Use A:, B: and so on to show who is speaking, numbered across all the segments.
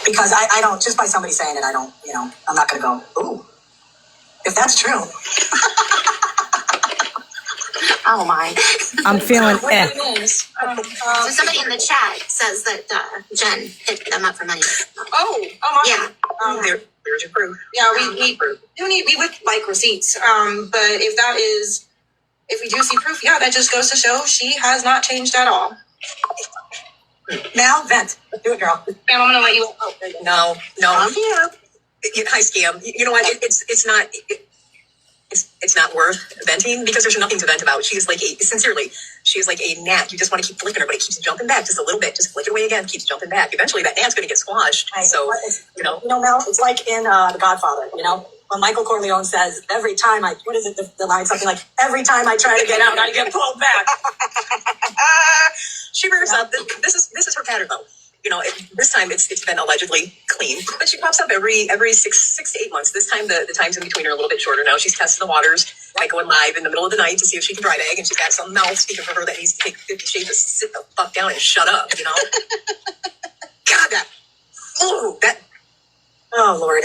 A: Because I don't, just by somebody saying it, I don't, I'm not going to go, ooh, if that's true. Oh my.
B: I'm feeling
C: So somebody in the chat says that Jen hit them up for money.
A: Oh my.
C: Yeah.
A: There's your proof. Yeah, we would like receipts. But if we do see proof, yeah, that just goes to show she has not changed at all. Now, vent. Do it, girl. And I'm gonna let you. Oh, no. I'm here. Hi, Scam. You know what? It's not worth venting because there's nothing to vent about. She is like she is like a gnat. You just want to keep flicking her, but it keeps jumping back just a little bit. Just flick it away again. Keeps jumping back. Eventually, that gnat's going to get squashed. Mel, it's like in The Godfather. When Michael Corleone says, "Every time what is it? The line something like, "Every time I try to get out, I get pulled back." She rears up. This is her pattern, though. This time it's been allegedly clean, but she pops up every 6 to 8 months. This time the times in between are a little bit shorter now. She's testing the waters by going live in the middle of the night to see if she can dry bag, and she's got some mouth speaking for her that needs to take 50 Shades to sit the fuck down and shut up. God, oh Lord.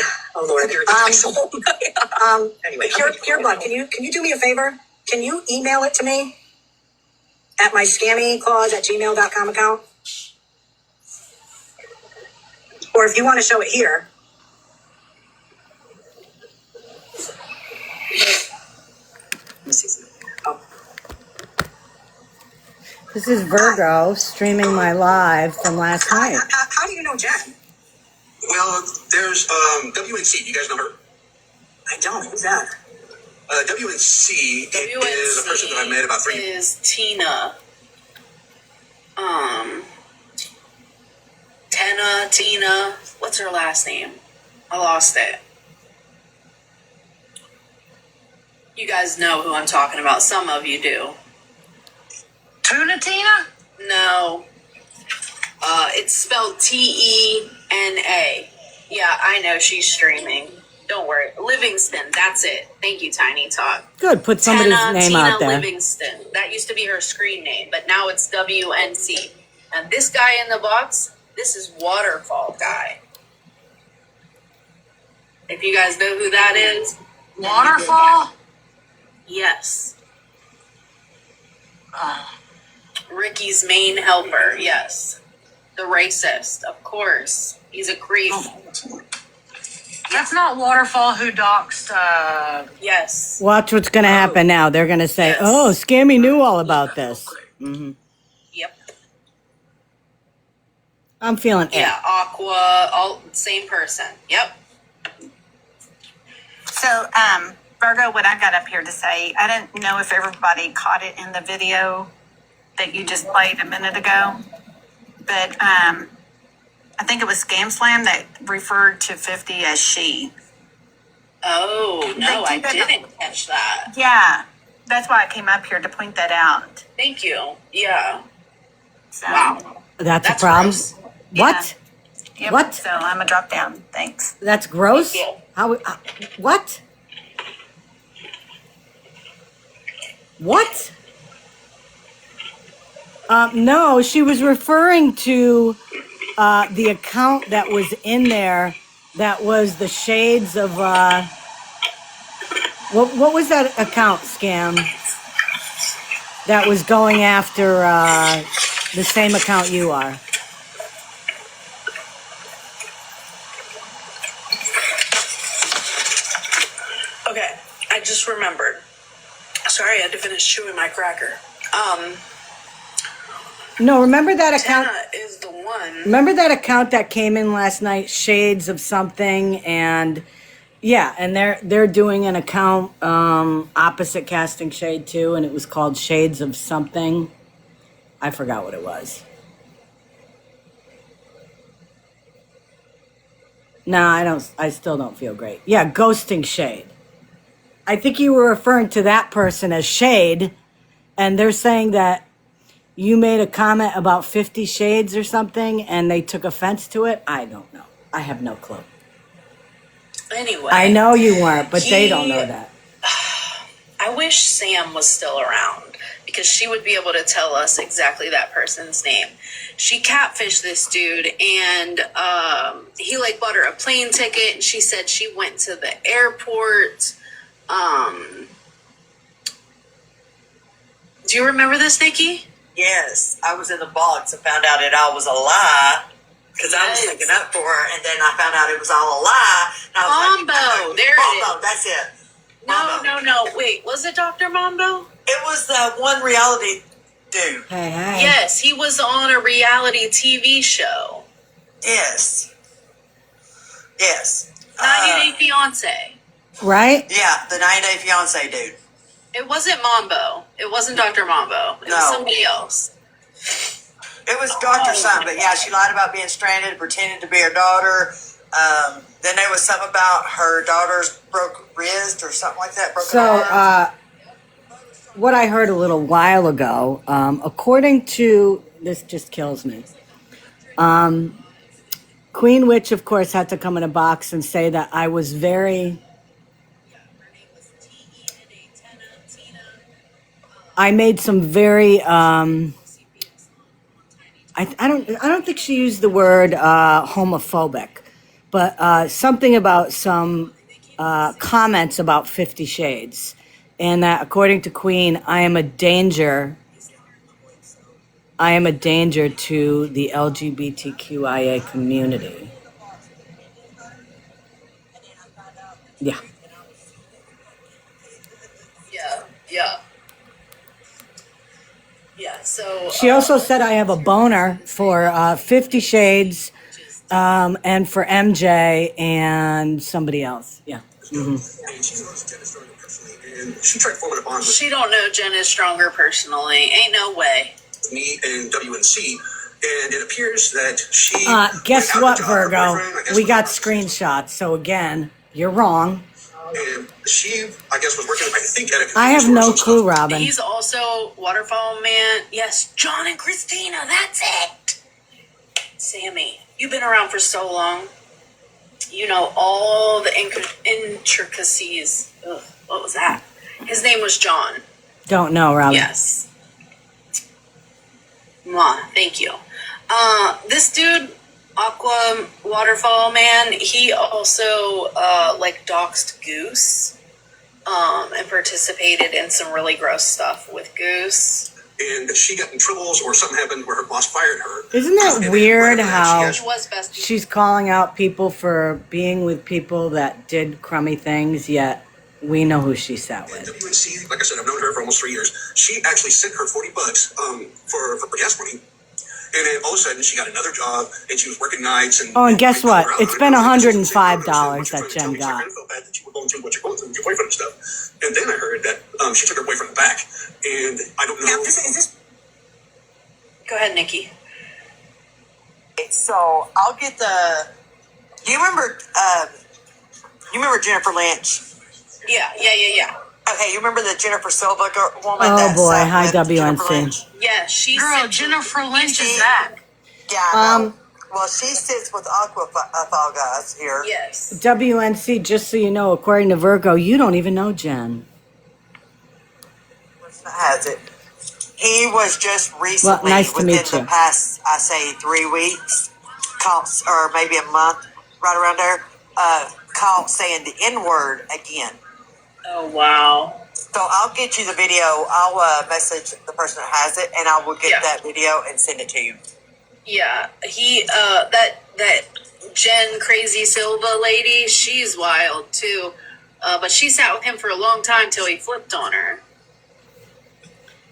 A: Anyway, Pure Blood, can you do me a favor? Can you email it to me at my scammyclaws@gmail.com account? Or if you want to show it here.
B: This is Virgo streaming my live from last night.
A: How do you know Jen?
D: Well, there's WNC. You guys know her?
A: I don't. Who's that?
D: WNC is a person that I met about 3 years.
E: Is Tina. Tina, what's her last name? I lost it. You guys know who I'm talking about. Some of you do.
A: Tuna Tina?
E: No. It's spelled T-E-N-A. Yeah, I know she's streaming. Don't worry. Livingston, that's it. Thank you, Tiny Talk.
B: Good, put somebody's name out there.
E: Livingston. That used to be her screen name, but now it's WNC. And this guy in the box, this is Waterfall Guy. If you guys know who that is.
A: Waterfall?
E: Yes. Ricky's main helper, yes. The racist, of course. He's a creep.
F: That's not Waterfall who doxed.
E: Yes.
B: Watch what's going to happen now. They're going to say,
E: Yes.
B: "Oh, Scammy knew all about this." Mm-hmm.
E: Yep.
B: I'm feeling it.
E: Yeah, Aqua, all same person. Yep.
F: So, Virgo, what I got up here to say, I didn't know if everybody caught it in the video that you just played a minute ago, but I think it was Scam Slam that referred to 50 as she.
E: Oh, no, I didn't catch that.
F: Yeah, that's why I came up here to point that out.
E: Thank you. Yeah.
F: So,
E: Wow.
B: That's a problem.
E: Gross.
B: What?
F: Yep,
B: What?
F: So I'm going to drop down. Thanks.
B: That's gross.
E: Thank you.
B: How? What? What? No, she was referring to the account that was in there. That was the shades of. What was that account, Scam? That was going after the same account you are.
E: Okay, I just remembered. Sorry, I had to finish chewing my cracker.
B: No, remember that account?
E: Tana is the one.
B: Remember that account that came in last night, Shades of something, and yeah, and they're doing an account opposite Casting Shade too, and it was called Shades of something. I forgot what it was. No, I still don't feel great. Yeah, Ghosting Shade. I think you were referring to that person as Shade, and they're saying that you made a comment about 50 Shades or something, and they took offense to it. I don't know. I have no clue.
E: Anyway.
B: I know you weren't, but they don't know that.
E: I wish Sam was still around because she would be able to tell us exactly that person's name. she catfished this dude, and he like bought her a plane ticket, and she said she went to the airport. Do you remember this, Nikki?
A: Yes, I was in the box and found out it all was a lie because I was
E: Yes.
A: sticking up for her, and then I found out it was all a lie. And I was
E: Mambo, there it
A: Mambo,
E: is.
A: that's it.
E: No,
A: Mambo.
E: no. Wait, was it Dr. Mambo?
A: It was the one reality dude.
B: Hey.
E: Yes, he was on a reality TV show.
A: Yes. Yes.
E: 90 Day Fiance.
B: Right?
A: Yeah, the 90 Day Fiance dude.
E: It wasn't Mambo. It wasn't Dr. Mambo. It was
A: No.
E: somebody else.
A: It was Dr. Son, but yeah, she lied about being stranded, pretended to be her daughter. Then there was something about her daughter's broke wrist or something like that. Broken
B: So,
A: arm.
B: what I heard a little while ago, according to, this just kills me. Queen Witch, of course, had to come in a box and say that I was very, I made some very, I don't think she used the word homophobic, but something about some comments about 50 Shades, and that according to Queen, I am a danger to the LGBTQIA community. Yeah.
E: Yeah, so...
B: She also said I have a boner for 50 Shades and for MJ and somebody else. Yeah.
D: And she knows Jen is stronger personally, and she tried forming a bond with
E: She don't know Jen is stronger personally. Ain't no way.
D: me and WNC, and it appears that she.
B: Guess
D: went out
B: what,
D: to her
B: Virgo?
D: boyfriend, I guess,
B: We
D: was
B: got
D: working-
B: screenshots. So again, you're wrong.
D: And she, I guess, was working, I think, at a
B: I have
D: convenience store or
B: no
D: some
B: clue,
D: stuff.
B: Robin.
E: He's also Waterfall Man. Yes, John and Christina. That's it. Sammy, you've been around for so long. You know all the intricacies. Ugh, what was that? His name was John.
B: Don't know, Robin.
E: Yes. Mwah, thank you. This dude, Aqua Waterfall Man, he also like doxed Goose, and participated in some really gross stuff with Goose.
D: And she got in troubles, or something happened where her boss fired her.
B: Isn't that
D: And then
B: weird
D: right after that,
B: how
E: He was bestie.
B: she's calling out people for being with people that did crummy things, yet we know who she sat
D: And
B: with.
D: WNC, like I said, I've known her for almost 3 years. She actually sent her $40 for gas money. And then all of a sudden, she got another job, and she was working nights. And
B: Oh, and guess
D: we called
B: what?
D: her out
B: It's
D: on it.
B: been
D: I was like,
B: $105
D: "What you're
B: that
D: trying to tell
B: Jen
D: me?" She's like,
B: got.
D: I felt bad that you were going through what you're going through with your boyfriend and stuff. And then I heard that she took her boyfriend back, and I don't know.
A: Now, is this
E: Go ahead, Nikki.
A: So I'll get the. Do you remember? You remember Jennifer Lynch?
E: Yeah.
A: Okay, you remember the Jennifer Silva woman?
B: Oh,
A: that
B: boy.
A: sat
B: Hi,
A: with Jennifer
B: WNC.
A: Lynch?
E: Yeah, she
F: Girl,
E: sent
F: Jennifer Lynch
A: She-
F: is that.
A: Yeah. I know.
B: Um,
A: Well, she sits with Aquafall guys here.
E: Yes.
B: WNC, just so you know, according to Virgo, you don't even know Jen.
A: Has it? He was just recently,
B: nice to
A: within
B: meet
A: the
B: you.
A: past, I say 3 weeks, caught, or maybe a month, right around there, caught saying the N word again.
E: Oh, wow.
A: So I'll get you the video. I'll message the person that has it, and I will get
E: Yeah.
A: that video and send it to you.
E: Yeah, he that Jen Crazy Silva lady, she's wild too. But she sat with him for a long time till he flipped on her.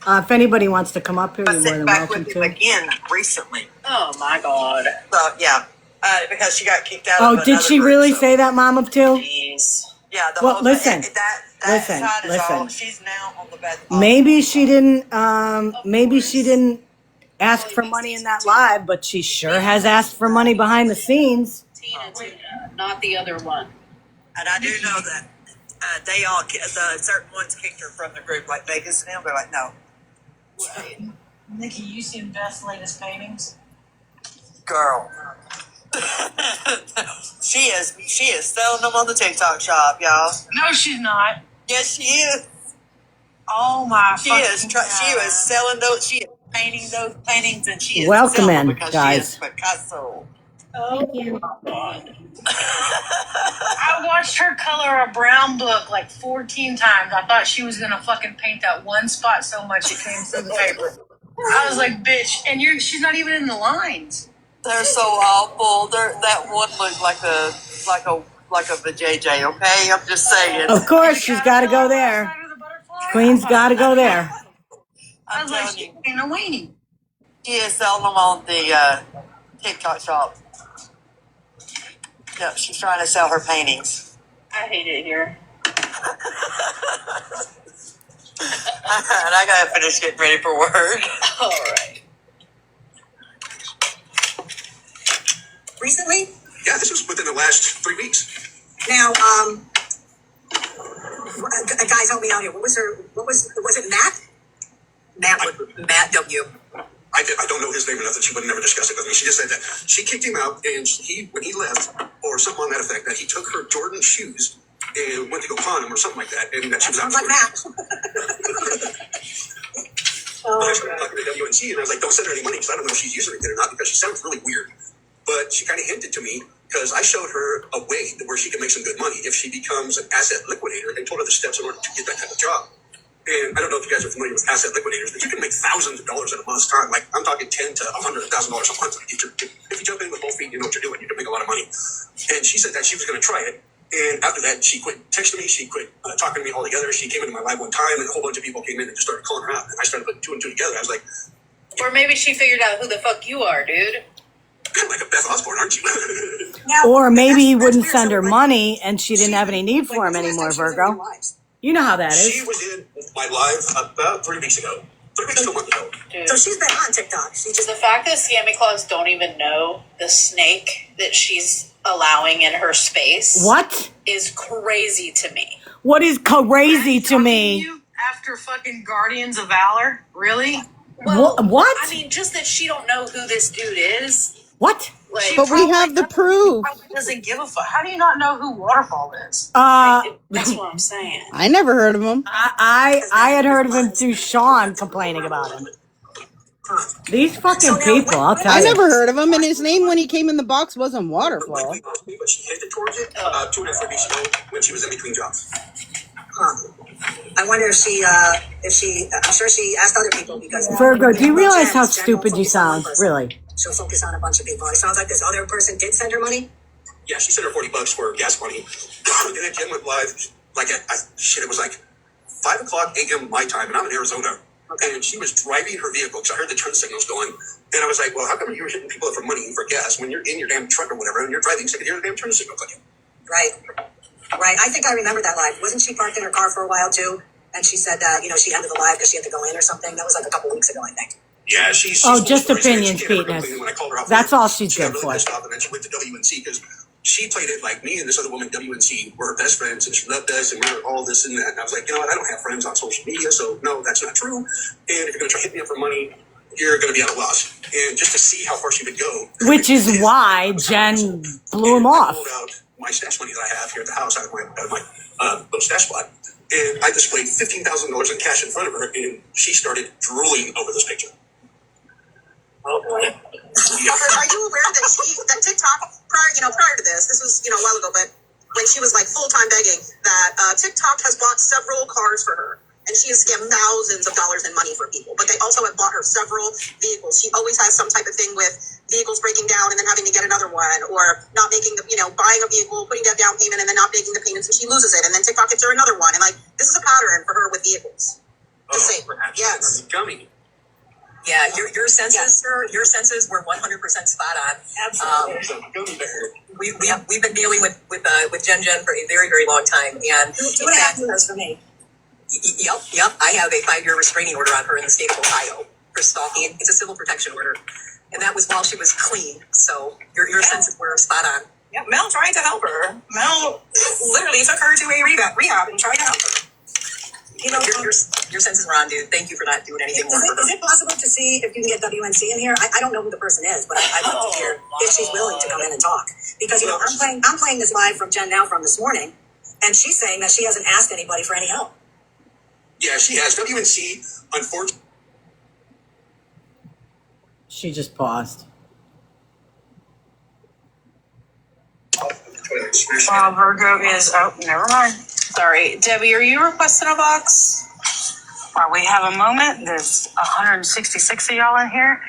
B: If anybody wants to come up here,
A: I
B: you're more
A: sent
B: than
A: back
B: welcome
A: with him
B: to.
A: again recently.
E: Oh my god.
A: So yeah, because she got kicked out.
B: Oh,
A: of
B: did
A: another
B: she
A: group,
B: really
A: so-
B: say that, Mom of Two?
E: Jeez.
A: Yeah. The
B: Well,
A: whole
B: listen,
A: that
B: listen,
A: side is all.
B: listen.
A: She's now on the bad.
B: Maybe she didn't. Maybe she didn't ask for money in that live, but she sure has asked for money behind the scenes.
E: Tuna, not the other one.
A: And I do know that they all, the certain ones kicked her from the group, like Vegas and them. They're like, no,
F: Nikki, you seen Beth's latest paintings?
A: girl. She is selling them on the TikTok shop, y'all.
F: No, she's not.
A: Yes, she is.
F: Oh my
A: She is. She is selling those. She is
G: painting those paintings, and she is
B: Welcome
G: Selma
B: in,
G: because
B: guys.
G: she is Picasso.
F: Thank you.
H: I watched her color a brown book like 14 times. I thought she was gonna fucking paint that one spot so much it came through the paper. I was like, bitch, and she's not even in the lines.
G: They're so awful. That one looked like a vajayjay. Okay, I'm just saying.
B: Of course, she's got to go there. Queen's got to go there.
H: I
G: I'm
H: was like,
G: telling
H: she
G: you,
H: ain't a weenie.
G: she is selling them on the TikTok shop. Yep, she's trying to sell her paintings.
E: I hate it here.
G: And I gotta finish getting ready for work.
E: All right.
A: Recently?
D: Yeah, this was within the last 3 weeks.
A: Now, guys, help me out here. Was it Matt? Matt W.
D: I don't know his name enough that she would never discuss it with me. She just said that she kicked him out, and when he left, or something on that effect, that he took her Jordan shoes and went to go pawn them or something like that, and that she was out
A: Sounds like Matt.
D: I started talking to WNC, and I was like, don't send her any money because I don't know if she's using it or not because she sounds really weird. But she kind of hinted to me because I showed her a way where she can make some good money if she becomes an asset liquidator and told her the steps in order to get that type of job. And I don't know if you guys are familiar with asset liquidators, but you can make thousands of dollars in a month's time. Like I'm talking $10,000 to $100,000 a month. If you jump in with both feet, you know what you're doing. You can make a lot of money. And she said that she was going to try it. And after that, she quit texting me. She quit talking to me altogether. She came into my live one time, and a whole bunch of people came in and just started calling her out. And I started putting two and two together. I was like,
E: Or maybe she figured out who the fuck you are, dude.
D: like a Beth Osborne, aren't you?
B: Or maybe he wouldn't send her money and she didn't have any need for him anymore, Virgo. You know how that
D: She
B: is.
D: was in my live about 3 weeks ago. 3 weeks to a month ago.
E: Dude.
A: So she's been on TikTok. She
E: Just
A: just
E: the fact that Scammy Claws don't even know the snake that she's allowing in her space
B: What?
E: is crazy to me.
B: What is crazy to me?
H: You after fucking Guardians of Valor? Really?
B: What?
E: I mean, just that she don't know who this dude is.
B: What?
E: Like,
I: But we have the proof.
H: Doesn't give a fuck. How do you not know who Waterfall is?
E: that's what I'm saying.
I: I never heard of him.
B: I had heard of him through Sean complaining about him. These fucking people, I'll tell
I: I
B: you.
I: never heard of him, and his name when he came in the box wasn't Waterfall.
D: But she hinted towards it 2.5 weeks ago when she was in between jobs.
A: I wonder if she, I'm sure she asked other people because.
B: Virgo, do you realize how
A: Jen won't
B: stupid you
A: focus on one
B: sound?
A: person.
B: Really?
A: She'll focus on a bunch of people. It sounds like this other person did send her money.
D: Yeah, she sent her $40 for gas money. And then Jen went live, like it was like 5 o'clock a.m. my time, and I'm in Arizona. And she was driving her vehicle because I heard the turn signals going. And I was like, well, how come you were hitting people up for money for gas when you're in your damn truck or whatever and you're driving so you can hear the damn turn signals on you?
A: Right. I think I remember that live. Wasn't she parked in her car for a while too? And she said that, she ended the live because she had to go in or something. That was like a couple weeks ago, I think.
D: Yeah, she's
B: Just
D: full of stories.
B: opinions,
D: She can't ever
B: Peteness.
D: complain when I called her out.
B: That's all she's
D: she got
B: good
D: really
B: for.
D: pissed off, and then she went to WNC because she played it like me and this other woman, WNC, were her best friends, and she loved us, and we were all this and that. And I was like, you know what? I don't have friends on social media, so no, that's not true. And if you're going to try to hit me up for money, you're going to be at a loss. And just to see how far she would go.
B: Which is why Jen blew him off.
D: I pulled out my stash money that I have here at the house out of my little stash spot. And I displayed $15,000 in cash in front of her, and she started drooling over this picture.
A: Oh boy.
D: Yeah.
A: Are you aware that TikTok prior to this was a while ago, but when she was like full-time begging, that TikTok has bought several cars for her, and she has scammed thousands of dollars in money for people. But they also have bought her several vehicles. She always has some type of thing with vehicles breaking down and then having to get another one, or not making buying a vehicle, putting that down payment, and then not making the payments, and she loses it, and then TikTok gets her another one, and like this is a pattern for her with vehicles. Just say, yes.
D: Gummy.
A: Yeah, your senses, sir. Your senses were 100% spot on.
D: Gummy bear.
A: We've been dealing with Jen for a very, very long time, and 2.5 years for me. Yep. I have a 5-year restraining order on her in the state of Ohio for stalking. It's a civil protection order, and that was while she was clean. So your senses were spot on.
J: Yeah, Mel tried to help her. Mel literally took her to a rehab and tried to help her.
A: Your senses were on, dude. Thank you for not doing anything more. Is it possible to see if you can get WNC in here? I don't know who the person is, but I'd love to hear if she's willing to come in and talk. Because I'm playing this live from Jen from this morning, and she's saying that she hasn't asked anybody for any help.
D: Yeah, she has. WNC, unfortunately.
B: She just paused.
H: While Virgo is, oh, never mind.
E: Sorry, Debbie, are you requesting a box?
H: While we have a moment, there's 166 of y'all in here.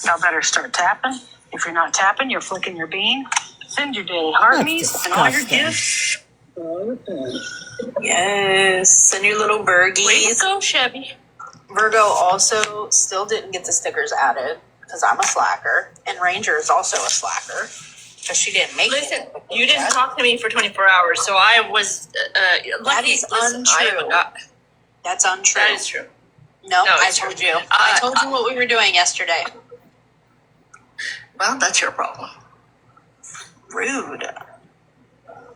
H: Y'all better start tapping. If you're not tapping, you're flicking your bean. Send your daily heartbeats and all your gifts.
E: Yes, send your little Virgies.
H: Way to go, Chevy.
E: Virgo also still didn't get the stickers added because I'm a slacker, and Ranger is also a slacker because she didn't make
K: Listen,
E: it.
K: you didn't talk to me for 24 hours, so I was lucky.
E: is
K: Listen,
E: untrue. That's untrue.
K: That is true.
E: No,
K: No,
E: I
K: it's
E: told
K: true.
E: you. I told you what we were doing yesterday.
K: Well, that's your problem.
E: Rude.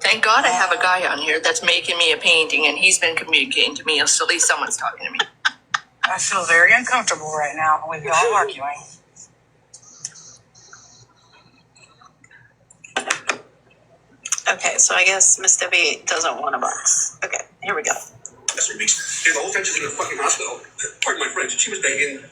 K: Thank God I have a guy on here that's making me a painting, and he's been communicating to me. So at least someone's talking to me.
H: I feel very uncomfortable right now with y'all arguing.
E: Okay, so I guess Miss Debbie doesn't want a box. Okay, here we go.
D: That's 3 weeks. And the whole time she's in the fucking hospital, pardon my French, she was begging,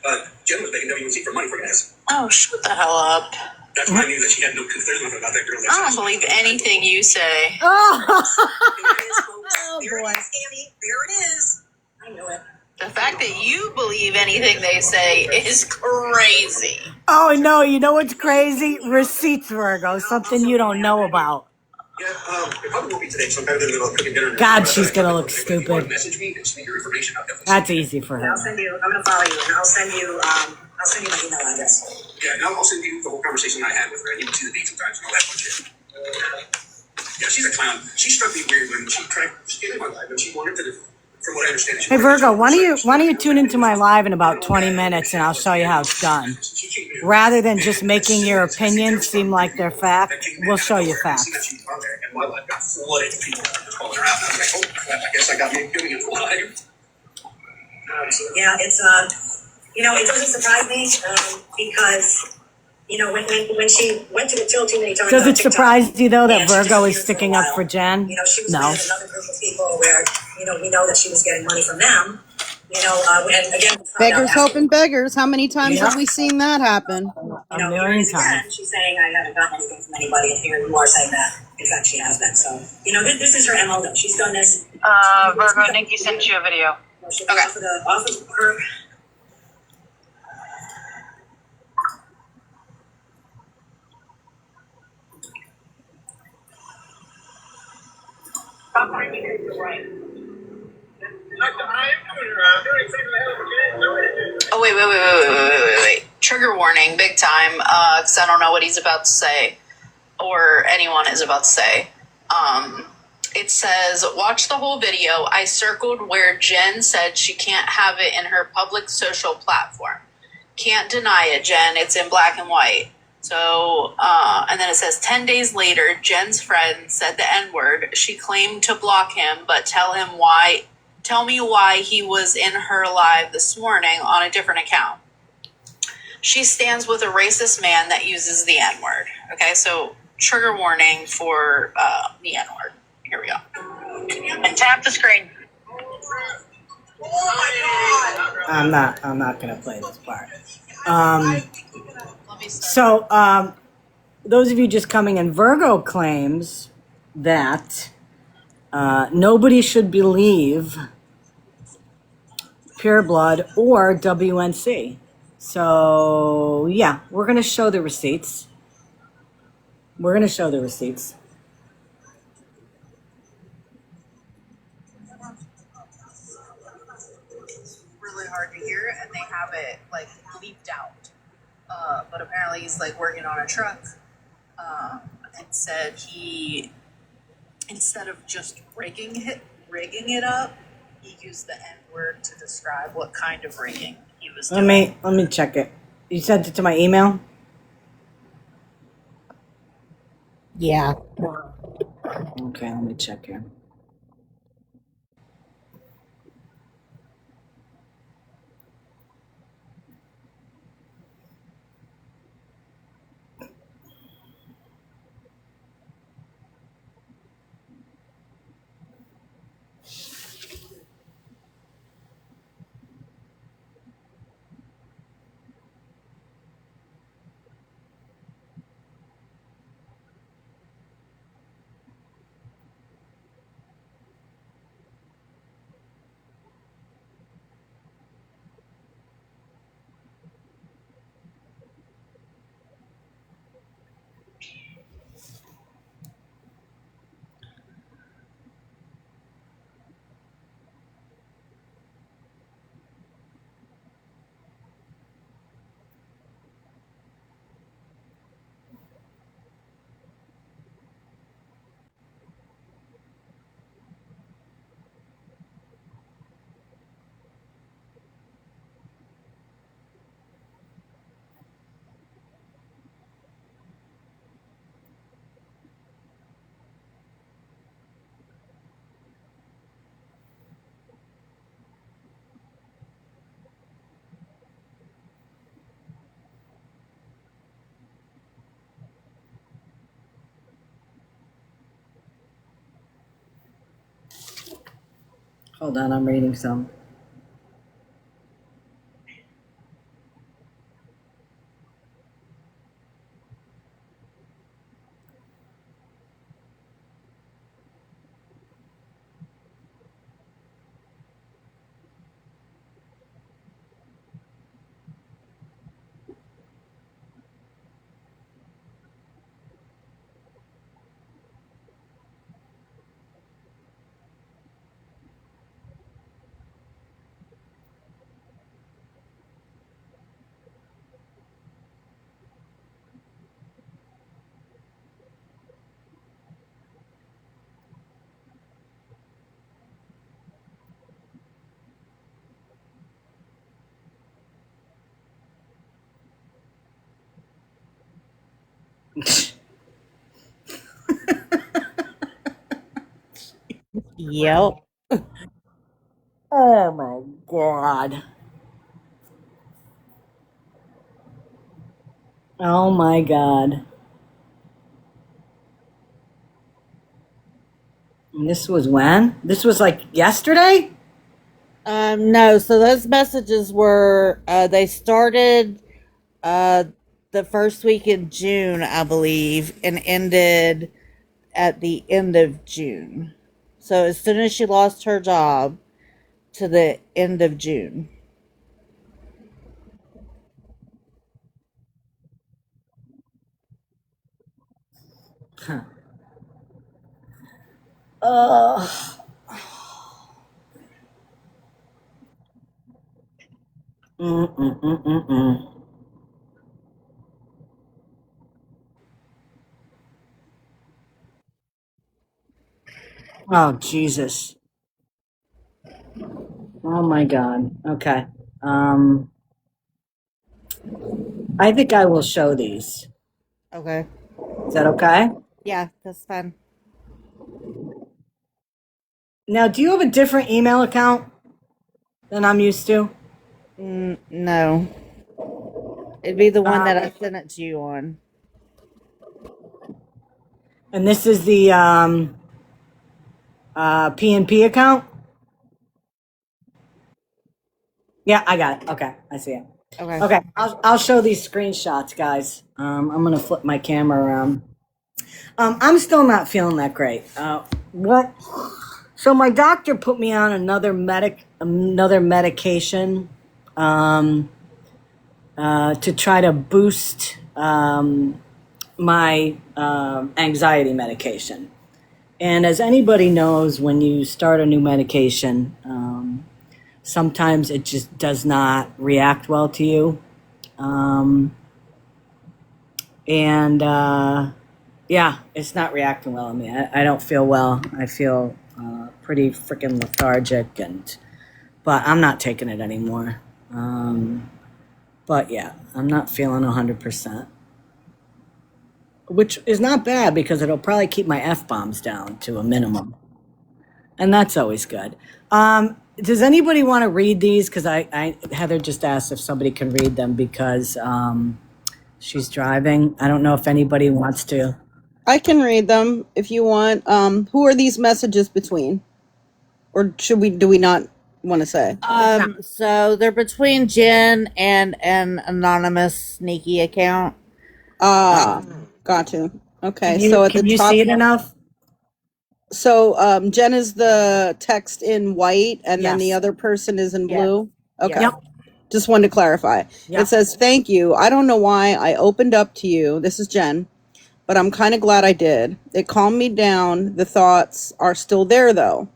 D: Jen was begging WNC for money for gas.
E: Oh, shut the hell up.
D: That's when I knew that she had no, there's nothing about that girl.
E: I don't believe anything you say.
B: Oh,
A: There it is, folks. There
B: boy.
A: it is, Scammy. There it is. I knew it.
E: The fact that you believe anything they say is crazy.
B: Oh no, you know what's crazy? Receipts, Virgo, something you don't know about.
D: Yeah, it probably won't be today, so I'm kind of in the middle of cooking dinner.
B: God, she's gonna look
D: If you want
B: stupid.
D: to message me and send me your information, I'll definitely
B: That's
D: send you.
B: easy for
A: Yeah,
B: her.
A: I'll send you. I'm gonna follow you, and I'll send you my email address.
D: Yeah, and I'll send you the whole conversation I had with her, and you can see the date sometimes and all that fun shit. Yeah, she's a clown. She struck me weird when she came in my life, and she wanted to, from what I understand, she
B: Hey
D: wanted
B: Virgo,
D: to-
B: why don't you tune into my live in about 20 minutes and I'll show you how it's done.
D: She came in.
B: Rather than just making your opinions seem like they're fact, we'll show you facts.
D: And my life got flooded with people calling her out. And I was like, oh crap, I guess I got me doing it live.
A: Yeah, it's it doesn't surprise me because when she went to the till too many times.
B: Does
A: on
B: it
A: TikTok,
B: surprise you though that
A: and she
B: Virgo is
A: disappeared
B: sticking
A: a
B: up
A: while,
B: for Jen?
A: she was
B: No.
A: with another group of people where we know that she was getting money from them. And again, we found out
I: Beggars
A: after-
I: helping beggars. How many times
B: Yeah.
I: have we seen that happen?
B: A
A: here
B: million
A: it is again.
B: times.
A: She's saying I haven't gotten anything from anybody, and here you are saying that. In fact, she has been. So this is her MO. Though she's done this.
H: Virgo, Nikki sent you a video.
A: She'll okay. Off of her.
E: Oh, wait. Trigger warning, big time, because I don't know what he's about to say, or anyone is about to say. It says, watch the whole video. I circled where Jen said she can't have it in her public social platform. Can't deny it, Jen. It's in black and white. So, and then it says, 10 days later, Jen's friend said the N-word. She claimed to block him, but tell me why he was in her live this morning on a different account. She stands with a racist man that uses the N-word. Okay, so trigger warning for the N-word. Here we go.
H: And tap the screen.
B: I'm not gonna play this part. So those of you just coming in, Virgo claims that nobody should believe Pure Blood or WNC. So yeah, we're gonna show the receipts.
E: Really hard to hear, and they have it like leaked out. But apparently he's like working on a truck, and said he, instead of just rigging it up, he used the N-word to describe what kind of rigging he was doing.
B: Let me check it. You sent it to my email?
I: Yeah.
B: Okay, let me check here. Hold on, I'm reading some.
I: Yep.
B: Oh my God. Oh my God. And this was when? This was like yesterday?
I: No, so those messages were they started uh the first week in June, I believe, and ended at the end of June. So as soon as she lost her job to the end of June.
B: Ugh. Mm-mm-mm-mm-mm. Oh, Jesus. Oh my God. Okay. Um, I think I will show these.
I: Okay.
B: Is that okay?
I: Yeah, that's fine.
B: Now, do you have a different email account than I'm used to?
I: No. It'd be the one that I
B: Um,
I: sent it to you on.
B: and this is the PNP account? Yeah, I got it. Okay, I see it.
I: Okay.
B: Okay, I'll show these screenshots, guys. I'm gonna flip my camera around. I'm still not feeling that great. What? So my doctor put me on another medication to try to boost my anxiety medication. And as anybody knows, when you start a new medication, sometimes it just does not react well to you. And yeah, it's not reacting well on me. I don't feel well. I feel pretty freaking lethargic, but I'm not taking it anymore. But yeah, I'm not feeling 100%, which is not bad because it'll probably keep my F bombs down to a minimum. And that's always good. Does anybody want to read these? Because Heather just asked if somebody can read them because she's driving. I don't know if anybody wants to.
I: I can read them if you want. Who are these messages between? Or do we not want to say? So they're between Jen and an anonymous sneaky account. Got you. Okay, so at the
B: Can you
I: top,
B: see it enough?
I: so Jen is the text in white, and then the
B: Yes.
I: other person is in blue. Okay.
B: Yep.
I: Just wanted to clarify.
B: Yep.
I: It says, "Thank you. I don't know why I opened up to you." This is Jen, but I'm kind of glad I did. It calmed me down. The thoughts are still there, though.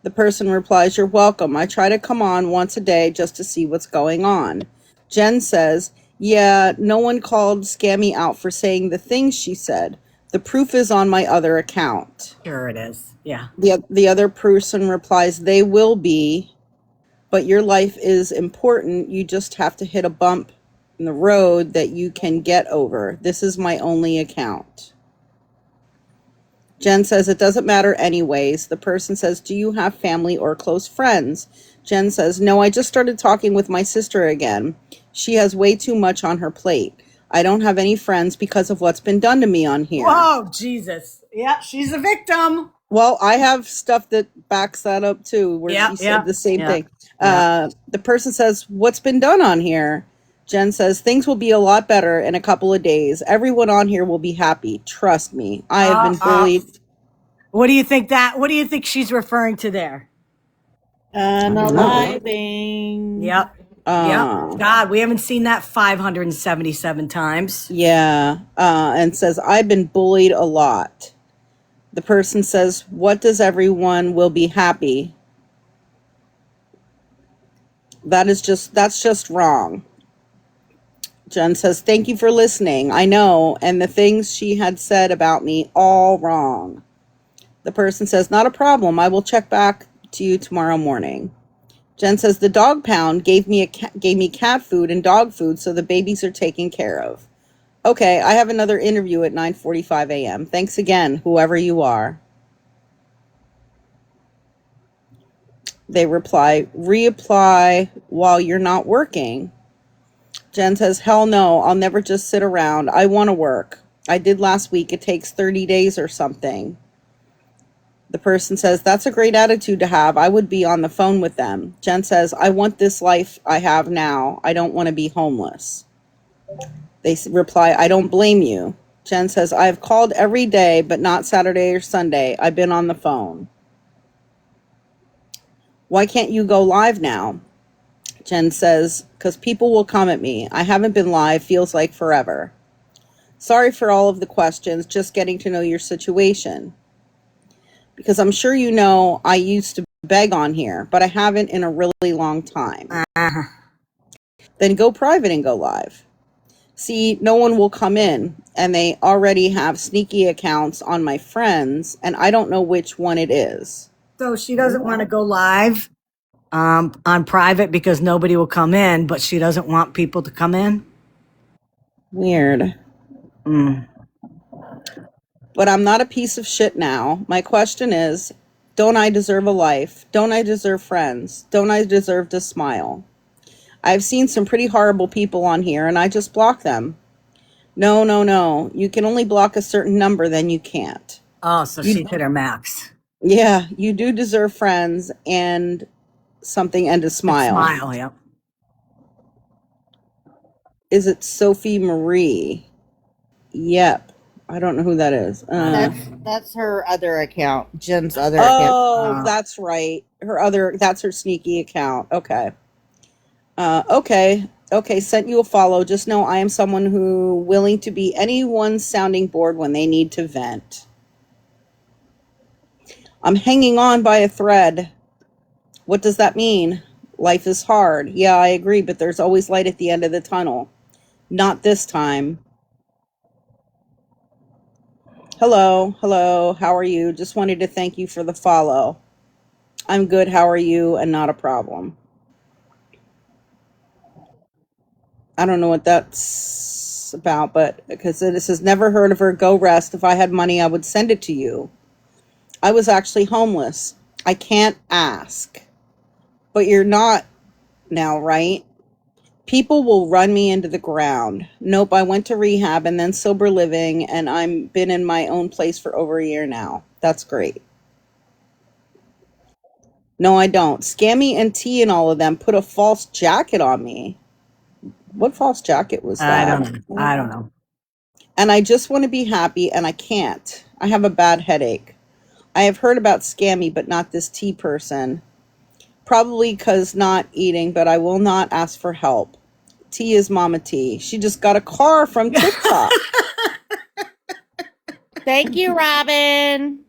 I: The person replies, "You're welcome. I try to come on once a day just to see what's going on." Jen says, "Yeah, no one called Scammy out for saying the things she said. The proof is on my other account."
B: Sure it is. Yeah.
I: The other person replies, "They will be, but your life is important. You just have to hit a bump in the road that you can get over. This is my only account." Jen says, "It doesn't matter anyways." The person says, "Do you have family or close friends?" Jen says, "No, I just started talking with my sister again. She has way too much on her plate. I don't have any friends because of what's been done to me on here."
B: Whoa, Jesus. Yeah, she's a victim.
I: Well, I have stuff that backs that up too, where she said the same thing. The person says, "What's been done on here?" Jen says, "Things will be a lot better in a couple of days. Everyone on here will be happy. Trust me. I have been bullied."
B: What do you think what do you think she's referring to there?
I: Unaliving.
B: Yep. God, we haven't seen that 577 times.
I: Yeah. And says, "I've been bullied a lot." The person says, "What does everyone will be happy?" That's just wrong. Jen says, "Thank you for listening. I know, and the things she had said about me, all wrong." The person says, "Not a problem. I will check back to you tomorrow morning." Jen says, "The dog pound gave me cat food and dog food, so the babies are taken care of." Okay, I have another interview at 9:45 a.m. Thanks again, whoever you are. They reapply while you're not working. Jen says, "Hell no, I'll never just sit around. I want to work. I did last week. It takes 30 days or something." The person says, "That's a great attitude to have. I would be on the phone with them." Jen says, "I want this life I have now. I don't want to be homeless." They reply, "I don't blame you." Jen says, "I've called every day, but not Saturday or Sunday. I've been on the phone." "Why can't you go live now?" Jen says, "Because people will come at me. I haven't been live, feels like forever." "Sorry for all of the questions, just getting to know your situation. Because I'm sure you know I used to beg on here, but I haven't in a really long time." Then go private and go live. "See, no one will come in, and they already have sneaky accounts on my friends, and I don't know which one it is."
B: So she doesn't want to go live on private because nobody will come in, but she doesn't want people to come in.
I: Weird. "But I'm not a piece of shit now. My question is, don't I deserve a life? Don't I deserve friends? Don't I deserve to smile? I've seen some pretty horrible people on here, and I just block them." No, no, no. You can only block a certain number, then you can't.
B: Oh, so she hit her max.
I: Yeah, you do deserve friends and something and a smile.
B: Smile, yep.
I: Is it Sophie Marie? Yep. I don't know who that is.
L: That's her other account. Jen's other account.
I: Oh, that's right. That's her sneaky account. Okay. Okay, sent you a follow. Just know I am someone who willing to be anyone's sounding board when they need to vent. I'm hanging on by a thread. What does that mean? Life is hard. Yeah, I agree, but there's always light at the end of the tunnel. Not this time. Hello, how are you? Just wanted to thank you for the follow. I'm good, how are you? And not a problem. I don't know what that's about, but because this has never heard of her. Go rest. If I had money, I would send it to you. I was actually homeless. I can't ask. But you're not now, right? People will run me into the ground. Nope, I went to rehab and then sober living, and I've been in my own place for over a year now. That's great. No, I don't. Scammy and T and all of them put a false jacket on me. What false jacket was that?
B: I don't know.
I: And I just want to be happy, and I can't. I have a bad headache. I have heard about Scammy, but not this T person. Probably because not eating, but I will not ask for help. T is Mama T. She just got a car from TikTok.
L: Thank you, Robin.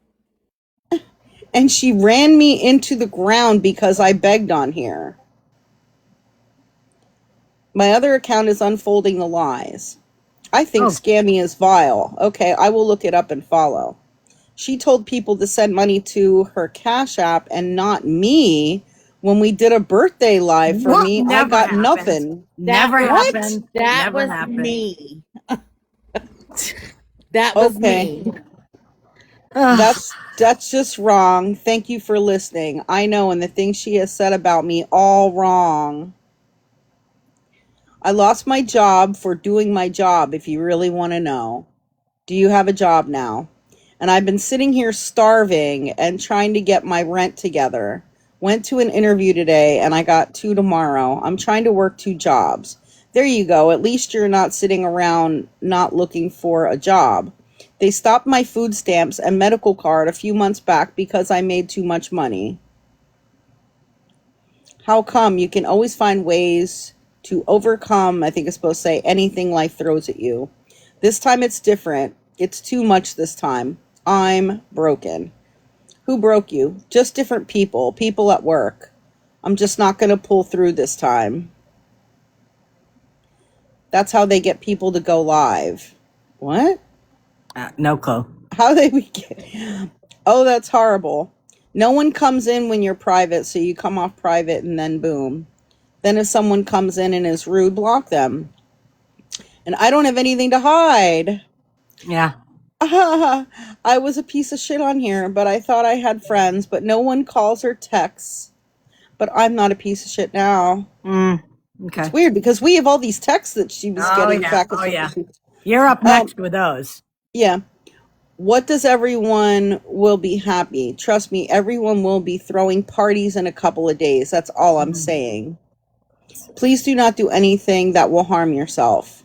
I: And she ran me into the ground because I begged on here. My other account is unfolding the lies. I think Scammy is vile. Okay, I will look it up and follow. She told people to send money to her Cash App and not me. When we did a birthday live for me, I got nothing.
B: Never happened.
L: That was me. That was me.
I: That's just wrong. Thank you for listening. I know, and the things she has said about me, all wrong. I lost my job for doing my job, if you really want to know. Do you have a job now? and I've been sitting here starving and trying to get my rent together. Went to an interview today and I got 2 tomorrow. I'm trying to work 2 jobs. There you go. At least you're not sitting around not looking for a job. They stopped my food stamps and medical card a few months back because I made too much money. How come? You can always find ways to overcome, I think it's supposed to say, anything life throws at you. This time it's different. It's too much this time. I'm broken. Who broke you? Just different people. People at work. I'm just not going to pull through this time. That's how they get people to go live. What?
B: No clue.
I: How they get? Oh, that's horrible. No one comes in when you're private, so you come off private and then boom. Then if someone comes in and is rude, block them. And I don't have anything to hide.
B: Yeah.
I: I was a piece of shit on here, but I thought I had friends, but no one calls or texts. But I'm not a piece of shit now.
B: Okay.
I: It's weird because we have all these texts that she was getting back and forth.
B: Yeah. You're up next with those.
I: Yeah. What does everyone will be happy? Trust me, everyone will be throwing parties in a couple of days. That's all I'm saying. Please do not do anything that will harm yourself.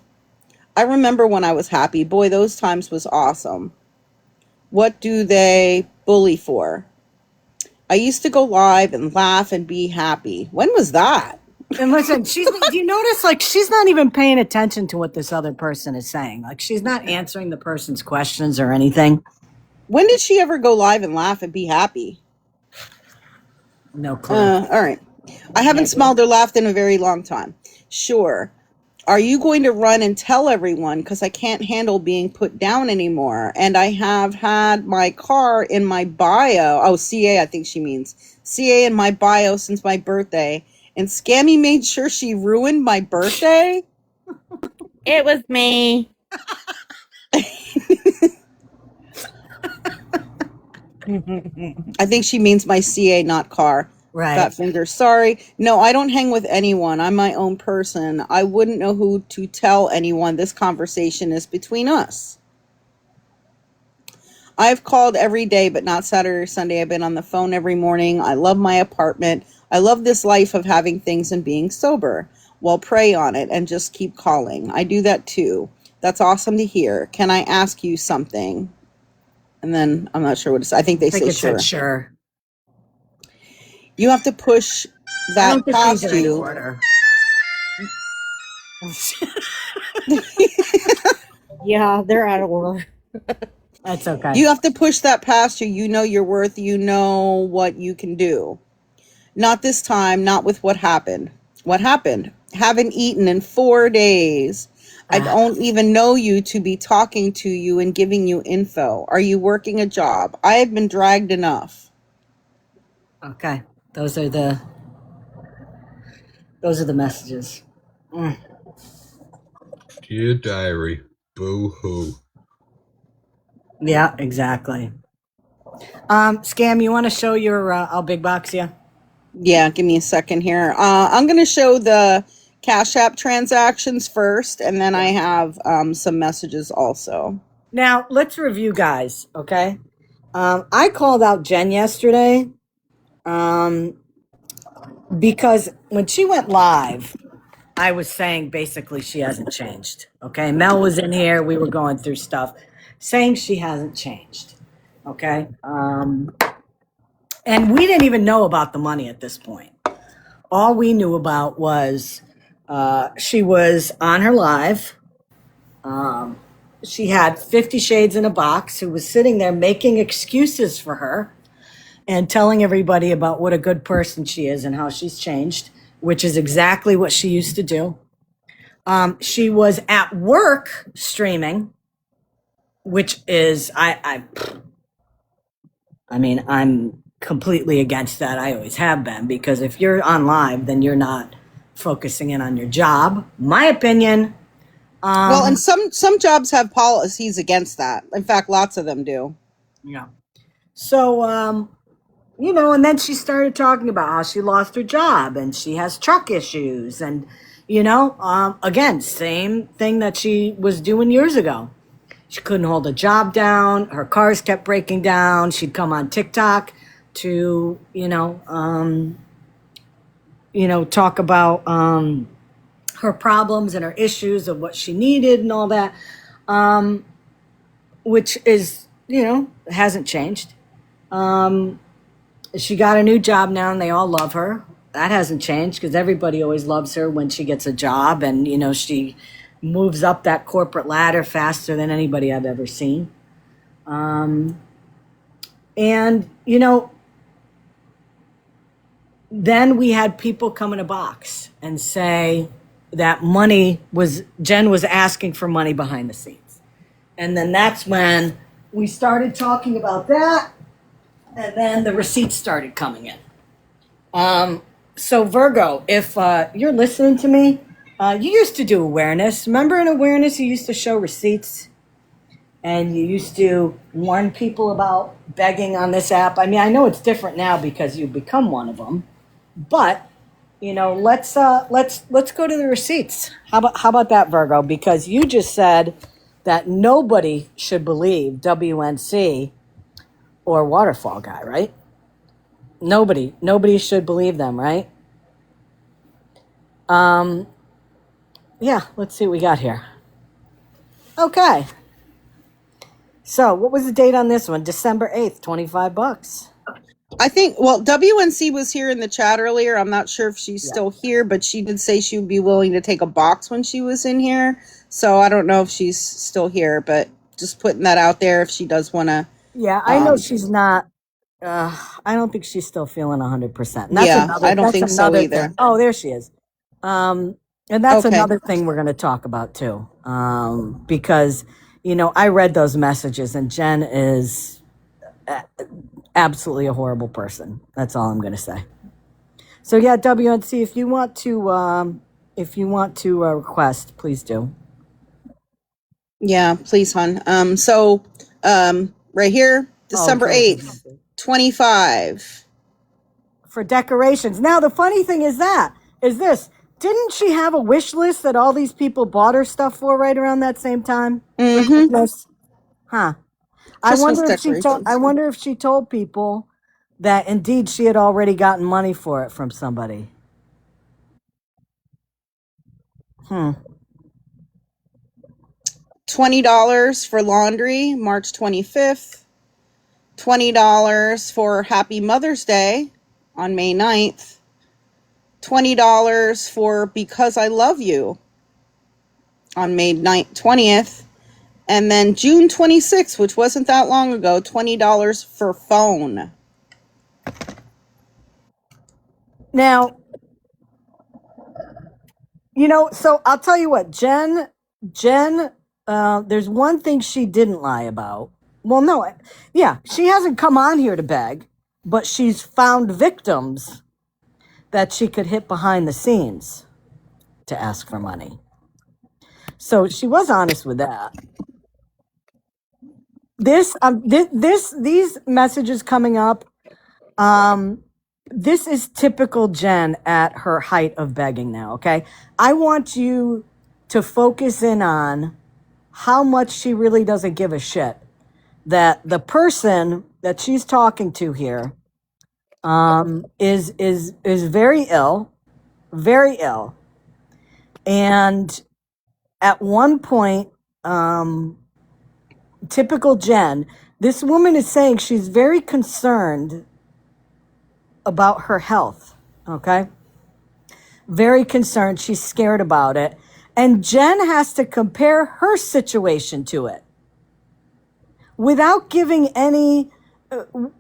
I: I remember when I was happy. Boy, those times was awesome. What do they bully for? I used to go live and laugh and be happy. When was that?
B: And listen, do you notice, like, she's not even paying attention to what this other person is saying. Like, she's not answering the person's questions or anything.
I: When did she ever go live and laugh and be happy?
B: No clue.
I: All right. I haven't smiled or laughed in a very long time. Sure. Are you going to run and tell everyone? Because I can't handle being put down anymore. And I have had my car in my bio. Oh, CA, I think she means. CA in my bio since my birthday. And Scammy made sure she ruined my birthday?
L: It was me.
I: I think she means my CA, not car.
B: Right.
I: Fat finger. Sorry. No, I don't hang with anyone. I'm my own person. I wouldn't know who to tell anyone. This conversation is between us. I've called every day, but not Saturday or Sunday. I've been on the phone every morning. I love my apartment. I love this life of having things and being sober. Well, pray on it and just keep calling. I do that too. That's awesome to hear. Can I ask you something? And then I'm not sure what it says. I think they say sure.
B: Sure.
I: You have to push that past you.
L: Yeah, they're out of order.
B: That's okay.
I: You have to push that past you. You know your worth. You know what you can do. Not this time. Not with what happened. What happened? Haven't eaten in 4 days. I don't even know you to be talking to you and giving you info. Are you working a job? I have been dragged enough.
B: Okay. Those are the messages.
M: Dear diary, boo-hoo.
B: Yeah, exactly. Scam, you want to show your I'll big box you?
I: Yeah, give me a second here. I'm going to show the Cash App transactions first, and then I have some messages also.
B: Now, let's review, guys, okay? I called out Jen yesterday because when she went live, I was saying basically she hasn't changed, okay? Mel was in here. We were going through stuff saying she hasn't changed, okay? And we didn't even know about the money at this point. All we knew about was she was on her live. She had 50 Shades in a box who was sitting there making excuses for her and telling everybody about what a good person she is and how she's changed, which is exactly what she used to do. She was at work streaming, which is, I mean, I'm completely against that. I always have been, because if you're on live, then you're not focusing in on your job. My opinion.
I: Well, and some jobs have policies against that. In fact, lots of them do.
B: Yeah. So, you know, and then she started talking about how she lost her job and she has truck issues. And, you know, again, same thing that she was doing years ago. She couldn't hold a job down. Her cars kept breaking down. She'd come on TikTok to, talk about her problems and her issues of what she needed and all that, which is, hasn't changed. She got a new job now and they all love her. That hasn't changed because everybody always loves her when she gets a job, and, she moves up that corporate ladder faster than anybody I've ever seen. And, then we had people come in a box and say that Jen was asking for money behind the scenes. And then that's when we started talking about that. And then the receipts started coming in. So Virgo, if you're listening to me, you used to do awareness. Remember in awareness, you used to show receipts? And you used to warn people about begging on this app. I mean, I know it's different now because you've become one of them. But, let's go to the receipts. How about that, Virgo? Because you just said that nobody should believe WNC or Waterfall Guy, right? Nobody should believe them, right? Yeah, let's see what we got here. Okay. So, what was the date on this one? December 8th, $25.
I: I think, WNC was here in the chat earlier. I'm not sure if she's still here, but she did say she would be willing to take a box when she was in here. So I don't know if she's still here, but just putting that out there if she does want to.
B: Yeah, I know she's not. I don't think she's still feeling 100%. And
I: I don't think so either.
B: Thing. Oh, there she is. And that's another thing we're going to talk about too. Because, I read those messages and Jen is absolutely a horrible person. That's all I'm going to say. So yeah, WNC, if you want to request, please do.
I: Yeah, please, hon. Right here, December 8th, 25.
B: For decorations. Now, the funny thing is this. Didn't she have a wish list that all these people bought her stuff for right around that same time?
I: Mm-hmm.
B: Huh. I wonder if she told people that indeed she had already gotten money for it from somebody.
I: $20 for laundry, March 25th. $20 for Happy Mother's Day on May 9th. $20 for Because I Love You on May 20th. And then June 26th, which wasn't that long ago, $20 for phone.
B: Now, so I'll tell you what, Jen, there's one thing she didn't lie about. Well, no, yeah, she hasn't come on here to beg, but she's found victims that she could hit behind the scenes to ask for money. So she was honest with that. These messages coming up, this is typical Jen at her height of begging now, okay? I want you to focus in on how much she really doesn't give a shit that the person that she's talking to here is very ill, and at one point, typical Jen, this woman is saying she's very concerned about her health, okay? Very concerned. She's scared about it. And Jen has to compare her situation to it without giving any,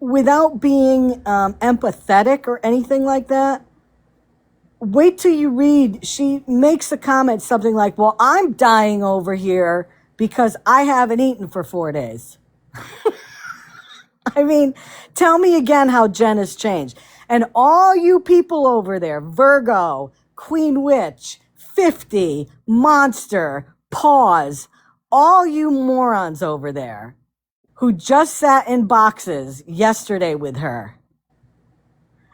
B: without being empathetic or anything like that. Wait till you read. She makes a comment, something like, well, I'm dying over here because I haven't eaten for 4 days. I mean, tell me again how Jen has changed. And all you people over there, Virgo, Queen Witch, 50, Monster, Pause, all you morons over there who just sat in boxes yesterday with her,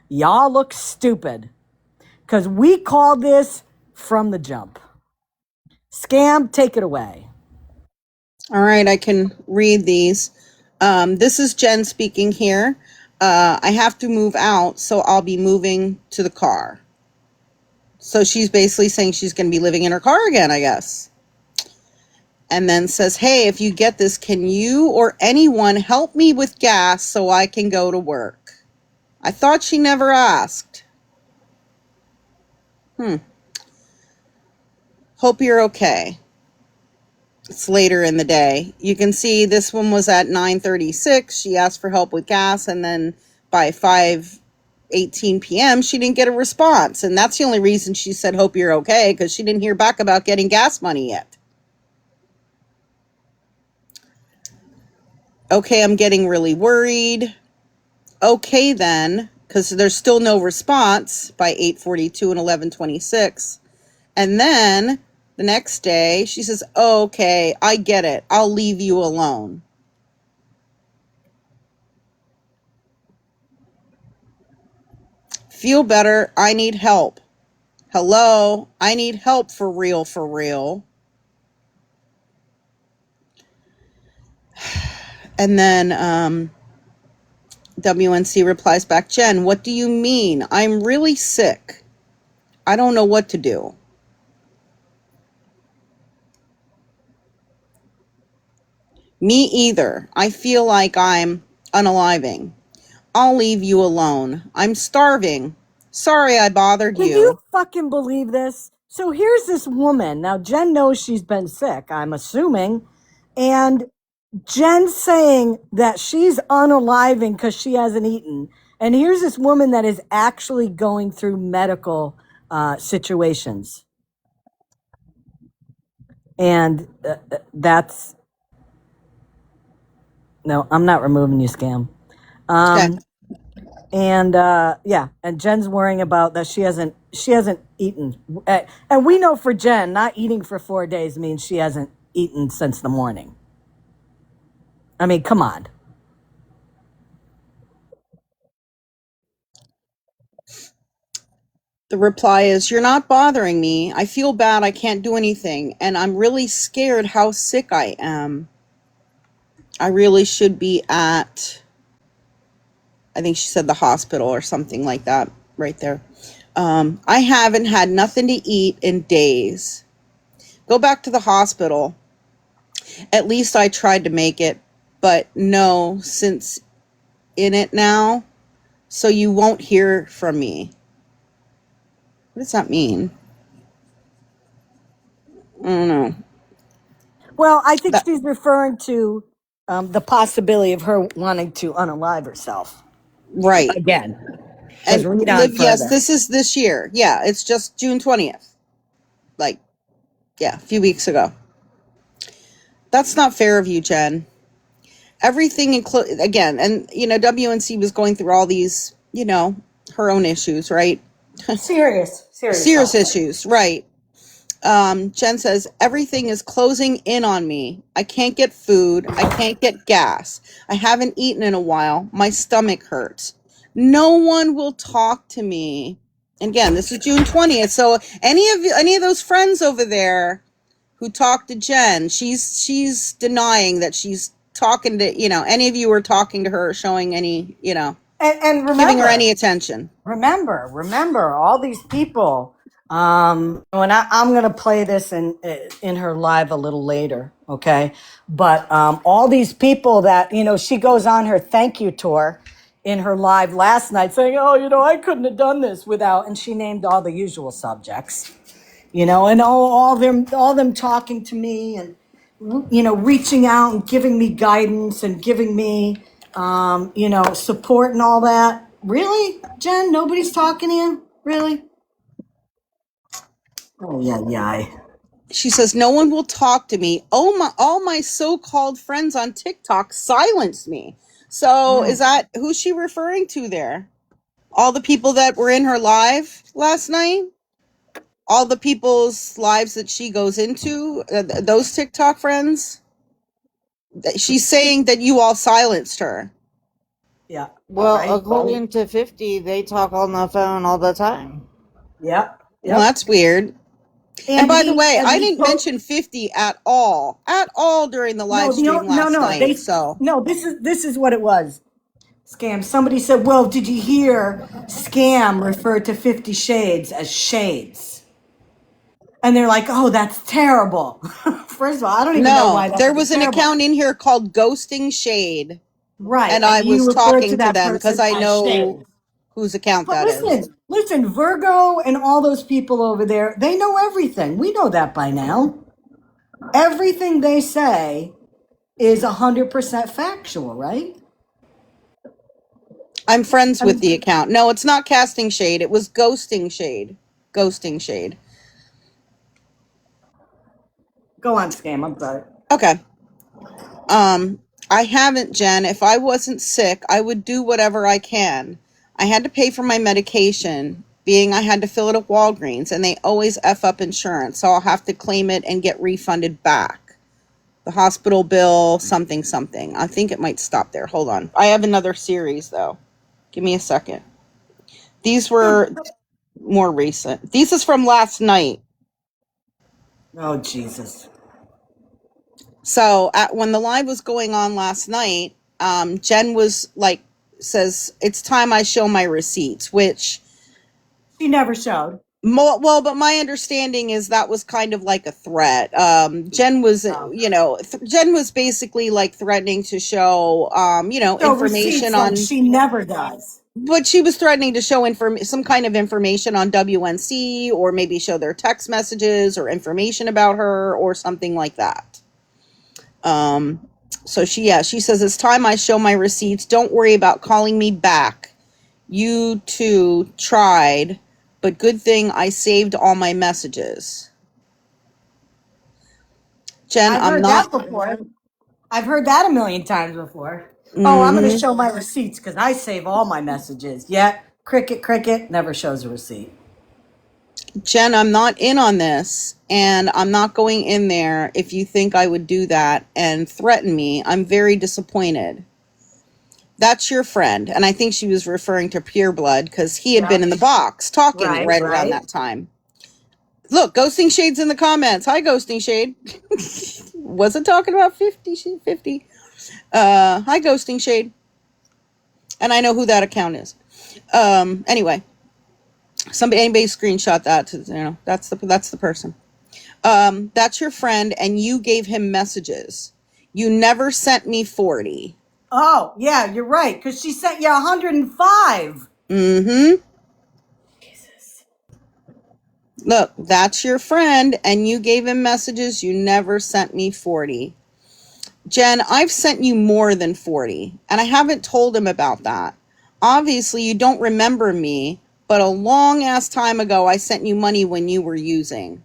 B: y'all look stupid. Because we called this from the jump. Scam, take it away.
I: All right, I can read these. This is Jen speaking here. I have to move out, so I'll be moving to the car. So she's basically saying she's going to be living in her car again, I guess. And then says, hey, if you get this, can you or anyone help me with gas so I can go to work? I thought she never asked. Hope you're okay. It's later in the day. You can see this one was at 9:36. She asked for help with gas, and then by 5:18 p.m., she didn't get a response. And that's the only reason she said, hope you're okay, because she didn't hear back about getting gas money yet. Okay, I'm getting really worried. Okay, then, because there's still no response by 8:42 and 11:26. And then the next day, she says, oh, okay, I get it. I'll leave you alone. Feel better. I need help. Hello, I need help for real, for real. And then WNC replies back, Jen, what do you mean? I'm really sick. I don't know what to do. Me either. I feel like I'm unaliving. I'll leave you alone. I'm starving. Sorry I bothered
B: Can
I: you.
B: you fucking believe this? So here's this woman. Now, Jen knows she's been sick, I'm assuming. And Jen's saying that she's unaliving because she hasn't eaten. And here's this woman that is actually going through medical situations. And that's... No, I'm not removing you, Scam.
I: Okay.
B: And yeah, and Jen's worrying about that she hasn't eaten. And we know for Jen, not eating for 4 days means she hasn't eaten since the morning. I mean, come on.
I: The reply is, you're not bothering me. I feel bad. I can't do anything. And I'm really scared how sick I am. I really should be at, I think she said the hospital or something like that right there. I haven't had nothing to eat in days. Go back to the hospital. At least I tried to make it, but no, since in it now, so you won't hear from me. What does that mean? I don't know.
B: Well, I think she's referring to the possibility of her wanting to unalive herself.
I: Right.
B: Again.
I: And
B: Read on
I: yes,
B: further.
I: this is this year. Yeah, it's just June 20th. Like, yeah, a few weeks ago. That's not fair of you, Jen. Everything again, and WNC was going through all these, her own issues, right?
B: Serious
I: Issues, right? Jen says, everything is closing in on me. I can't get food. I can't get gas. I haven't eaten in a while. My stomach hurts. No one will talk to me. And again, this is June 20th. So any of those friends over there who talked to Jen, she's denying that she's talking to, any of you are talking to her, showing any,
B: and remember,
I: giving her any attention.
B: Remember all these people. And I'm going to play this in her live a little later, okay? But all these people that, she goes on her thank you tour in her live last night saying, oh, I couldn't have done this without, and she named all the usual subjects, and all them talking to me and, reaching out and giving me guidance and giving me, support and all that. Really, Jen? Nobody's talking to you? Really? Oh, yeah.
I: She says, no one will talk to me. Oh, all my so-called friends on TikTok silenced me. So is that who's she referring to there? All the people that were in her live last night? All the people's lives that she goes into, those TikTok friends? She's saying that you all silenced her.
B: Yeah.
L: Well, according to 50, they talk on the phone all the time.
B: Yeah.
I: Well, that's weird. And by the way, I
B: he
I: didn't mention 50 at all during the live stream last night. So
B: this is what it was. Scam. Somebody said, "Well, did you hear scam referred to 50 Shades as shades?" And they're like, "Oh, that's terrible." First of all, I don't even know
I: no,
B: why that
I: there
B: would be
I: was an
B: terrible.
I: account in here called Ghosting Shade,
B: Right,
I: and I
B: and you
I: was
B: referred to
I: talking to
B: that
I: them because
B: person
I: I
B: as
I: know
B: shades.
I: whose account
B: But
I: that is.
B: listen, Virgo and all those people over there, they know everything. We know that by now. Everything they say is 100% factual, right?
I: I'm friends
B: I
I: with
B: mean,
I: the account. No, it's not Casting Shade. It was Ghosting Shade. Ghosting Shade.
B: go on, Scam. I'm sorry.
I: Okay. I haven't, Jen. If I wasn't sick, I would do whatever I can. I had to pay for my medication, being I had to fill it at Walgreens, and they always F up insurance, so I'll have to claim it and get refunded back. The hospital bill, something, something. I think it might stop there. Hold on. I have another series, though. Give me a second. These were more recent. This is from last night.
B: Oh, Jesus.
I: So when the live was going on last night, Jen was like, says, it's time I show my receipts, which,
B: She never showed.
I: well, but my understanding is that was kind of like a threat. Jen was,
B: Oh.
I: Jen was basically like threatening to show,
B: So
I: information
B: receipts like
I: on,
B: she never does.
I: but she was threatening to show some kind of information on WNC, or maybe show their text messages or information about her or something like that. So she says, it's time I show my receipts. Don't worry about calling me back. You two tried, but good thing I saved all my messages. Jen,
B: I've
I: I'm
B: heard
I: not.
B: that before. I've heard that a million times before. Oh, I'm going to
I: Mhm.
B: show my receipts because I save all my messages. Yet, cricket, never shows a receipt.
I: Jen, I'm not in on this, and I'm not going in there if you think I would do that and threaten me. I'm very disappointed. That's your friend. And I think she was referring to Pureblood because he had been in the box talking right around that time. Look, Ghosting Shade's in the comments. Hi, Ghosting Shade. Wasn't talking about 50. Hi, Ghosting Shade. And I know who that account is. Anyway, anybody screenshot that to, that's the person. That's your friend, and you gave him messages. You never sent me 40.
B: Oh, yeah, you're right. Because she sent you 105.
I: Mm-hmm. Look, that's your friend, and you gave him messages. You never sent me 40. Jen, I've sent you more than 40, and I haven't told him about that. Obviously, you don't remember me, but a long ass time ago, I sent you money when you were using.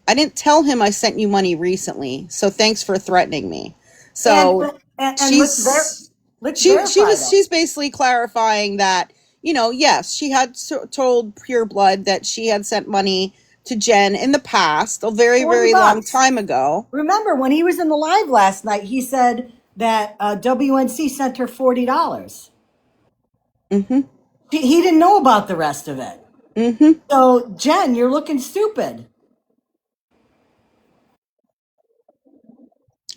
I: I didn't tell him I sent you money recently, so thanks for threatening me. So
B: And let's verify that.
I: she's basically clarifying that, yes, she had told Pureblood that she had sent money to Jen in the past, a very,
B: 40
I: very long
B: bucks.
I: time ago.
B: Remember, when he was in the live last night, he said that WNC sent her $40.
I: Mm-hmm.
B: He didn't know about the rest of it.
I: Mm-hmm.
B: So, Jen, you're looking stupid.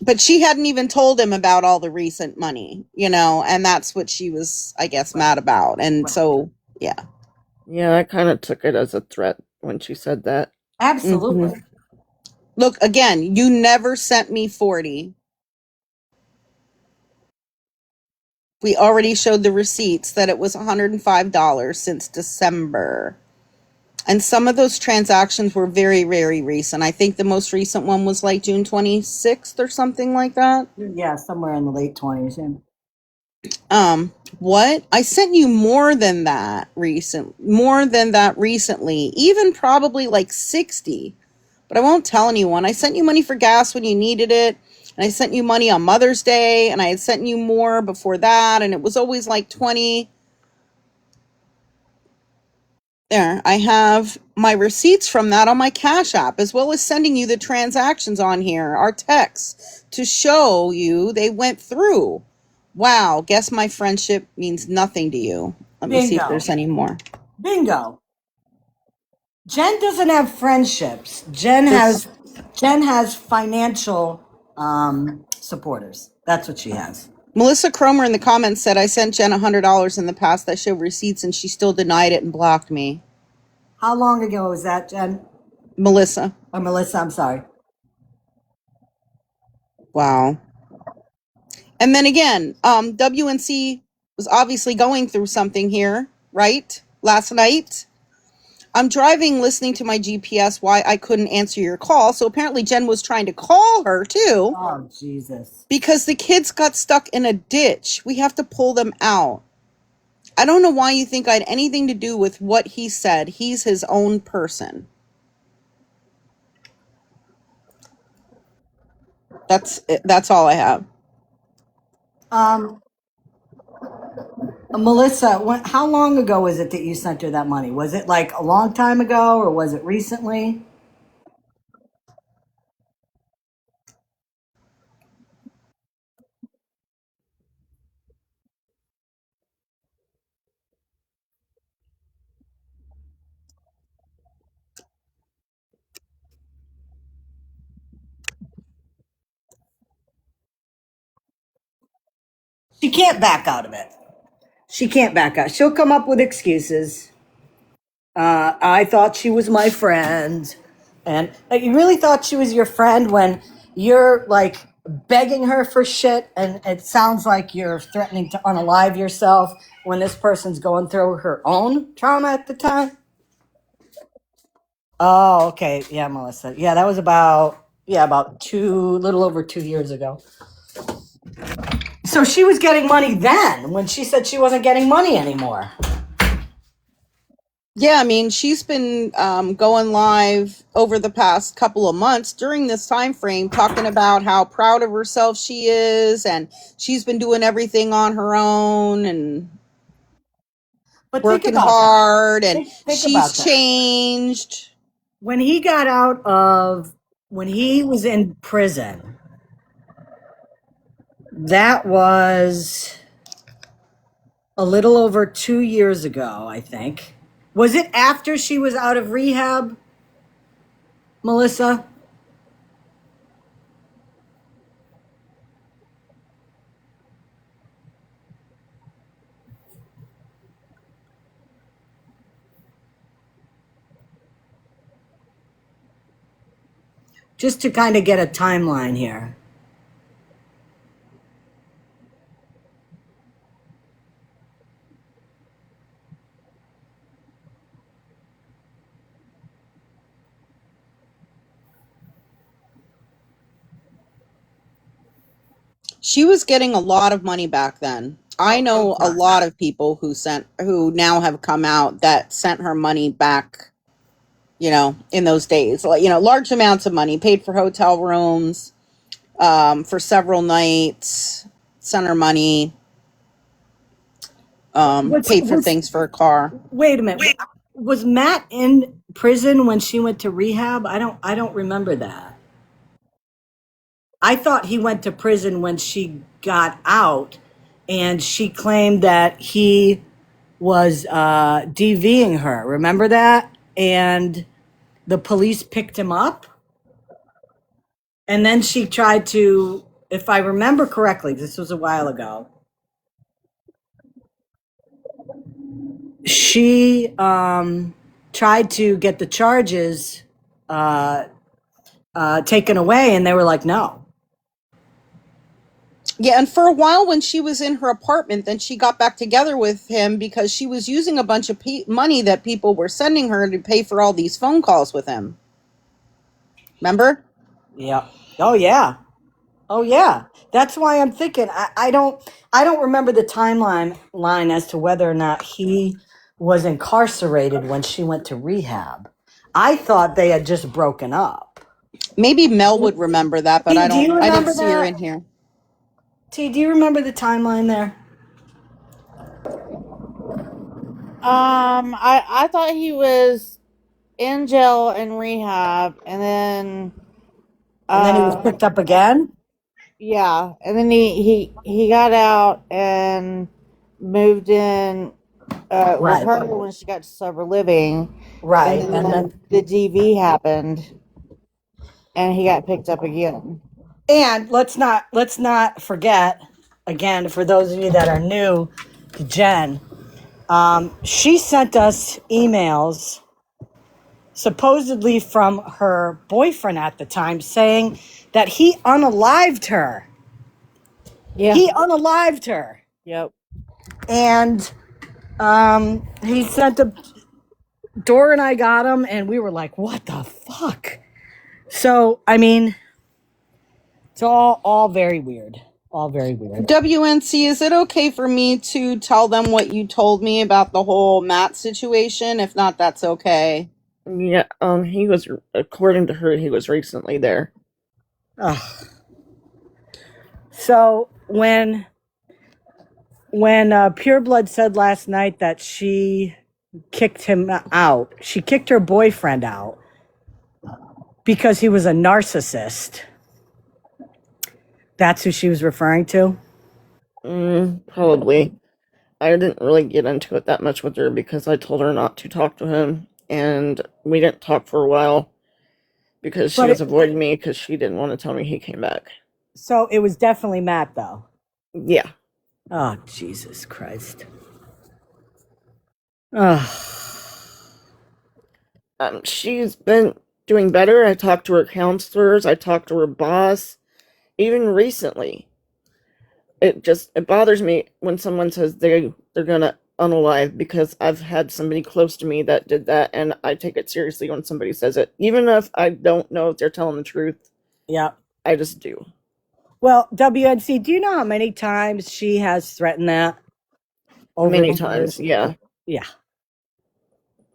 I: But she hadn't even told him about all the recent money, and that's what she was, I guess, mad about. And so, yeah.
L: Yeah, I kind of took it as a threat when she said that.
B: Absolutely.
I: Mm-hmm. Look, again, you never sent me 40. We already showed the receipts that it was $105 since December. And some of those transactions were very, very recent. I think the most recent one was like June 26th or something like that.
B: Yeah, somewhere in the late 20s. Yeah.
I: What? I sent you more than that recently, even probably like 60. But I won't tell anyone. I sent you money for gas when you needed it. And I sent you money on Mother's Day, and I had sent you more before that, and it was always like 20. There, I have my receipts from that on my Cash App, as well as sending you the transactions on here, our texts, to show you they went through. Wow, guess my friendship means nothing to you. Let me see if there's any more.
B: Bingo. Jen doesn't have friendships. Jen
I: This
B: has financial supporters. That's what she has.
I: Melissa Cromer in the comments said I sent Jen $100 in the past. I showed receipts and she still denied it and blocked me.
B: How long ago was that, Jen?
I: Melissa.
B: Or Melissa, I'm sorry.
I: Wow. And then again, WNC was obviously going through something here, right? Last night. I'm driving listening to my GPS why I couldn't answer your call. So apparently Jen was trying to call her too.
B: Oh, Jesus.
I: Because the kids got stuck in a ditch. We have to pull them out. I don't know why you think I had anything to do with what he said. He's his own person. That's all I have.
B: Melissa, how long ago was it that you sent her that money? Was it like a long time ago or was it recently? She can't back out of it. She can't back out. She'll come up with excuses. I thought she was my friend. And you really thought she was your friend when you're like begging her for shit and it sounds like you're threatening to unalive yourself when this person's going through her own trauma at the time? Oh, okay. Yeah, Melissa. Yeah, that was about little over 2 years ago. So she was getting money then when she said she wasn't getting money anymore.
I: Yeah, I mean, she's been going live over the past couple of months during this time frame talking about how proud of herself she is and she's been doing everything on her own and
B: But think
I: working
B: about that.
I: hard and
B: Think
I: she's
B: about that.
I: changed.
B: When he was in prison, that was a little over 2 years ago, I think. Was it after she was out of rehab, Melissa? Just to kind of get a timeline here.
I: She was getting a lot of money back then. I know a lot of people who now have come out that sent her money back, in those days. Like, large amounts of money, paid for hotel rooms, for several nights, sent her money, paid for things for a car.
B: Wait a minute. Was Matt in prison when she went to rehab? I don't remember that. I thought he went to prison when she got out and she claimed that he was DVing her. Remember that? And the police picked him up. And then she tried to, if I remember correctly, this was a while ago, she tried to get the charges taken away, and they were like, no.
I: Yeah, and for a while when she was in her apartment, then she got back together with him because she was using a bunch of money that people were sending her to pay for all these phone calls with him. Remember?
B: Yeah. Oh, yeah. Oh, yeah. That's why I'm thinking I don't remember the timeline as to whether or not he was incarcerated when she went to rehab. I thought they had just broken up.
I: Maybe Mel would remember that, but
B: T,
I: I
B: do you
I: don't. I didn't
B: remember
I: see her
B: that?
I: in here.
B: T, do you remember the timeline there?
L: I thought he was in jail and rehab, and then
B: And then he was picked up again?
L: and then he got out and moved in with
B: Right.
L: her when she got to sober living,
B: Right.
L: and
B: And
L: then
B: then,
L: the DV happened, and he got picked up again.
B: and let's not forget, again, for those of you that are new to Jen, she sent us emails supposedly from her boyfriend at the time saying that he unalived her.
L: Yeah.
B: He unalived her.
L: Yep.
B: And he sent a Dora and I got him, and we were like, what the fuck? So, I mean, it's all very weird. All very weird.
I: WNC, is it okay for me to tell them what you told me about the whole Matt situation? If not, that's okay.
L: Yeah. He was, according to her, he was recently there.
B: Ugh. So when Pureblood said last night that she kicked him out, she kicked her boyfriend out because he was a narcissist. That's who she was referring to?
L: Probably. I didn't really get into it that much with her because I told her not to talk to him, and we didn't talk for a while because she was avoiding me because she didn't want to tell me he came back.
B: So it was definitely Matt, though.
L: Yeah.
B: Oh, Jesus Christ. Ugh.
L: She's been doing better. I talked to her counselors. I talked to her boss. Even recently, it bothers me when someone says they're gonna unalive, because I've had somebody close to me that did that, and I take it seriously when somebody says it, even if I don't know if they're telling the truth.
B: Yeah.
L: I just do.
B: Well, WNC, do you know how many times she has threatened that? Over
L: Many
B: the
L: times,
B: years?
L: yeah.
B: Yeah.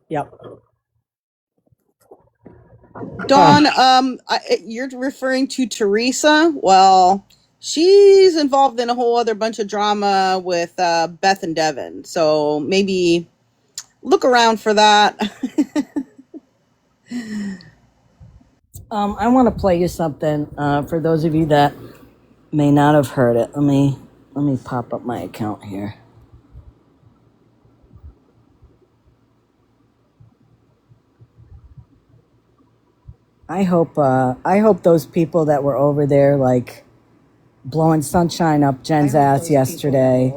B: Yep.
I: Dawn, you're referring to Teresa? Well, she's involved in a whole other bunch of drama with Beth and Devin, so maybe look around for that.
B: I want to play you something for those of you that may not have heard it. Let me pop up my account here. I hope those people that were over there like blowing sunshine up Jen's ass yesterday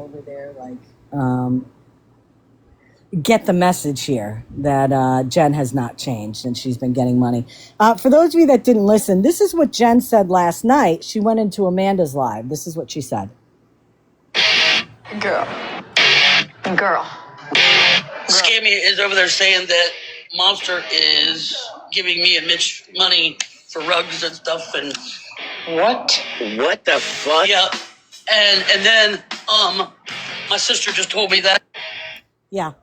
B: get the message here that Jen has not changed and she's been getting money. For those of you that didn't listen, this is what Jen said last night. She went into Amanda's live. This is what she said.
N: Girl. Scammy is over there saying that Monster is giving me and Mitch money for rugs and stuff, and what? What the fuck? Yeah, and then my sister just told me that.
B: Yeah.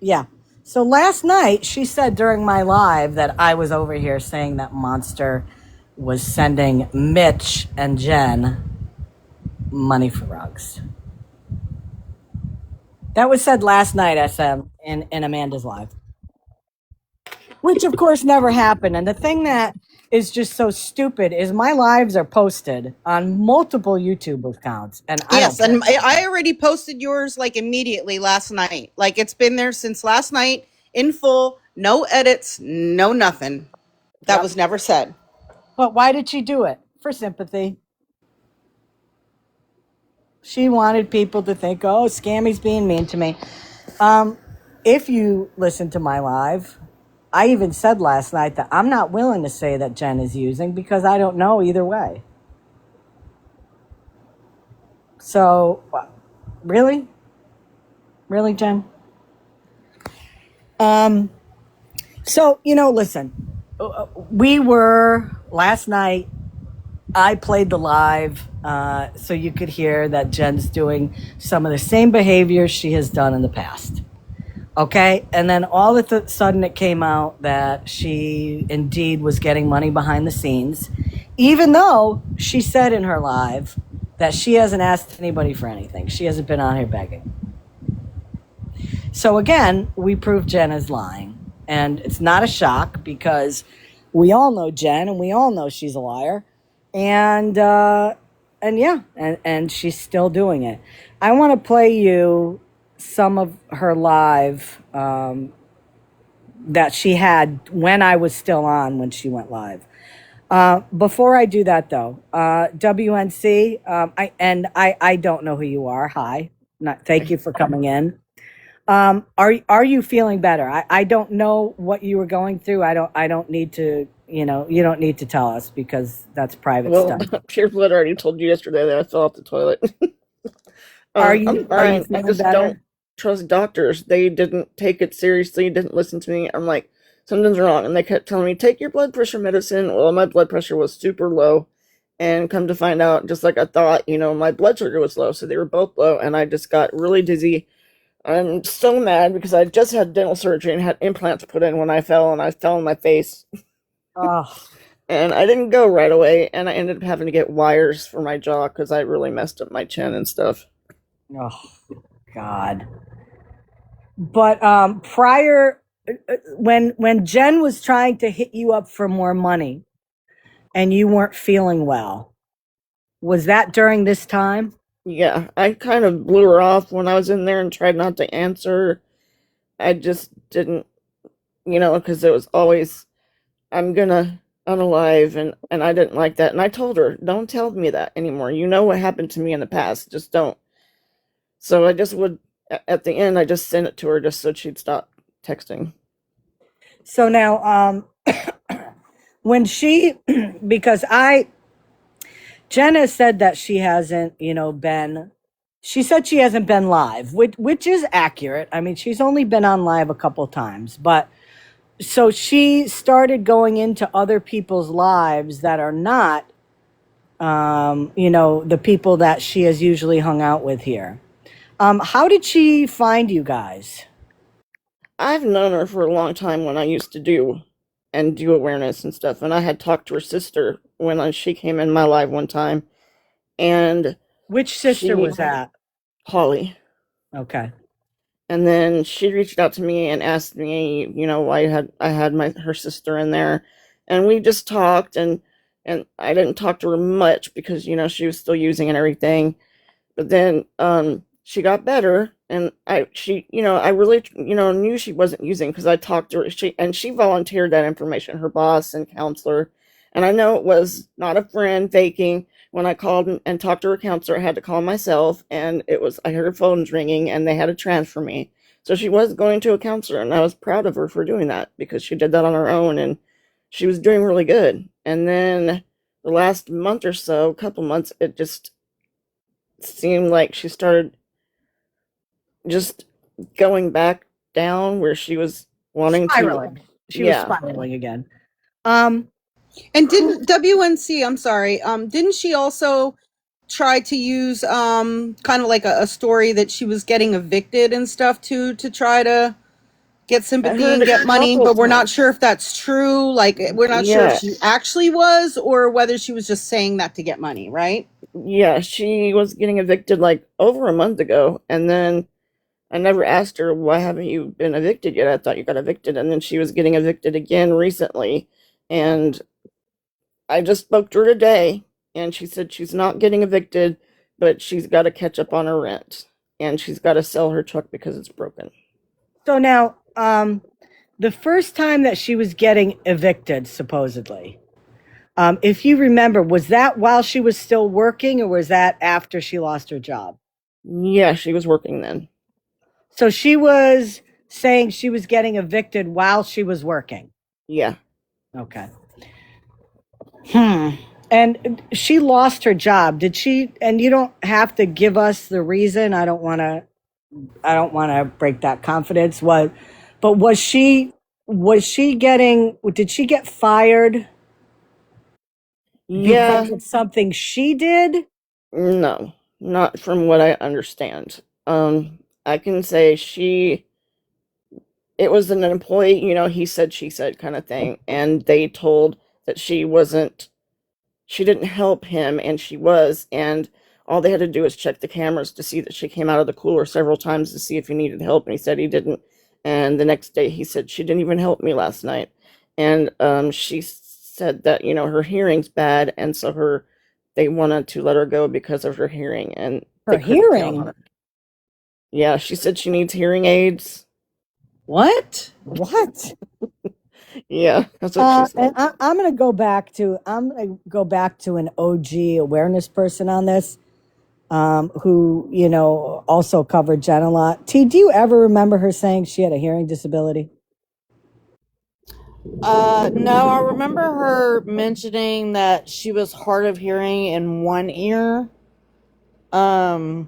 B: Yeah. So last night she said during my live that I was over here saying that Monster was sending Mitch and Jen money for rugs. That was said last night in Amanda's live. Which of course never happened. And the thing that is just so stupid is my lives are posted on multiple YouTube accounts. And
I: I already posted yours like immediately last night. Like it's been there since last night in full, no edits, no nothing. That was never said.
B: But why did she do it? For sympathy. She wanted people to think, oh, Scammy's being mean to me. If you listen to my live, I even said last night that I'm not willing to say that Jen is using because I don't know either way. So, really? Really, Jen? So, listen, we were last night, I played the live so you could hear that Jen's doing some of the same behaviors she has done in the past. Okay? And then all of a sudden it came out that she indeed was getting money behind the scenes, even though she said in her live that she hasn't asked anybody for anything. She hasn't been on here begging. So again, we proved Jen is lying. And it's not a shock because we all know Jen and we all know she's a liar. And she's still doing it. I want to play you some of her live that she had when I was still on when she went live. Before I do that, though, WNC, I don't know who you are. Hi, thank you for coming in. Are you feeling better? I don't know what you were going through. I don't need to. You know, you don't need to tell us because that's private stuff.
L: Pure Blood already told you yesterday that I fell off the toilet.
B: Are
L: I'm
B: you
L: fine. I
B: feeling
L: just
B: better?
L: don't trust doctors. They didn't take it seriously, didn't listen to me. I'm like, something's wrong. And they kept telling me, take your blood pressure medicine. Well, my blood pressure was super low. And come to find out, just like I thought, my blood sugar was low. So they were both low. And I just got really dizzy. I'm so mad because I just had dental surgery and had implants put in when I fell, and I fell on my face.
B: Oh,
L: And I didn't go right away. And I ended up having to get wires for my jaw because I really messed up my chin and stuff.
B: oh, God. But prior, when Jen was trying to hit you up for more money, and you weren't feeling well, was that during this time?
L: Yeah, I kind of blew her off when I was in there and tried not to answer. I just didn't, because it was always, I'm gonna unalive, and I didn't like that. And I told her, don't tell me that anymore. You know what happened to me in the past. Just don't. So I just would, at the end, I just sent it to her just so she'd stop texting.
B: So now, when she, because Jen has said that she hasn't, she said she hasn't been live, which is accurate. I mean, she's only been on live a couple times, but so she started going into other people's lives that are not, the people that she has usually hung out with here. How did she find you guys?
L: I've known her for a long time when I used to do awareness and stuff. And I had talked to her sister when she came in my live one time. And
B: Which sister was that?
L: Holly.
B: Okay.
L: And then she reached out to me and asked me, why I had her sister in there, and we just talked, and I didn't talk to her much because she was still using and everything. But then she got better, and I really knew she wasn't using because I talked to her. She volunteered that information, her boss and counselor, and I know it was not a friend faking. When I called and talked to her counselor, I had to call myself, and I heard her phones ringing, and they had to transfer me. So she was going to a counselor, and I was proud of her for doing that because she did that on her own, and she was doing really good. And then the last month or so, couple months, it just seemed like she started just going back down where she was wanting
B: spiraling.
L: to.
B: She was spiraling again.
I: And didn't WNC, I'm sorry, didn't she also try to use kind of like a story that she was getting evicted and stuff to try to get sympathy and get money, but we're not sure if that's true. Like, we're not sure if she actually was or whether she was just saying that to get money, right?
L: Yeah, she was getting evicted like over a month ago, and then I never asked her, why haven't you been evicted yet? I thought you got evicted. And then she was getting evicted again recently, and I just spoke to her today, and she said she's not getting evicted, but she's got to catch up on her rent, and she's got to sell her truck because it's broken.
B: So now, the first time that she was getting evicted, supposedly, if you remember, was that while she was still working, or was that after she lost her job?
L: Yeah, she was working then.
B: So she was saying she was getting evicted while she was working.
L: Yeah.
B: Okay. And she lost her job. Did she? And you don't have to give us the reason. I don't want to break that confidence. But was she getting? Did she get fired?
L: Yeah.
B: Because of something she did?
L: No, not from what I understand. I can say it was an employee, he said, she said kind of thing. And they told that she didn't help him, and she was. And all they had to do was check the cameras to see that she came out of the cooler several times to see if he needed help. And he said he didn't. And the next day he said, she didn't even help me last night. And she said that, her hearing's bad. And so they wanted to let her go because of her hearing. And
B: Her hearing?
L: Yeah, she said she needs hearing aids.
I: What?
B: What?
L: Yeah, that's what she said.
B: And I'm gonna go back to an OG awareness person on this, who also covered Jen a lot. T, do you ever remember her saying she had a hearing disability?
I: No, I remember her mentioning that she was hard of hearing in one ear. I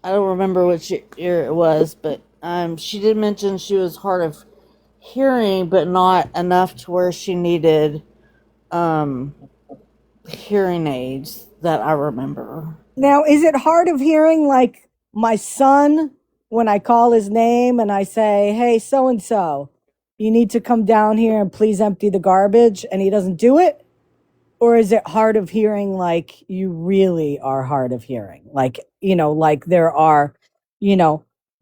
I: don't remember which ear it was, but she did mention she was hard of hearing, but not enough to where she needed hearing aids that I remember.
B: Now, is it hard of hearing like my son when I call his name and I say, "Hey, so and so, you need to come down here and please empty the garbage," and he doesn't do it? Or is it hard of hearing like you really are hard of hearing? Like, like there are,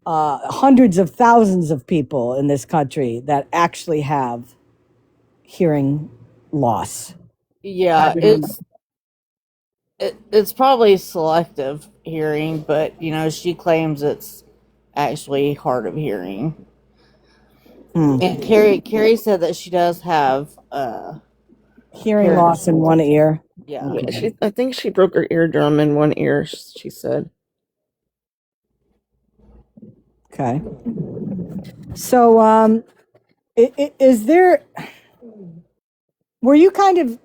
B: hundreds of thousands of people in this country that actually have hearing loss.
I: Yeah, it's probably selective hearing, but she claims it's actually hard of hearing. And Carrie said that she does have
B: hearing loss in one ear.
I: Yeah.
L: Yeah, I think she broke her eardrum in one ear, she said.
B: Okay. So, is there? Were you kind of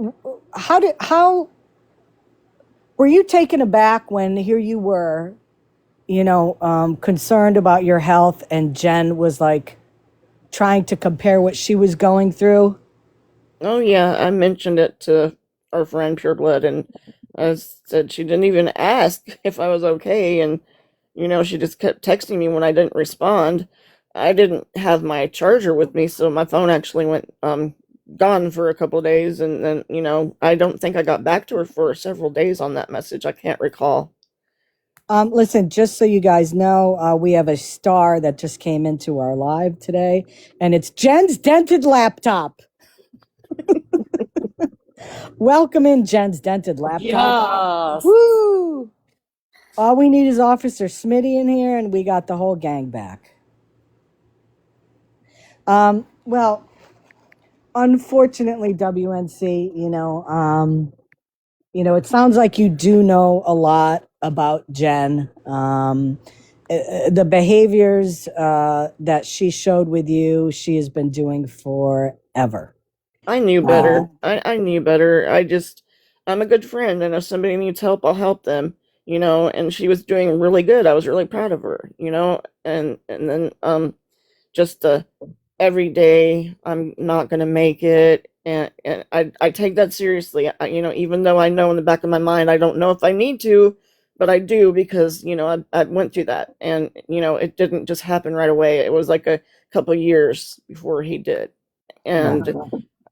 B: how were you taken aback when here you were, concerned about your health, and Jen was like trying to compare what she was going through?
L: Oh yeah, I mentioned it to our friend Pureblood, and I said she didn't even ask if I was okay, and she just kept texting me when I didn't respond. I didn't have my charger with me, so my phone actually went gone for a couple days, and then I don't think I got back to her for several days on that message. I can't recall.
B: Listen, just so you guys know, we have a star that just came into our live today, and it's Jen's dented laptop. Welcome in, Jen's dented laptop.
I: Yes.
B: Woo! All we need is Officer Smitty in here, and we got the whole gang back. Well, unfortunately, WNC, it sounds like you do know a lot about Jen. The behaviors that she showed with you, she has been doing forever.
L: I knew better. I knew better. I'm a good friend, and if somebody needs help, I'll help them. And she was doing really good. I was really proud of her. And then just every day I'm not gonna make it, and I take that seriously. Even though I know in the back of my mind I don't know if I need to, but I do because I went through that, and it didn't just happen right away. It was like a couple years before he did, and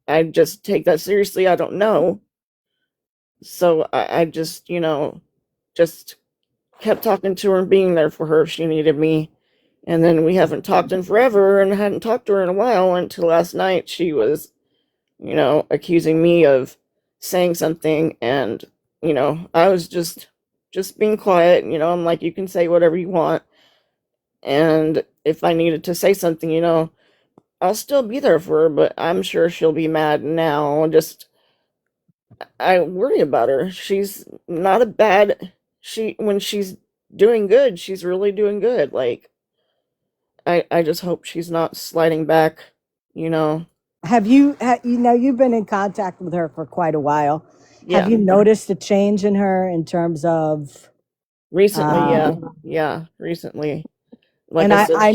L: I just take that seriously. I don't know, so I just just kept talking to her and being there for her if she needed me. And then we haven't talked in forever, and I hadn't talked to her in a while until last night. She was, accusing me of saying something, and I was just being quiet. I'm like, you can say whatever you want, and if I needed to say something, I'll still be there for her. But I'm sure she'll be mad now. I worry about her. She's not a bad. When she's doing good, she's really doing good. Like, I just hope she's not sliding back,
B: Have you, you've been in contact with her for quite a while.
L: Yeah.
B: Have you noticed a change in her in terms of
L: Recently, yeah, recently. Like
B: And
L: I said,
B: I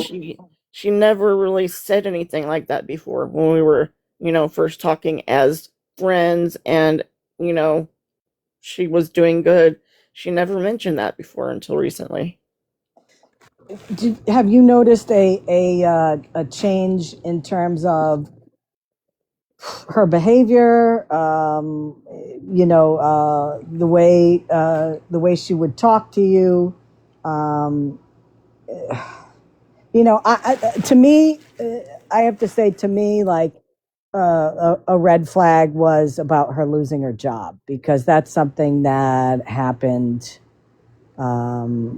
L: she never really said anything like that before when we were, first talking as friends, and she was doing good. She never mentioned that before until recently.
B: have you noticed a change in terms of her behavior? The way she would talk to you. To me, I have to say, to me, like a red flag was about her losing her job, because that's something that happened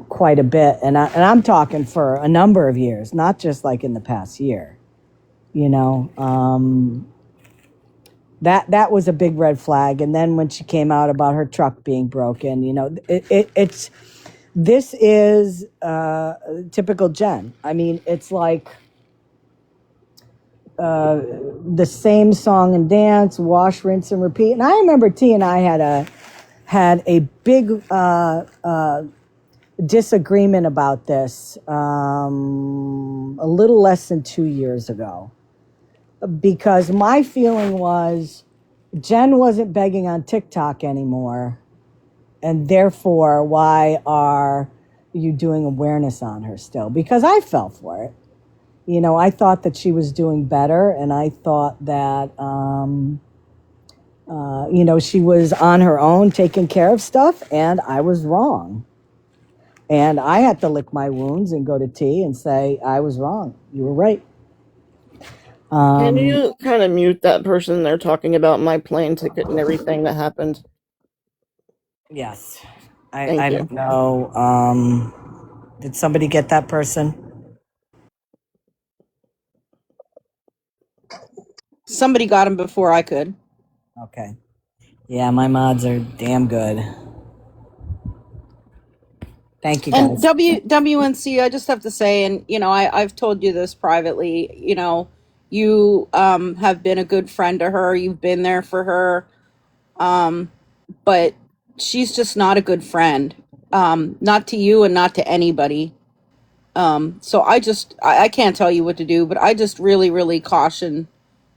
B: quite a bit, and I'm talking for a number of years, not just like in the past year. You know, that was a big red flag. And then when she came out about her truck being broken, you know, it's this is typical Jen. I mean, it's like the same song and dance, wash, rinse, and repeat. And I remember T and I had a big disagreement about this a little less than 2 years ago, because my feeling was Jen wasn't begging on TikTok anymore, and therefore why are you doing awareness on her still? Because I fell for it. You know, I thought that she was doing better, and I thought that you know, she was on her own taking care of stuff, and I was wrong. And I had to lick my wounds and go to T and say, I was wrong. You were right.
L: Can you kind of mute that person? They're talking about my plane ticket and everything that happened.
B: Yes.
L: Thank
B: I
L: you.
B: don't know. Did somebody get that person?
I: Somebody got him before I could.
B: Okay. Yeah, my mods are damn good. Thank you,
I: And
B: guys.
I: WNC, I just have to say, and you know, I've told you this privately, you know, you have been a good friend to her. You've been there for her. But she's just not a good friend. Not to you and not to anybody. So I can't tell you what to do, but I just really, really caution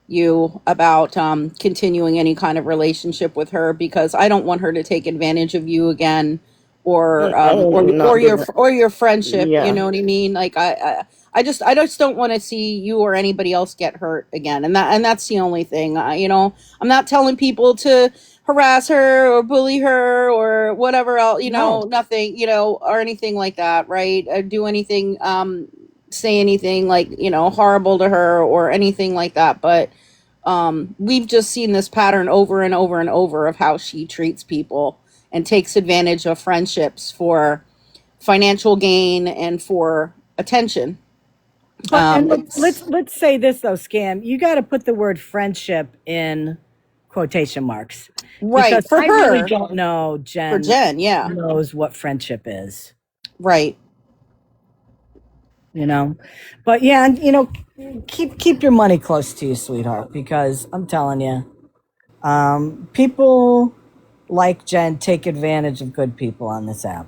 I: you about continuing any kind of relationship with her, because I don't want her to take advantage of you again, or
L: not
I: your
L: gonna.
I: or your friendship. You
L: Yeah.
I: know what I mean? Like I just don't want to see you or anybody else get hurt again, and that's the only thing. You know, I'm not telling people to harass her or bully her or whatever else. You know,
B: No.
I: nothing. You know, or anything like that, right? Or do anything. Say anything like, you know, horrible to her or anything like that, but we've just seen this pattern over and over and over of how she treats people and takes advantage of friendships for financial gain and for attention.
B: But and
I: It's
B: let's say this though, Scam. You got to put the word friendship in quotation marks,
I: right
B: because
I: for
B: I really
I: her,
B: don't know
I: for
B: Jen
I: Jen. Yeah,
B: knows what friendship is.
I: right.
B: You know, but yeah, and you know, keep your money close to you, sweetheart, because I'm telling you, people like Jen take advantage of good people on this app.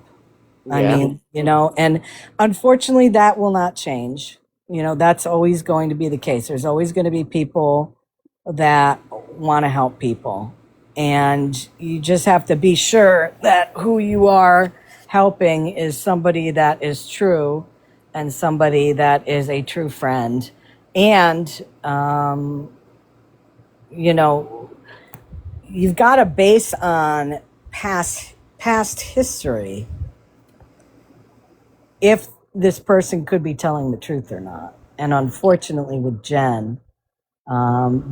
B: I
L: Yeah.
B: mean, you know, and unfortunately that will not change. You know, that's always going to be the case. There's always going to be people that want to help people. And you just have to be sure that who you are helping is somebody that is true and somebody that is a true friend. And, you know, you've got to base on past history if this person could be telling the truth or not. And unfortunately, with Jen,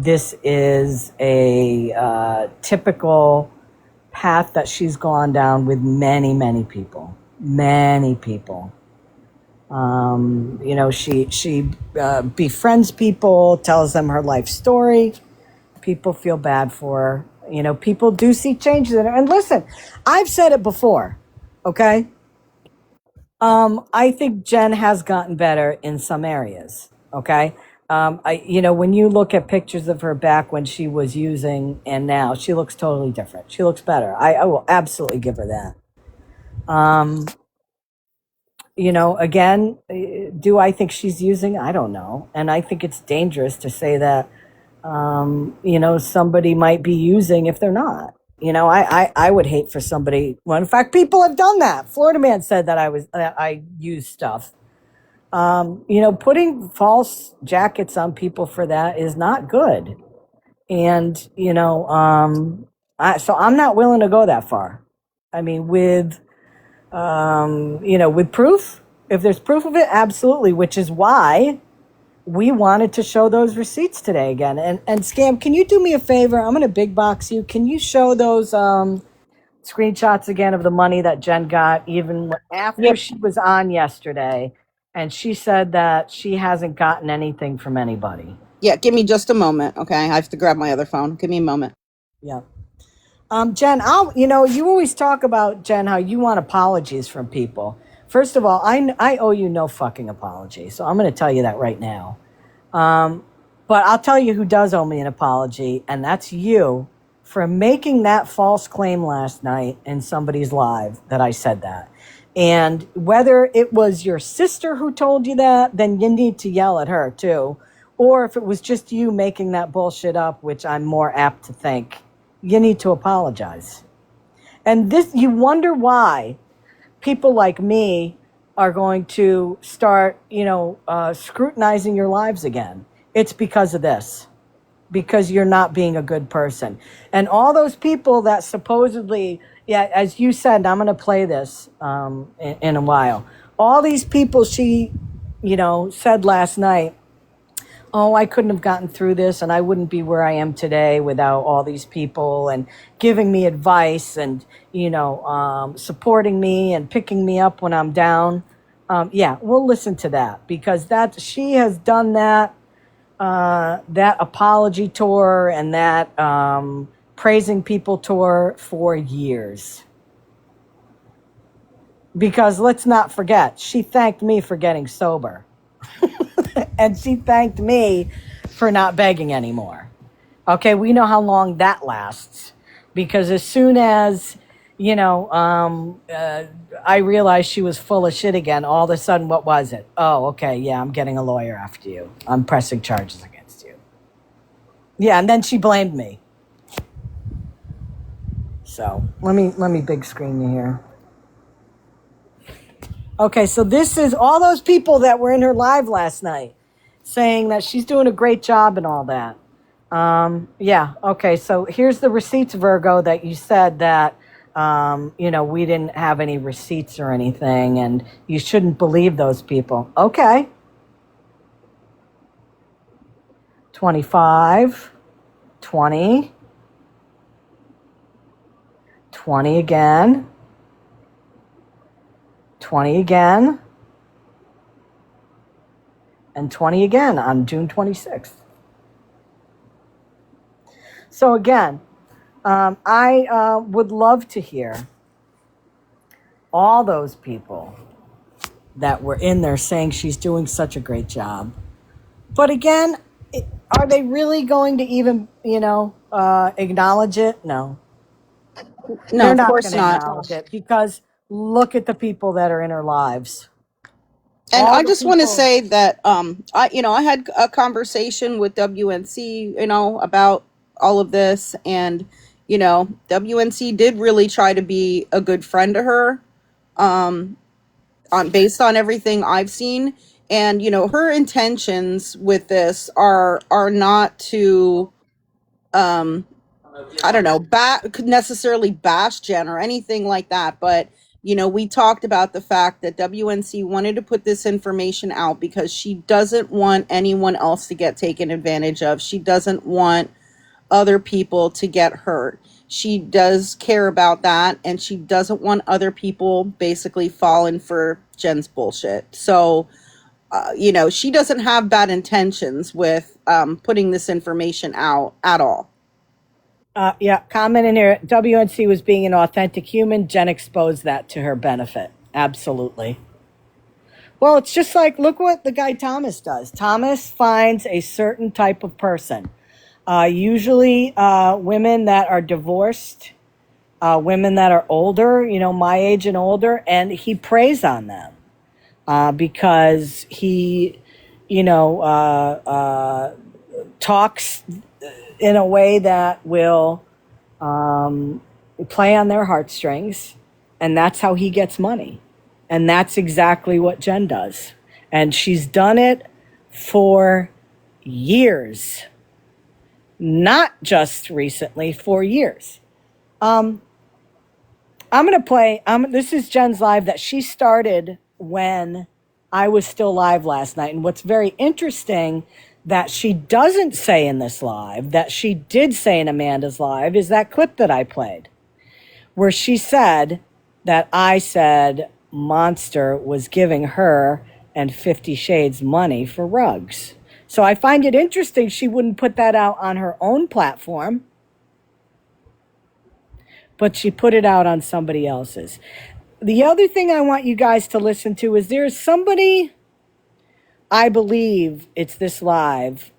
B: this is a typical path that she's gone down with many, many people. Many people. You know, she befriends people, tells them her life story. People feel bad for her. You know, people do see changes in her. And listen, I've said it before, okay? I think Jen has gotten better in some areas. Okay. You know, when you look at pictures of her back when she was using and now, she looks totally different. She looks better. I will absolutely give her that. You know, again, do I think she's using? I don't know. And I think it's dangerous to say that, you know, somebody might be using if they're not. You know, I would hate for somebody. Well, in fact, people have done that. Florida Man said that I use stuff. You know, putting false jackets on people for that is not good. And, you know, so I'm not willing to go that far. I mean, with, you know, with proof, if there's proof of it, absolutely, which is why we wanted to show those receipts today again. And Scam, can you do me a favor? I'm going to big box you. Can you show those, screenshots again of the money that Jen got even after
I: Yep.
B: she was on yesterday, and she said that she hasn't gotten anything from anybody.
I: Yeah, give me just a moment, okay? I have to grab my other phone. Give me a moment.
B: Yeah. Jen, you always talk about, Jen, how you want apologies from people. First of all, I owe you no fucking apology, so I'm going to tell you that right now. But I'll tell you who does owe me an apology, and that's you for making that false claim last night in somebody's live that I said that. And whether it was your sister who told you that, then you need to yell at her too. Or if it was just you making that bullshit up, which I'm more apt to think, you need to apologize. And this, you wonder why people like me are going to start, scrutinizing your lives again. It's because of this, because you're not being a good person. And all those people that supposedly, yeah, as you said, I'm going to play this in a while. All these people she, said last night, oh, I couldn't have gotten through this and I wouldn't be where I am today without all these people and giving me advice and, supporting me and picking me up when I'm down. Yeah, we'll listen to that because she has done that apology tour and that praising people tour for years. Because let's not forget, she thanked me for getting sober. And she thanked me for not begging anymore. Okay, we know how long that lasts. Because as soon as, I realized she was full of shit again, all of a sudden, what was it? Oh, okay, yeah, I'm getting a lawyer after you. I'm pressing charges against you. Yeah, and then she blamed me. So let me big screen you here. Okay, so this is all those people that were in her live last night saying that she's doing a great job and all that. Yeah, okay, so here's the receipts, Virgo, that you said that, we didn't have any receipts or anything, and you shouldn't believe those people. Okay. 25, 20, 20 again, 20 again, and 20 again on June 26th. So again, I would love to hear all those people that were in there saying she's doing such a great job. But again, are they really going to even, acknowledge it? No.
I: No,
B: They're
I: of
B: not
I: course
B: going to
I: not.
B: acknowledge it because look at the people that are in her lives.
I: And
B: All
I: I
B: the
I: just want to
B: people-
I: say that I had a conversation with WNC, about all of this, and WNC did really try to be a good friend to her, based on everything I've seen, and her intentions with this are not to I don't know, could necessarily bash Jen or anything like that, but we talked about the fact that WNC wanted to put this information out because she doesn't want anyone else to get taken advantage of. She doesn't want other people to get hurt. She does care about that, and she doesn't want other people basically falling for Jen's bullshit. So, she doesn't have bad intentions with putting this information out at all.
B: Yeah, comment in here. WNC was being an authentic human. Jen exposed that to her benefit. Absolutely. Well, it's just like, look what the guy Thomas does. Thomas finds a certain type of person, usually women that are divorced, women that are older, my age and older, and he preys on them because he, talks in a way that will play on their heartstrings, and that's how he gets money. And that's exactly what Jen does. And she's done it for years. Not just recently, for years. I'm going to play, this is Jen's live that she started when I was still live last night. And what's very interesting that she doesn't say in this live, that she did say in Amanda's live, is that clip that I played, where she said that I said Monster was giving her and 50 Shades money for rugs. So I find it interesting she wouldn't put that out on her own platform, but she put it out on somebody else's. The other thing I want you guys to listen to is there's somebody, I believe it's this live,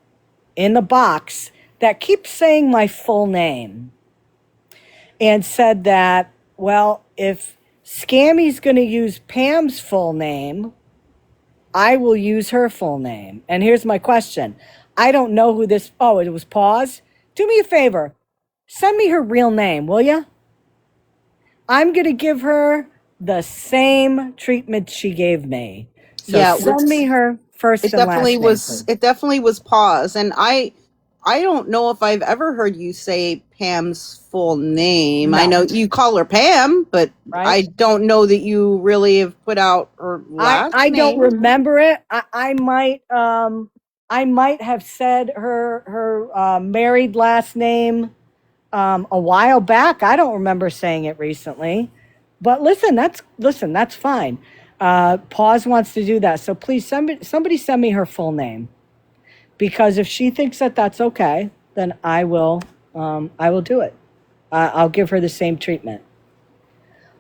B: in the box that keeps saying my full name and said that, well, if Scammy's going to use Pam's full name, I will use her full name. And here's my question. I don't know who this, oh, it was Pause. Do me a favor. Send me her real name, will you? I'm going to give her the same treatment she gave me. So
I: Yeah,
B: send me her first
I: it
B: and last
I: definitely
B: name,
I: was.
B: please.
I: It definitely was Pause, and I don't know if I've ever heard you say Pam's full name.
B: No.
I: I know you call her Pam, but
B: Right?
I: I don't know that you really have put out her last
B: I
I: name.
B: don't remember it. I might have said her married last name a while back. I don't remember saying it recently. But listen, that's fine. Pause wants to do that. So please somebody send me her full name. Because if she thinks that that's okay, then I will do it. I'll give her the same treatment.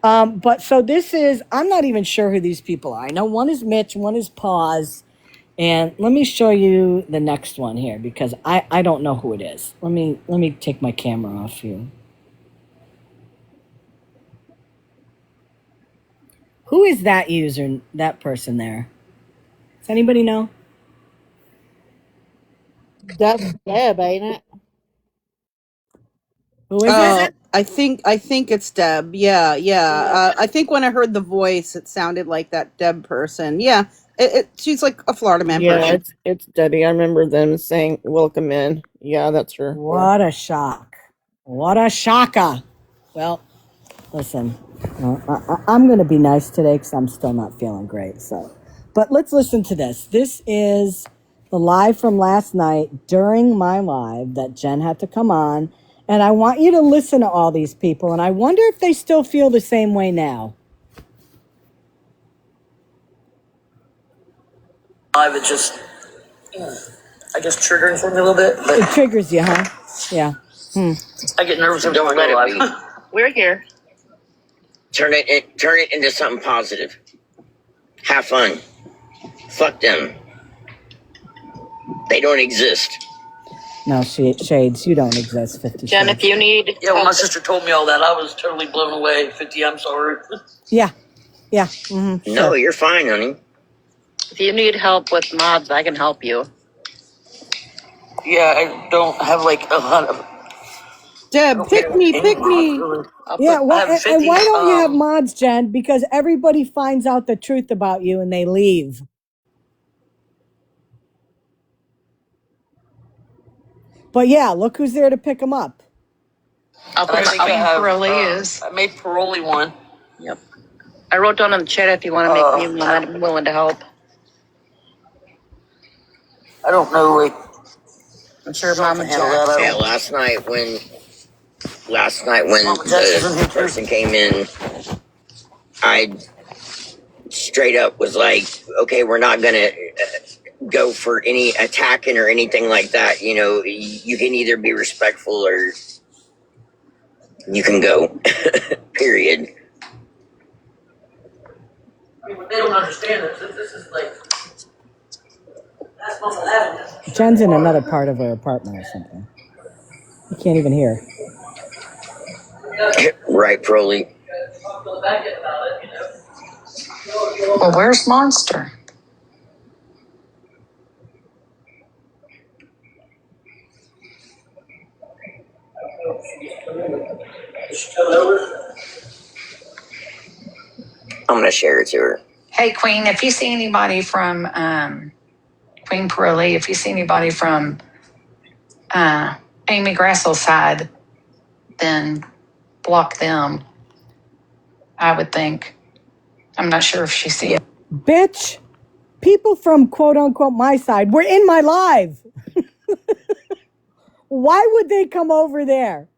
B: But so this is, I'm not even sure who these people are. I know one is Mitch, one is Pause. And let me show you the next one here because I don't know who it is. Let me take my camera off you. Who is that user, that person there? Does anybody know?
L: That's Deb, ain't it?
B: Who is it?
I: I think it's Deb. Yeah. I think when I heard the voice, it sounded like that Deb person. Yeah, she's like a Florida man
L: Yeah,
I: person.
L: it's Debbie. I remember them saying welcome in. Yeah, that's her.
B: What a shock. What a shocker. Well, listen, I'm going to be nice today because I'm still not feeling great. So, but let's listen to this. This is the live from last night during my live that Jen had to come on. And I want you to listen to all these people. And I wonder if they still feel the same way now.
N: Live, it just, I guess, triggering for me a little bit. But
B: It triggers you, huh? Yeah.
N: I get nervous every
O: Don't
N: time I
O: let
N: go
O: it
N: live.
K: We're here.
O: Turn it into something positive. Have fun. Fuck them. They don't exist.
B: No, Shades, you don't exist, 50
K: Jen,
B: Shades.
K: if you need
N: Yeah, when my sister told me all that, I was totally blown away. 50, I'm sorry.
B: Yeah. Mm-hmm.
O: No, you're fine, honey.
K: if you need help with mods, I can help you.
N: Yeah, I don't have like a lot of.
I: Deb, pick me.
B: Yeah,
N: I have 50,
B: and why don't you have mods, Jen? Because everybody finds out the truth about you and they leave. But yeah, look who's there to pick them up.
K: I'll put
N: I
K: it
N: I made Paroli one.
K: Yep. I wrote down in the chat if you want to make me one, I'm willing to help.
N: I don't know, like.
K: I'm sure Mama
N: handle that.
O: Yeah, last night when the person came in, I straight up was like, okay, we're not gonna go for any attacking or anything like that. You know, you can either be respectful or you can go. Period.
N: I mean, they don't understand this. This is like. That's Mama Avenue.
B: Jen's in another part of her apartment or something. You can't even hear.
O: Right, Proly.
K: Well, where's Monster?
O: I'm gonna share it to her.
P: Hey, Queen, if you see anybody from Queen Pearlie, if you see anybody from Amy Grassel's side, then block them, I would think. I'm not sure if she sees it.
B: Bitch, people from quote unquote my side were in my live. Why would they come over there?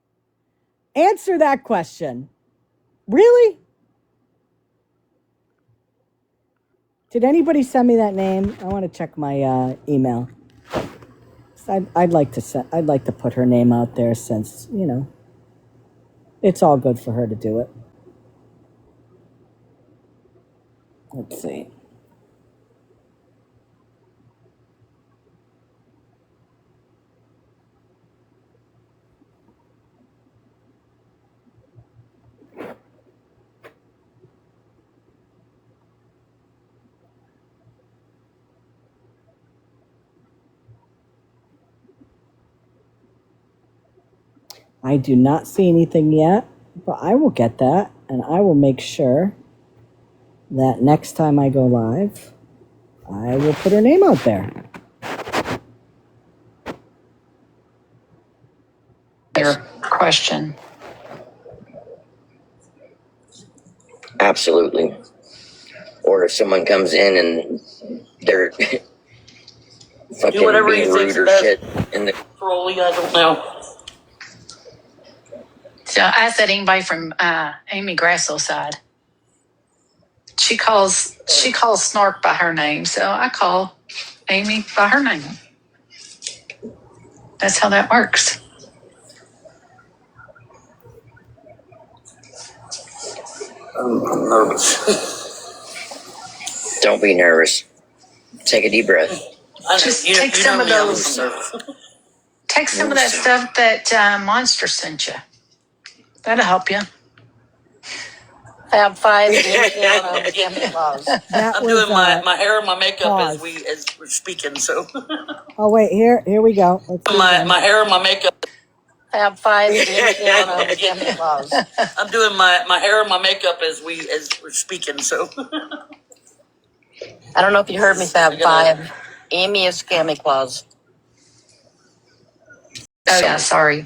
B: Answer that question. Really? Did anybody send me that name? I want to check my email. I'd like to put her name out there since, you know, it's all good for her to do it. Let's see. I do not see anything yet, but I will get that, and I will make sure that next time I go live, I will put her name out there.
P: Your question.
O: Absolutely. Or if someone comes in and they're fucking
N: whatever
O: being
N: you think's
O: rude or
N: best.
O: shit in the
N: Rolly, I don't know.
P: So I asked that anybody from Amy Grasslow's side. She calls Snark by her name, so I call Amy by her name. That's how that works.
N: I'm nervous.
O: Don't be nervous. Take a deep breath.
P: Just take some of those. Take some of that stuff that Monster sent you. That'll help you.
K: Fab Five.
B: That
N: I'm
B: was,
N: doing my hair and my makeup
B: pause.
N: as we're speaking. So
B: Oh wait, here we go. Let's do it again.
N: my hair and my makeup.
K: Fab Five.
N: I'm doing my hair and my makeup as we're speaking. So
K: I don't know if you heard me, Fab Five. Amy is Scammy Claus.
P: Oh yeah, sorry.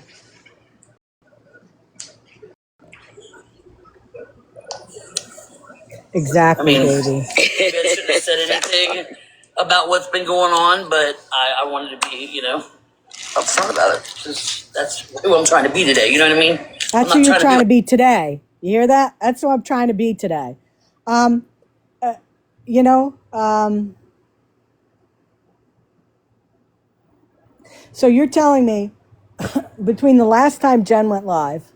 B: Exactly, baby.
N: Maybe I shouldn't have said anything about what's been going on, but I wanted to be, upfront about it. That's who I'm trying to be today. You know what I mean?
B: That's who you're trying to be today. You hear that? That's who I'm trying to be today. So you're telling me between the last time Jen went live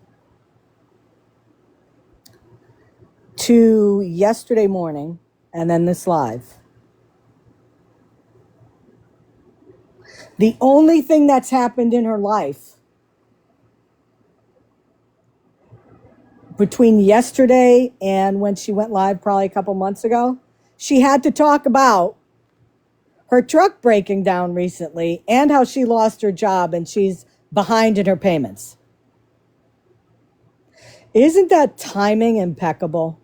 B: to yesterday morning and then this live, the only thing that's happened in her life between yesterday and when she went live probably a couple months ago, she had to talk about her truck breaking down recently and how she lost her job and she's behind in her payments. Isn't that timing impeccable?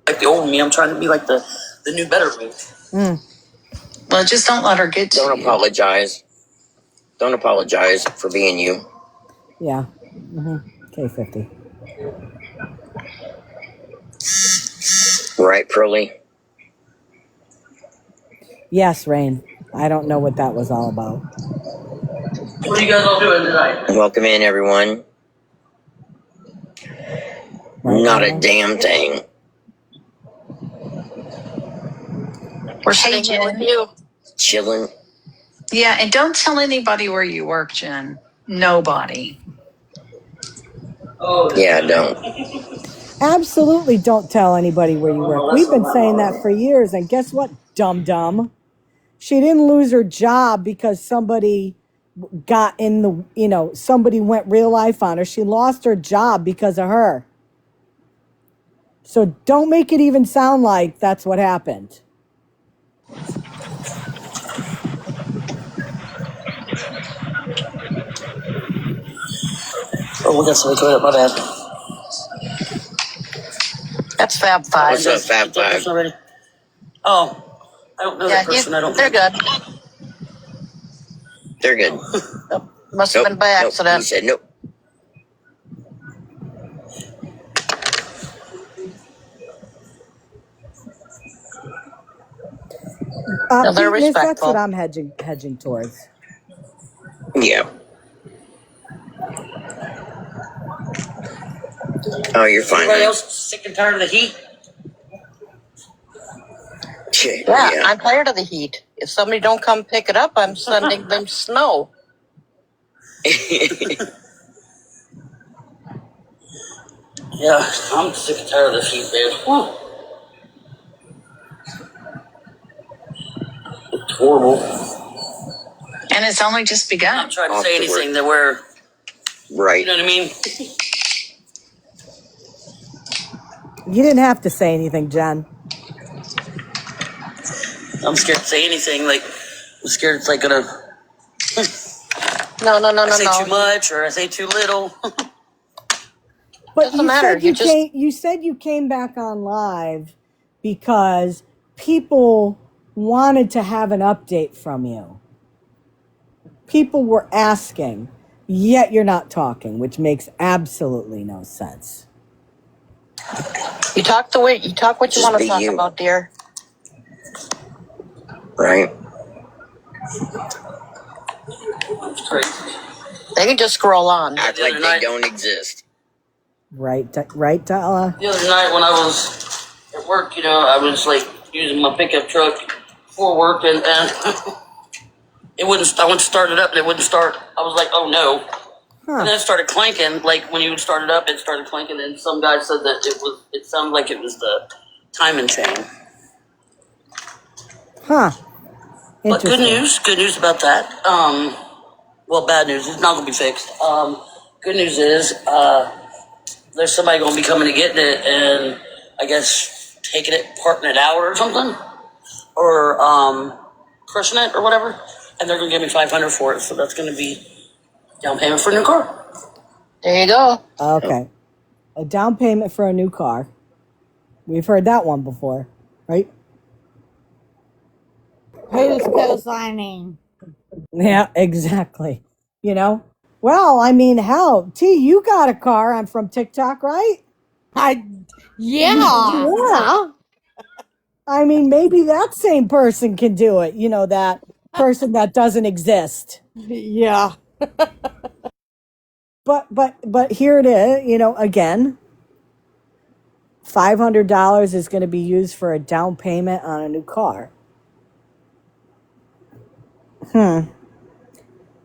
N: Like the old me, I'm trying to be like the new better me.
P: Well, just don't let her get to
O: Don't
P: you.
O: apologize. Don't apologize for being you.
B: Yeah. K50.
O: Right, Pearly?
B: Yes, Rain. I don't know what that was all about.
N: What are you guys all doing tonight?
O: Welcome in, everyone.
B: Right
O: Not
B: now?
O: a damn thing.
K: We're sitting here with you.
O: Chilling.
P: Yeah, and don't tell anybody where you work, Jen. Nobody.
N: Oh,
O: Yeah, don't.
B: Absolutely don't tell anybody where you work. We've been saying that for years. And guess what, dum-dum? She didn't lose her job because somebody got in the, somebody went real life on her. She lost her job because of her. So don't make it even sound like that's what happened.
N: Oh, we got somebody coming up. My bad.
K: That's Fab Five.
O: What's up, Fab Five?
N: Oh, I don't know that person.
K: They're good.
O: They're good.
K: Must have been by
O: Nope.
K: accident.
O: He said nope.
K: No, they're
B: Penis, that's
K: respectful.
B: what I'm hedging towards.
O: Yeah. Oh, you're fine.
N: Everybody else sick and tired of the heat?
O: Yeah.
Q: I'm tired of the heat. If somebody don't come pick it up, I'm sending them snow.
N: Yeah, I'm sick and tired of this heat, man. Whew. It's horrible.
P: And it's only just begun.
N: I'm not trying to say anything that we're
O: right.
N: You know what I mean?
B: You didn't have to say anything, Jen.
N: I'm scared to say anything. Like, I'm scared it's like gonna.
Q: No.
N: I say too much or I say too little.
B: But
Q: Doesn't matter.
B: you said you came back on live because people wanted to have an update from you. People were asking, yet you're not talking, which makes absolutely no sense.
Q: You talk what you want to talk about, dear.
O: Right.
N: It's crazy.
Q: They can just scroll on.
O: Act like they don't exist.
B: Right, Della?
N: The other night when I was at work, you know, I was like using my pickup truck for work and it wouldn't. I went to start it up and it wouldn't start. I was like, oh no. And then it started clanking. Like when you would start it up, it started clanking. And some guy said that it sounded like it was the timing chain.
B: Huh.
N: But good news about that. Well, bad news. It's not going to be fixed. Good news is there's somebody going to be coming to get it and I guess taking it, parting it out or something. Or crushing it or whatever. And they're going to give me $500 for it. So that's going to be down payment for a new car.
Q: There you go.
B: Okay. A down payment for a new car. We've heard that one before, right?
I: Who's co-signing?
B: Yeah, exactly. You know? Well, I mean, hell, T, you got a car. I'm from TikTok, right?
I: Yeah.
B: I mean, maybe that same person can do it. You know, that person that doesn't exist.
I: Yeah.
B: But here it is. You know, again, $500 is going to be used for a down payment on a new car.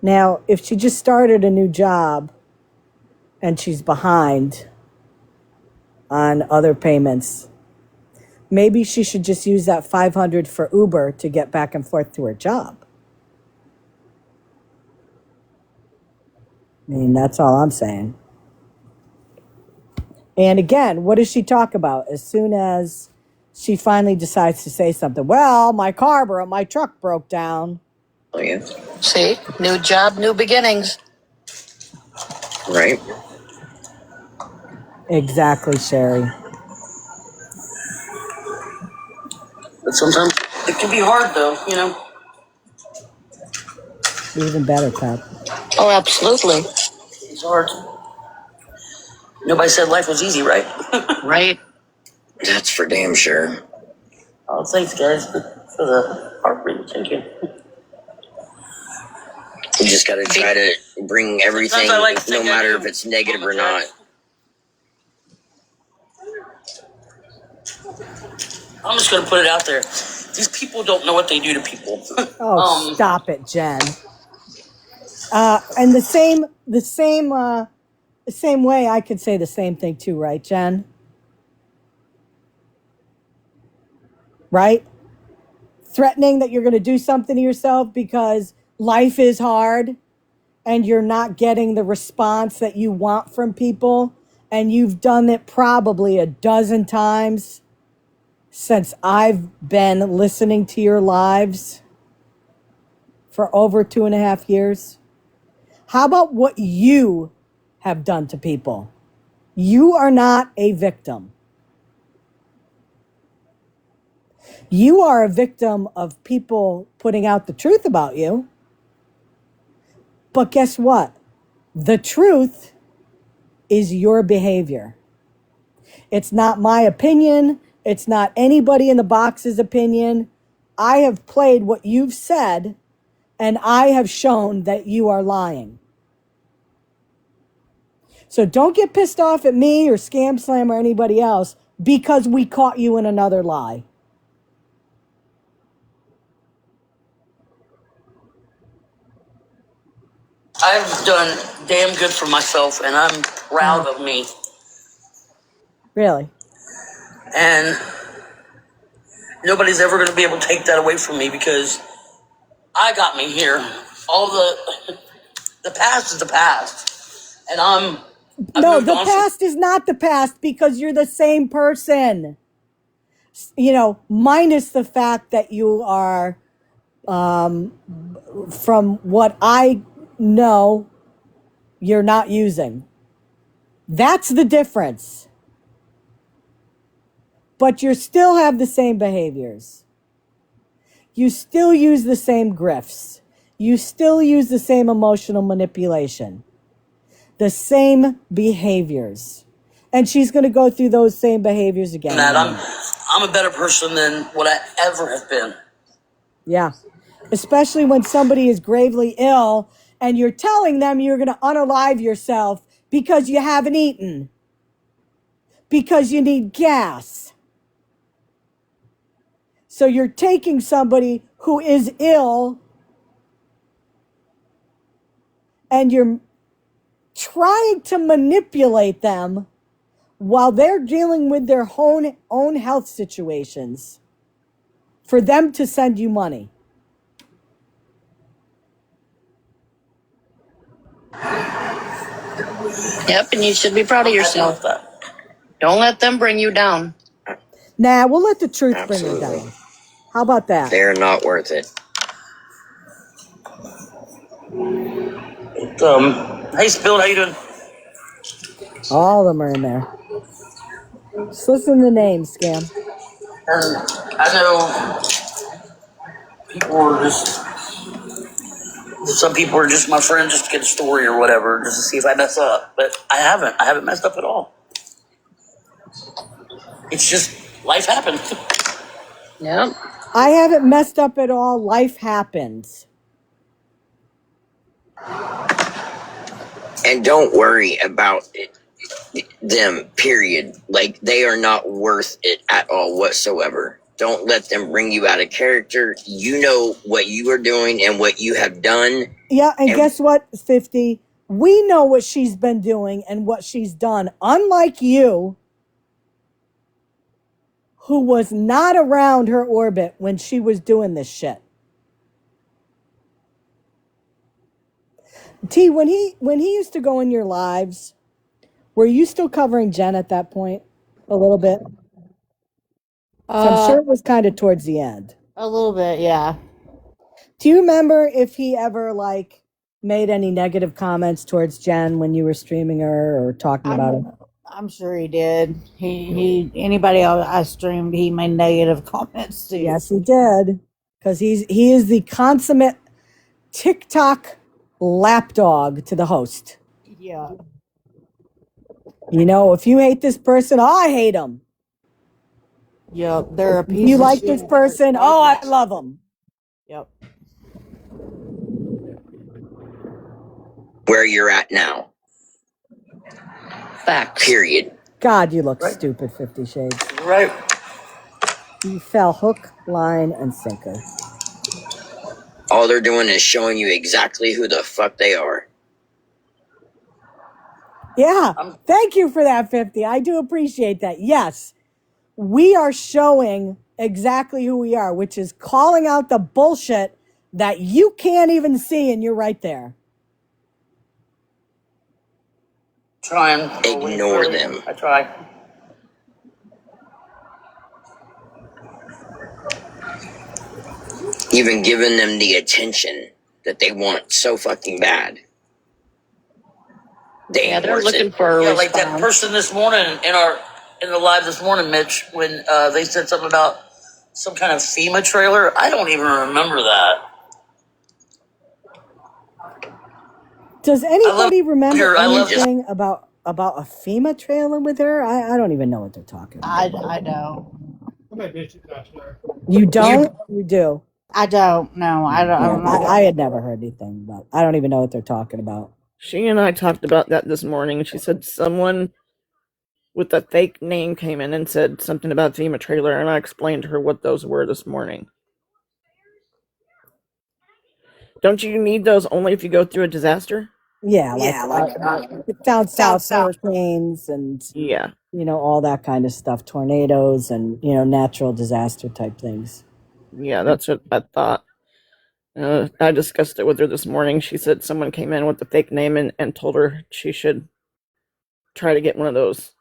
B: Now, if she just started a new job and she's behind on other payments, maybe she should just use that $500 for Uber to get back and forth to her job. I mean, that's all I'm saying. And again, what does she talk about as soon as she finally decides to say something? Well, my truck broke down.
O: Oh, yeah.
Q: See, new job, new beginnings.
O: Right.
B: Exactly, Sherry.
N: But sometimes it can be hard though, you know.
B: Even better, Pat.
Q: Oh, absolutely.
N: It's hard. Nobody said life was easy, right?
Q: Right.
O: That's for damn sure.
N: Oh, thanks, guys, for the heartbeat. Thank you.
O: You just got to try to bring everything, no matter if it's negative or not.
B: I'm just going to put it out there. These people don't know what they do to people. Oh, stop it, Jen. And the same way I could say the same thing too, right, Jen? Right? Threatening that you're going to do something to yourself because life is hard and you're not getting the response that you want from people, and you've done it probably a dozen times since I've been listening to your lives for over 2.5 years. How about what you have done to people? You are not a victim. You are a victim of people putting out the truth about you. But guess what? The truth is your behavior. It's not my opinion. It's not anybody in the box's opinion. I have played what you've said, and I have shown that you are lying. So don't get pissed off at me or Scam Slam or anybody else because we caught you in another lie.
N: I've done damn good for myself, and I'm proud of me.
B: Really?
N: And nobody's ever going to be able to take that away from me because I got me here. All the past is the past, and
B: no, the past is not the past because you're the same person. You know, minus the fact that you are, from what I know, you're not using. That's the difference. But you still have the same behaviors. You still use the same grifts. You still use the same emotional manipulation. The same behaviors. And she's going to go through those same behaviors again.
N: That I'm a better person than what I ever have been.
B: Yeah. Especially when somebody is gravely ill and you're telling them you're going to unalive yourself because you haven't eaten. Because you need gas. So you're taking somebody who is ill and you're trying to manipulate them while they're dealing with their own health situations for them to send you money.
Q: Yep, and you should be proud of yourself. Don't let them bring you down.
B: Nah, we'll let the truth bring you down. How about that?
O: They're not worth it.
N: Hey, Spill, how you doing?
B: All of them are in there. Just listen to the names, Scam.
N: I know people are just... Some people are just my friend just to get a story or whatever, just to see if I mess up. But I haven't. I haven't messed up at all. It's just life happens.
Q: Yep.
B: I haven't messed up at all. Life happens.
O: And don't worry about them, period. Like, they are not worth it at all whatsoever. Don't let them bring you out of character. You know what you are doing and what you have done.
B: Yeah, and guess what, 50? We know what she's been doing and what she's done. Unlike you, who was not around her orbit when she was doing this shit. T, when he used to go in your lives, were you still covering Jen at that point? A little bit? So I'm sure it was kind of towards the end.
I: A little bit, yeah.
B: Do you remember if he ever like made any negative comments towards Jen when you were streaming her or talking about her?
I: I'm sure he did. He anybody else I streamed, he made negative comments to.
B: Yes, he did. Because he is the consummate TikTok lapdog to the host.
I: Yeah.
B: You know, if you hate this person, I hate him.
I: Yep, they're a piece
B: If you
I: of
B: like
I: shit.
B: this person, oh, I love him.
I: Yep.
O: Where you're at now.
Q: Facts.
O: Period.
B: God, you look stupid, 50 Shades.
N: Right.
B: You fell hook, line, and sinker.
O: All they're doing is showing you exactly who the fuck they are.
B: Yeah, thank you for that, 50. I do appreciate that. Yes, we are showing exactly who we are, which is calling out the bullshit that you can't even see, and you're right there.
N: Try and
O: ignore them.
N: I try.
O: Even giving them the attention that they want so fucking bad.
Q: They're looking for a response.
N: Like that person this morning in the live this morning, Mitch, when they said something about some kind of FEMA trailer. I don't even remember that.
B: Does anybody remember anything about a FEMA trailer with her? I don't even know what they're talking about.
I: I don't.
B: You don't? You do.
I: I don't. No, I don't.
B: I had never heard anything about. I don't even know what they're talking about.
L: She and I talked about that this morning. She said someone with a fake name came in and said something about FEMA trailer, and I explained to her what those were this morning. Don't you need those only if you go through a disaster?
B: Yeah, down south hurricanes and
L: Yeah.
B: all that kind of stuff, tornadoes and natural disaster type things.
L: Yeah, that's what I thought. I discussed it with her this morning. She said someone came in with a fake name and told her she should try to get one of those.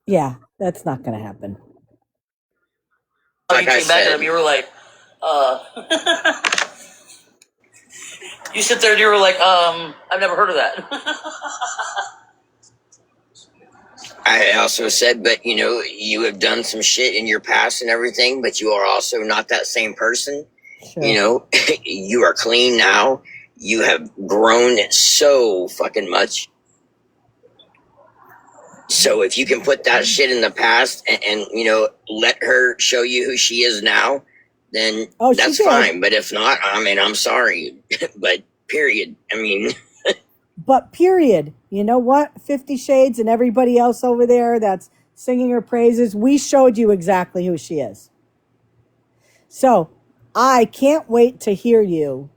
B: Yeah, that's not going to happen.
N: You came back at him, you were like, you sit there and you were like, I've never heard of that.
O: I also said, but you have done some shit in your past and everything, but you are also not that same person.
B: Sure.
O: You are clean now. You have grown so fucking much. So if you can put that shit in the past and let her show you who she is now, then that's fine. But if not, I'm sorry. But period.
B: But period. You know what? 50 Shades and everybody else over there that's singing her praises, we showed you exactly who she is. So I can't wait to hear you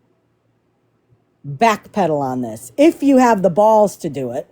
B: backpedal on this, if you have the balls to do it.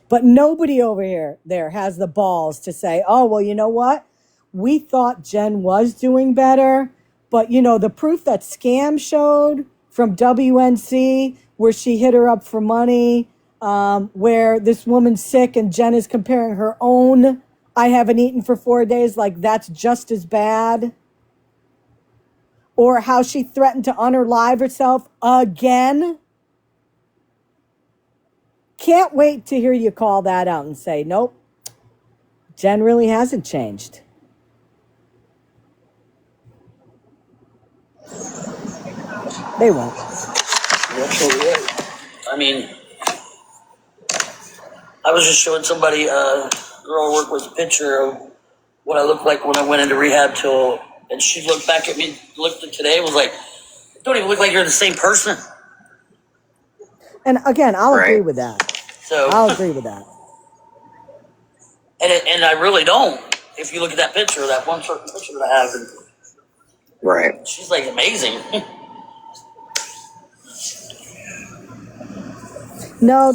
B: But nobody over there has the balls to say, oh, well, you know what? We thought Jen was doing better. But, the proof that Scam showed from WNC, where she hit her up for money, where this woman's sick and Jen is comparing her own, I haven't eaten for 4 days, like that's just as bad. Or how she threatened to unalive herself again. Can't wait to hear you call that out and say, nope, Jen really hasn't changed. They won't.
N: I mean, I was just showing somebody, a girl I work with, a picture of what I looked like when I went into rehab and she looked back at me, looked at today, was like, don't even look like you're the same person.
B: And again, I'll agree with that.
N: So
B: I'll agree with that.
N: And I really don't. If you look at that picture, that one certain picture that I have, and
O: right,
N: she's like amazing.
B: No,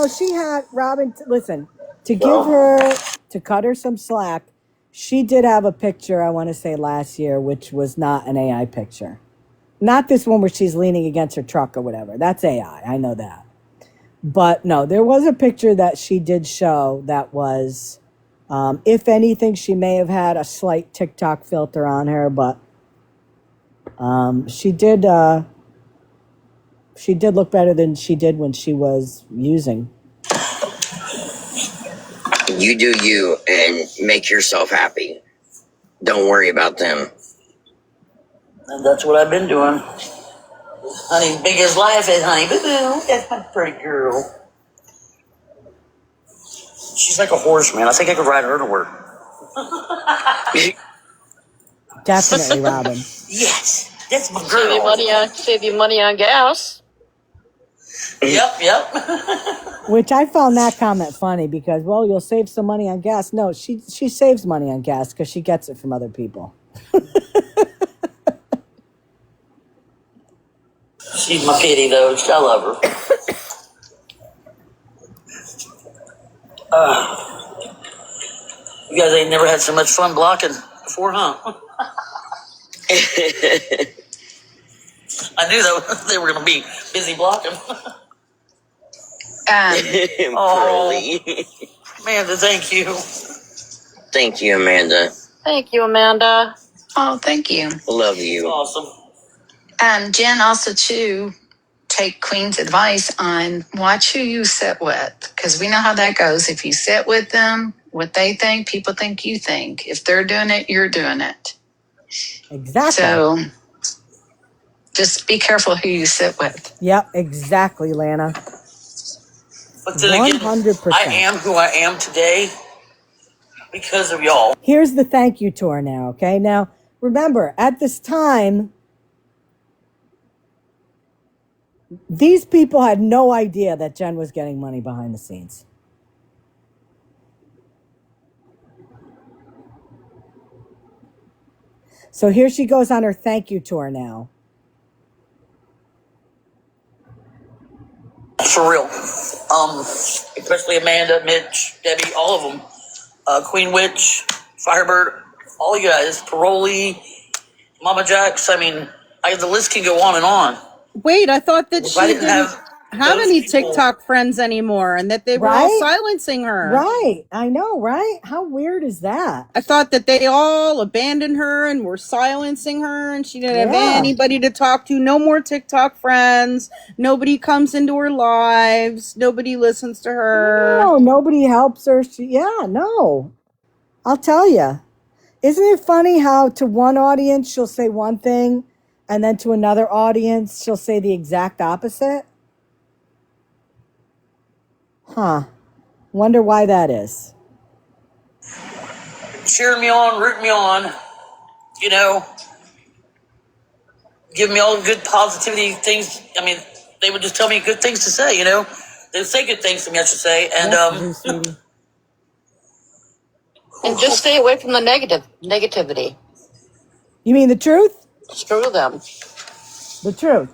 B: she had Robin. Listen, to give her, to cut her some slack, she did have a picture, I want to say last year, which was not an AI picture. Not this one where she's leaning against her truck or whatever. That's AI. I know that. But no, there was a picture that she did show that was, if anything, she may have had a slight TikTok filter on her, but she did look better than she did when she was using.
O: You do you and make yourself happy. Don't worry about them.
N: And that's what I've been doing. Honey, big as life is, honey. Boo-boo. That's my pretty girl. She's like a horse, man. I think I could ride her to work.
B: Definitely, Robin.
N: Yes, that's my girl.
Q: Save you money on gas.
N: Yep.
B: Which I found that comment funny because, well, you'll save some money on gas. No, she saves money on gas because she gets it from other people.
N: She's my kitty, though. I love her. You guys ain't never had so much fun blocking before, huh? I knew that they were going to be busy blocking. Amanda, thank you.
O: Thank you, Amanda.
Q: Thank you, Amanda.
P: Oh, thank you.
O: Love you.
N: Awesome.
P: Jen, also too, take Queen's advice on watch who you sit with, because we know how that goes. If you sit with them, what they think, people think you think. If they're doing it, you're doing it.
B: Exactly.
P: So just be careful who you sit with.
B: Yep, exactly, Lana.
N: But then again,
B: 100%.
N: I am who I am today because of y'all.
B: Here's the thank you to her now, okay? Now, remember, at this time, these people had no idea that Jen was getting money behind the scenes. So here she goes on her thank you tour now.
N: For real. Especially Amanda, Mitch, Debbie, all of them. Queen Witch, Firebird, all you guys, Paroli, Mama Jax. I mean, the list can go on and on.
I: Wait, I thought that
N: If
I: she
N: I
I: didn't have
N: those
I: any
N: people-
I: TikTok friends anymore and that they were all silencing her.
B: Right. I know, right? How weird is that?
I: I thought that they all abandoned her and were silencing her and she didn't have anybody to talk to. No more TikTok friends. Nobody comes into her lives. Nobody listens to her.
B: No, nobody helps her. No. I'll tell you. Isn't it funny how to one audience she'll say one thing and then to another audience she'll say the exact opposite? Huh. Wonder why that is.
N: Cheer me on, root me on, you know, give me all the good positivity things. I mean, they would just tell me good things to say, you know. They would say good things to me, I should say. And
Q: And just stay away from the negativity.
B: You mean the truth?
Q: Screw them.
B: The truth.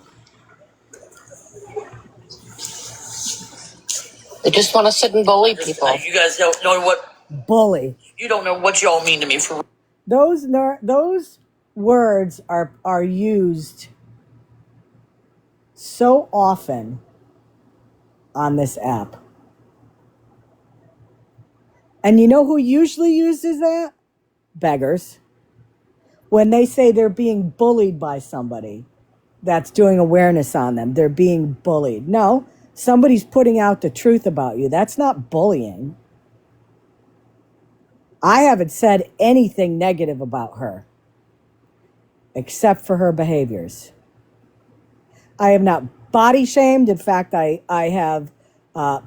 Q: They just want to sit and bully people.
N: You guys don't know what
B: bully.
N: You don't know what y'all mean to me for
B: those words are used so often on this app. And you know who usually uses that? Beggars. When they say they're being bullied by somebody that's doing awareness on them, they're being bullied. No, somebody's putting out the truth about you. That's not bullying. I haven't said anything negative about her except for her behaviors. I have not body shamed. In fact, I have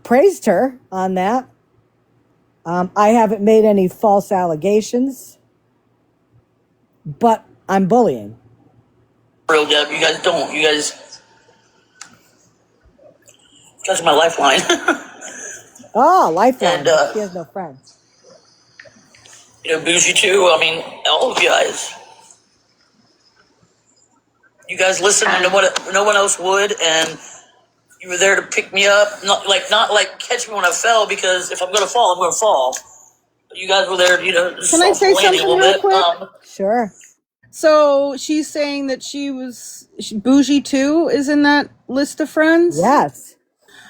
B: praised her on that. I haven't made any false allegations, but I'm bullying.
N: real, Deb. You guys don't. You guys are my lifeline.
B: Oh, lifeline.
N: And,
B: she has no friends.
N: You know, Bougie too. I mean, all of you guys. You guys listen when no one else would, and you were there to pick me up. Not like catch me when I fell, because if I'm going to fall, I'm going to fall. But you guys were there, you know.
I: Can I say something real quick?
B: Sure.
I: So she's saying that Bougie too is in that list of friends?
B: Yes.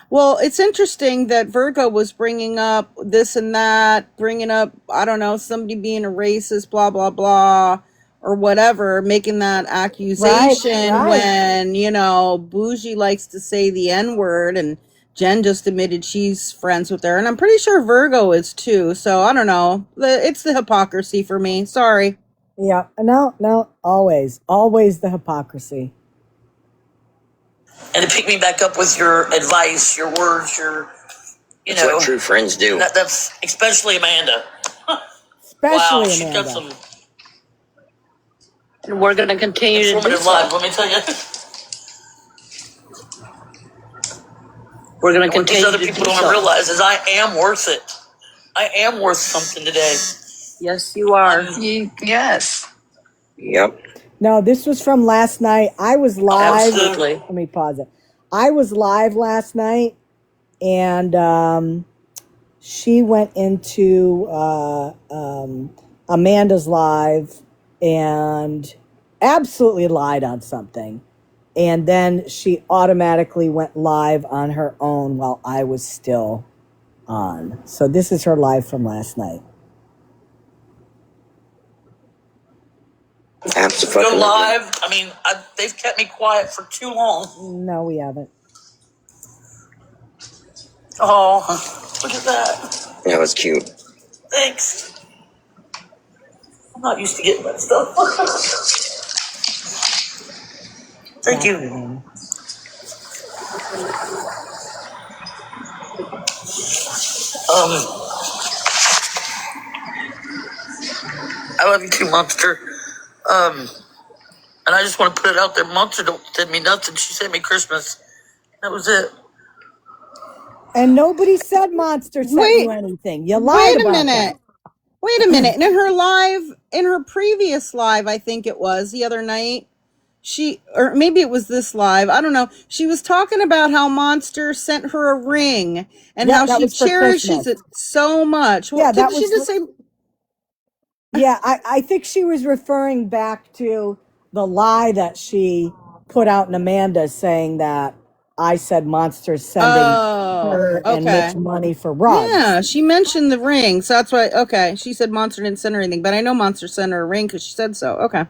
I: Well, it's interesting that Virgo was bringing up this and that, bringing up, I don't know, somebody being a racist, blah, blah, blah, or whatever, making that accusation
B: Right.
I: when, you know, Bougie likes to say the N-word, and Jen just admitted she's friends with her, and I'm pretty sure Virgo is too, so I don't know. It's the hypocrisy for me. Sorry.
B: Yeah. No, always the hypocrisy.
N: And to pick me back up with your advice, your words,
O: That's what true friends do.
N: That's especially Amanda.
B: Especially
N: wow, she
B: Amanda.
N: got some.
Q: And we're going to continue to do
N: informative
Q: so.
N: life, let me tell you.
Q: We're going to
N: What these
Q: continue
N: other
Q: to
N: people
Q: do
N: don't
Q: so.
N: realize is I am worth it. I am worth something today.
Q: Yes, you are.
P: Yes.
O: Yep.
B: No, this was from last night. I was live.
N: Absolutely.
B: Let me pause it. I was live last night, and she went into Amanda's live and absolutely lied on something. And then she automatically went live on her own while I was still on. So this is her live from last night.
N: Go live. I mean, they've kept me quiet for too long.
B: No, we haven't.
N: Oh, look at that.
O: That was cute.
N: Thanks. I'm not used to getting that stuff. Thank you. I love you too, Monster. And I just want to put it out there. Monster don't send me nothing. She sent me Christmas. That was it.
B: And nobody said Monster sent you
I: Wait,
B: anything. You lied
I: wait a
B: about that.
I: minute. Wait a minute. In her previous live, I think it was the other night, or maybe it was this live, I don't know. She was talking about how Monster sent her a ring and
B: Yeah,
I: how
B: that
I: she
B: was for
I: cherishes
B: Christmas.
I: it so much. Well,
B: Yeah, that
I: didn't she
B: was
I: just
B: for,
I: say?
B: yeah, I think she was referring back to the lie that she put out in Amanda saying that I said Monster's sending
I: Oh,
B: her and Mitch
I: okay.
B: money for rugs.
I: Yeah, she mentioned the ring, so that's why. Okay, she said Monster didn't send her anything, but I know Monster sent her a ring because she said so. Okay.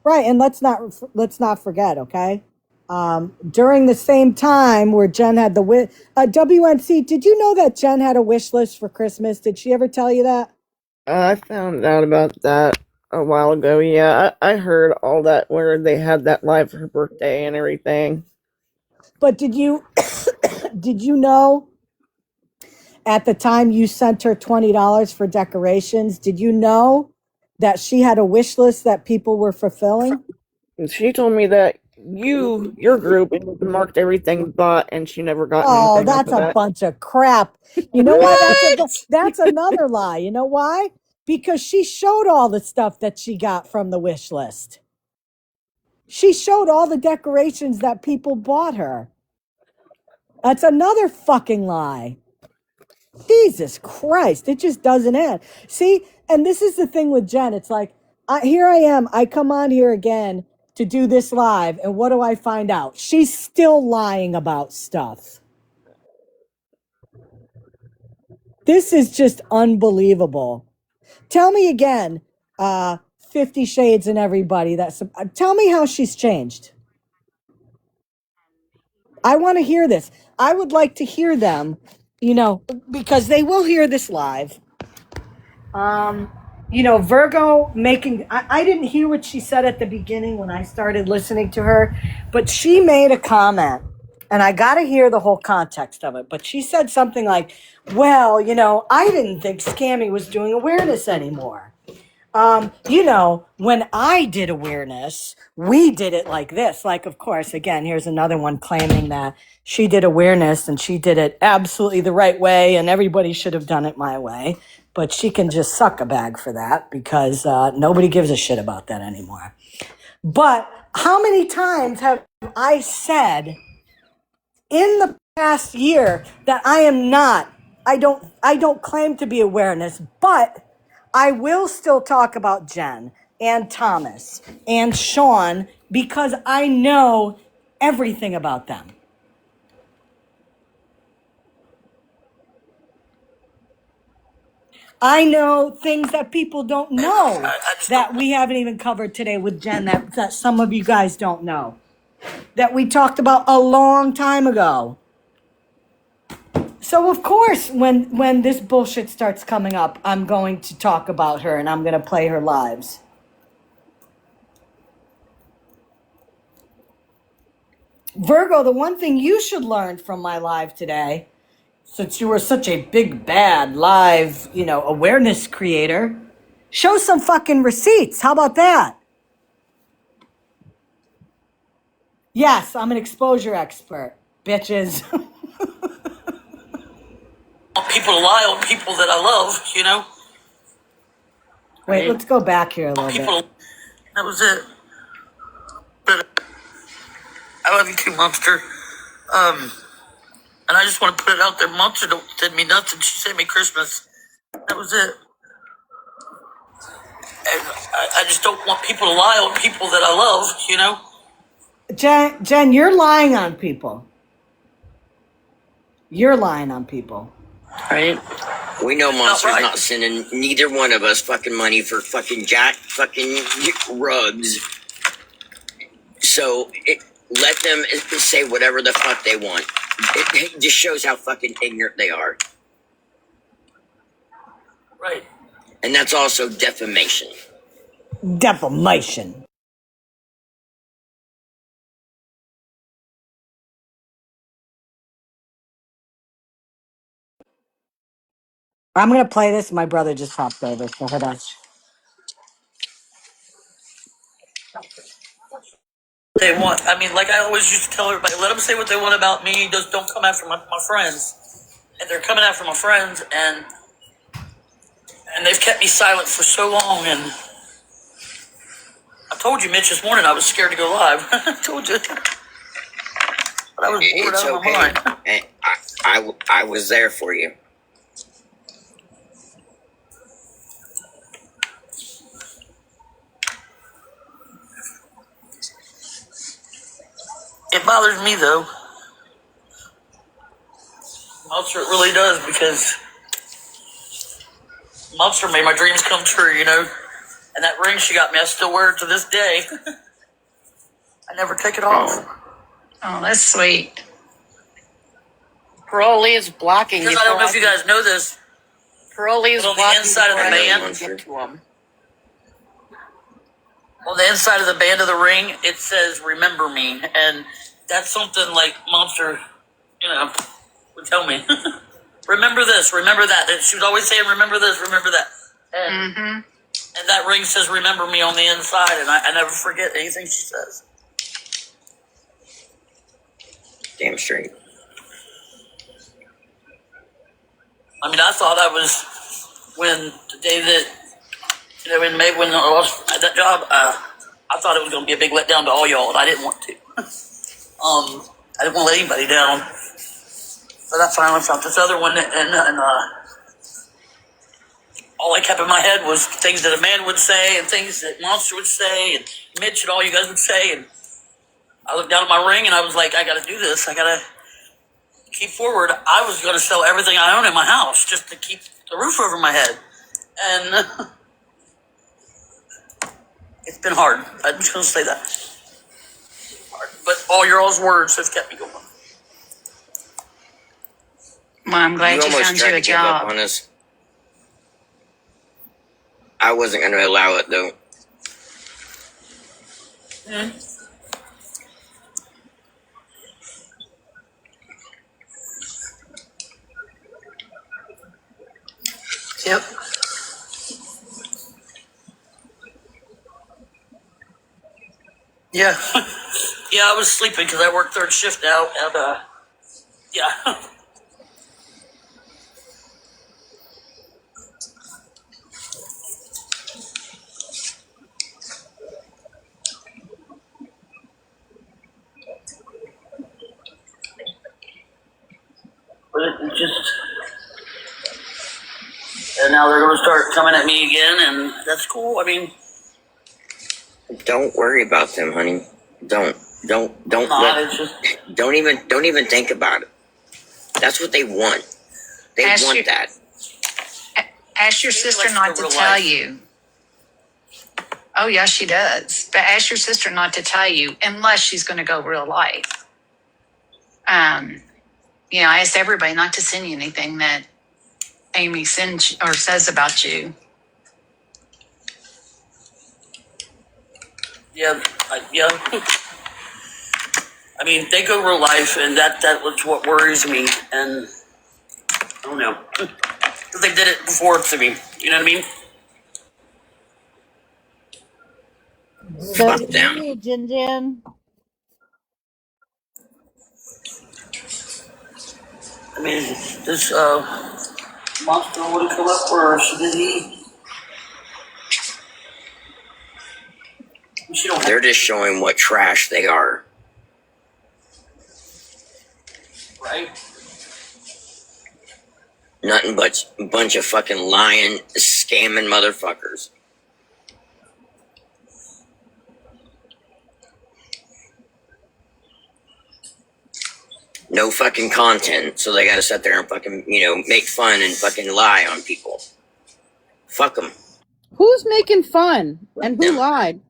B: Right, and let's not forget, okay? During the same time where Jen had the WNC, did you know that Jen had a wish list for Christmas? Did she ever tell you that?
L: I found out about that a while ago. Yeah, I heard all that where they had that live for her birthday and everything.
B: But did you did you know at the time you sent her $20 for decorations, did you know that she had a wish list that people were fulfilling?
L: And she told me that your group marked everything bought, and she never got
B: Oh,
L: anything off
B: that's
L: of
B: a
L: that.
B: bunch of crap. You know why that's another lie. You know why? Because she showed all the stuff that she got from the wish list. She showed all the decorations that people bought her. That's another fucking lie. Jesus Christ, it just doesn't end. See, and this is the thing with Jen. It's like, here I am. I come on here again to do this live, and what do I find out? She's still lying about stuff. This is just unbelievable. Tell me again, 50 Shades and everybody. Tell me how she's changed. I want to hear this. I would like to hear them, because they will hear this live. Virgo I didn't hear what she said at the beginning when I started listening to her, but she made a comment, and I got to hear the whole context of it. But she said something like, well, I didn't think Scammy was doing awareness anymore. When I did awareness, we did it like this. Like, of course, again, here's another one claiming that she did awareness and she did it absolutely the right way and everybody should have done it my way. But she can just suck a bag for that because nobody gives a shit about that anymore. But how many times have I said in the past year that I don't claim to be awareness, but I will still talk about Jen and Thomas and Sean because I know everything about them. I know things that people don't know that we haven't even covered today with Jen that some of you guys don't know, that we talked about a long time ago. So of course, when this bullshit starts coming up, I'm going to talk about her and I'm going to play her lives. Virgo, the one thing you should learn from my live today, since you were such a big bad live, awareness creator, show some fucking receipts. How about that? Yes, I'm an exposure expert, bitches.
N: People to lie on people that I love,
B: Wait, let's go back here a little bit.
N: That was it. But I love you too, Monster. And I just want to put it out there. Monster don't send me nothing. She sent me Christmas. That was it. And I just don't want people to lie on people that I love,
B: Jen, you're lying on people. You're lying on people.
N: Right?
O: We know Monster's not sending neither one of us fucking money for fucking rugs. So let them say whatever the fuck they want. It just shows how fucking ignorant they are.
N: Right.
O: And that's also defamation.
B: Defamation. I'm going to play this. My brother just hopped over, so hold on.
N: They want, I mean, like I always used to tell everybody, let them say what they want about me, just don't come after my friends. And they're coming after my friends, and they've kept me silent for so long. And I told you, Mitch, this morning I was scared to go live. I told you. But I was bored
O: It's
N: out of my
O: okay.
N: mind.
O: I was there for you.
N: It bothers me, though. Monster, it really does, because Monster made my dreams come true, you know? And that ring she got me, I still wear it to this day. I never take it off.
P: Oh, that's sweet.
Q: Parolee is blocking.
N: Because I don't know if you guys know this.
Q: Parolee is
N: on the
Q: blocking
N: inside of the band.
Q: Get to him.
N: On the inside of the band of the ring, it says "Remember Me," and that's something like Monster, you know, would tell me. Remember this, remember that. And she was always saying, "Remember this, remember that." And, and that ring says "Remember Me" on the inside, and I never forget anything she says.
O: Damn straight.
N: I mean, I thought I was when the day that in May when I lost that job. I thought it was going to be a big letdown to all y'all, and I didn't want to. I didn't want to let anybody down. But I finally found this other one, and all I kept in my head was things that a man would say, and things that Monster would say, and Mitch and all you guys would say. And I looked down at my ring, and I was like, I got to do this. I got to keep forward. I was going to sell everything I own in my house just to keep the roof over my head. And it's been hard. I'm just going to say that. Hard. But all your all's words have kept me going.
P: Well, I'm glad you found you a
O: Give up
P: job.
O: on us. I wasn't going to allow it, though.
N: Yep. Yeah. Yeah, I was sleeping because I work third shift now, and yeah. But it just, and now they're going to start coming at me again, and that's cool. I mean,
O: Don't worry about them, honey. Don't
N: it's just,
O: don't even think about it. That's what they want. They want that.
P: Ask your sister not to tell you. Oh, yeah, she does. But ask your sister not to tell you unless she's going to go real life. You know, I asked everybody not to send you anything that Amy sends or says about you.
N: yeah, yeah. I mean, they go real life, and that was what worries me. And I don't know, because they did it before to me. You know what I mean?
I: So you, Jin Jin.
N: I mean, this Monster would have come up first, did he? She don't have
O: They're just showing what trash they are.
N: right.
O: Nothing but a bunch of fucking lying, scamming motherfuckers. No fucking content, so they gotta sit there and fucking, make fun and fucking lie on people. Fuck them.
I: Who's making fun and who lied?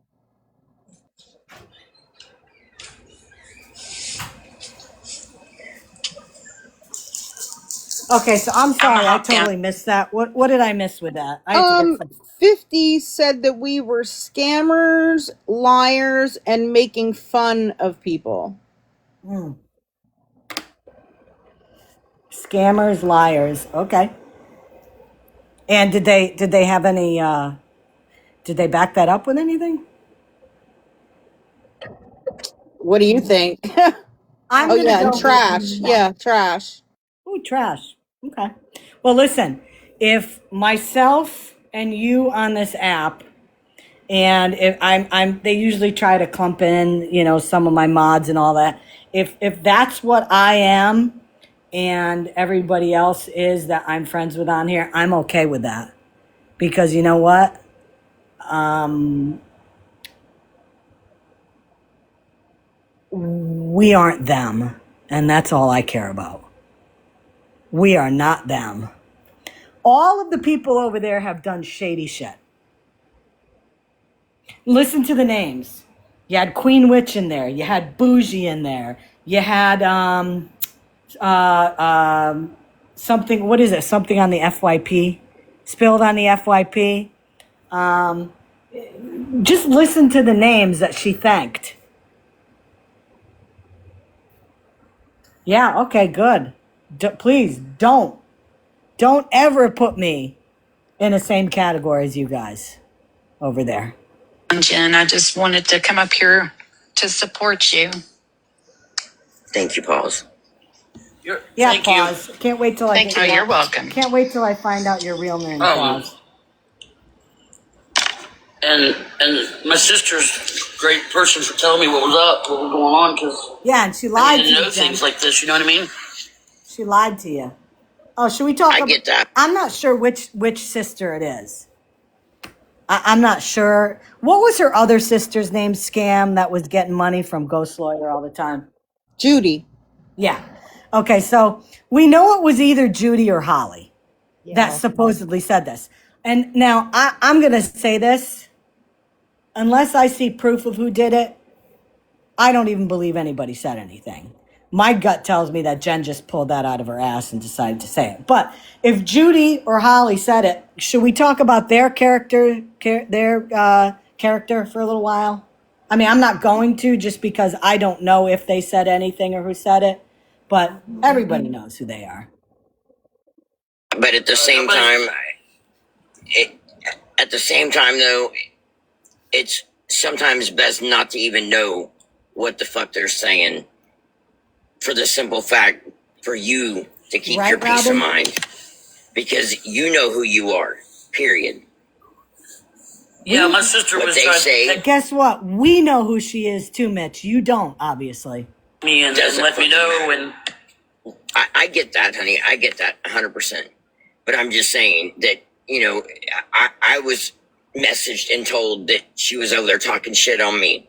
B: Okay, so I'm sorry, I totally missed that. What did I miss with that? I have to get some-
I: 50 said that we were scammers, liars, and making fun of people.
B: Scammers, liars. Okay. And did they have any? Did they back that up with anything?
I: What do you think?
B: I'm
I: Oh
B: gonna
I: yeah,
B: go
I: and
B: with
I: trash. Yeah, trash.
B: ooh, trash. Okay. Well, listen, if myself and you on this app, and if they usually try to clump in, some of my mods and all that. If that's what I am, and everybody else is that I'm friends with on here, I'm okay with that, because you know what? We aren't them, and that's all I care about. We are not them. All of the people over there have done shady shit. Listen to the names. You had Queen Witch in there. You had Bougie in there. You had something. What is it? Something on the FYP. Spilled on the FYP. Just listen to the names that she thanked. Yeah. Okay. Good. Please don't ever put me in the same category as you guys over there.
P: Jen, I just wanted to come up here to support you.
O: Thank you, Pauls.
B: Yeah,
N: Thank
B: pause. Can't wait till I
P: Thank you. You're welcome.
B: Can't wait till I find out your real name,
N: you.
B: pause.
N: And my sister's a great person for telling me what was up, what was going on, because
B: Yeah, and she
N: I
B: lied to
N: didn't
B: you,
N: know
B: Jen.
N: things like this. You know what I mean?
B: She lied to you. Oh, should we talk
O: I
B: about?
O: get that.
B: I'm not sure which sister it is. I'm not sure. What was her other sister's name? Scam that was getting money from Ghost Lawyer all the time.
I: Judy.
B: Yeah. Okay, so we know it was either Judy or Holly that supposedly said this. And now I'm going to say this. Unless I see proof of who did it, I don't even believe anybody said anything. My gut tells me that Jen just pulled that out of her ass and decided to say it. But if Judy or Holly said it, should we talk about their character for a little while? I mean, I'm not going to, just because I don't know if they said anything or who said it, but everybody knows who they are.
O: But at the same time, though, it's sometimes best not to even know what the fuck they're saying, for the simple fact for you to keep
B: Right,
O: your peace of
B: Robin?
O: mind, because you know who you are. Period.
N: Yeah, my sister
O: What
N: was
O: they
N: trying
O: say
N: to
B: Guess what? We know who she is too, Mitch. You don't, obviously.
N: text me and
O: doesn't
N: let me
O: fucking
N: know.
O: matter.
N: And
O: I get that, honey. I get that 100%. But I'm just saying that, I was messaged and told that she was over there talking shit on me.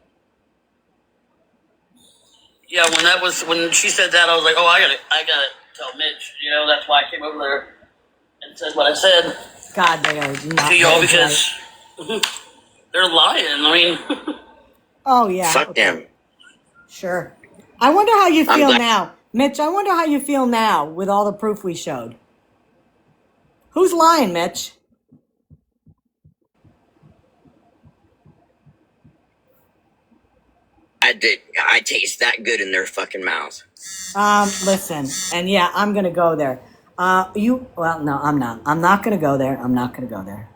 N: yeah, when she said that, I was like, oh, I gotta tell Mitch. That's why I came over there and said what I said
B: God, they are not
N: to y'all,
B: very
N: because they're lying. I mean,
B: Oh, yeah.
O: Fuck
B: Okay.
O: them.
B: Sure. I wonder how you
O: I'm
B: feel
O: glad-
B: now. Mitch, I wonder how you feel now with all the proof we showed. Who's lying, Mitch?
O: I taste that good in their fucking mouth.
B: Listen, and yeah, I'm gonna go there. Well, no, I'm not. I'm not gonna go there. I'm not gonna go there.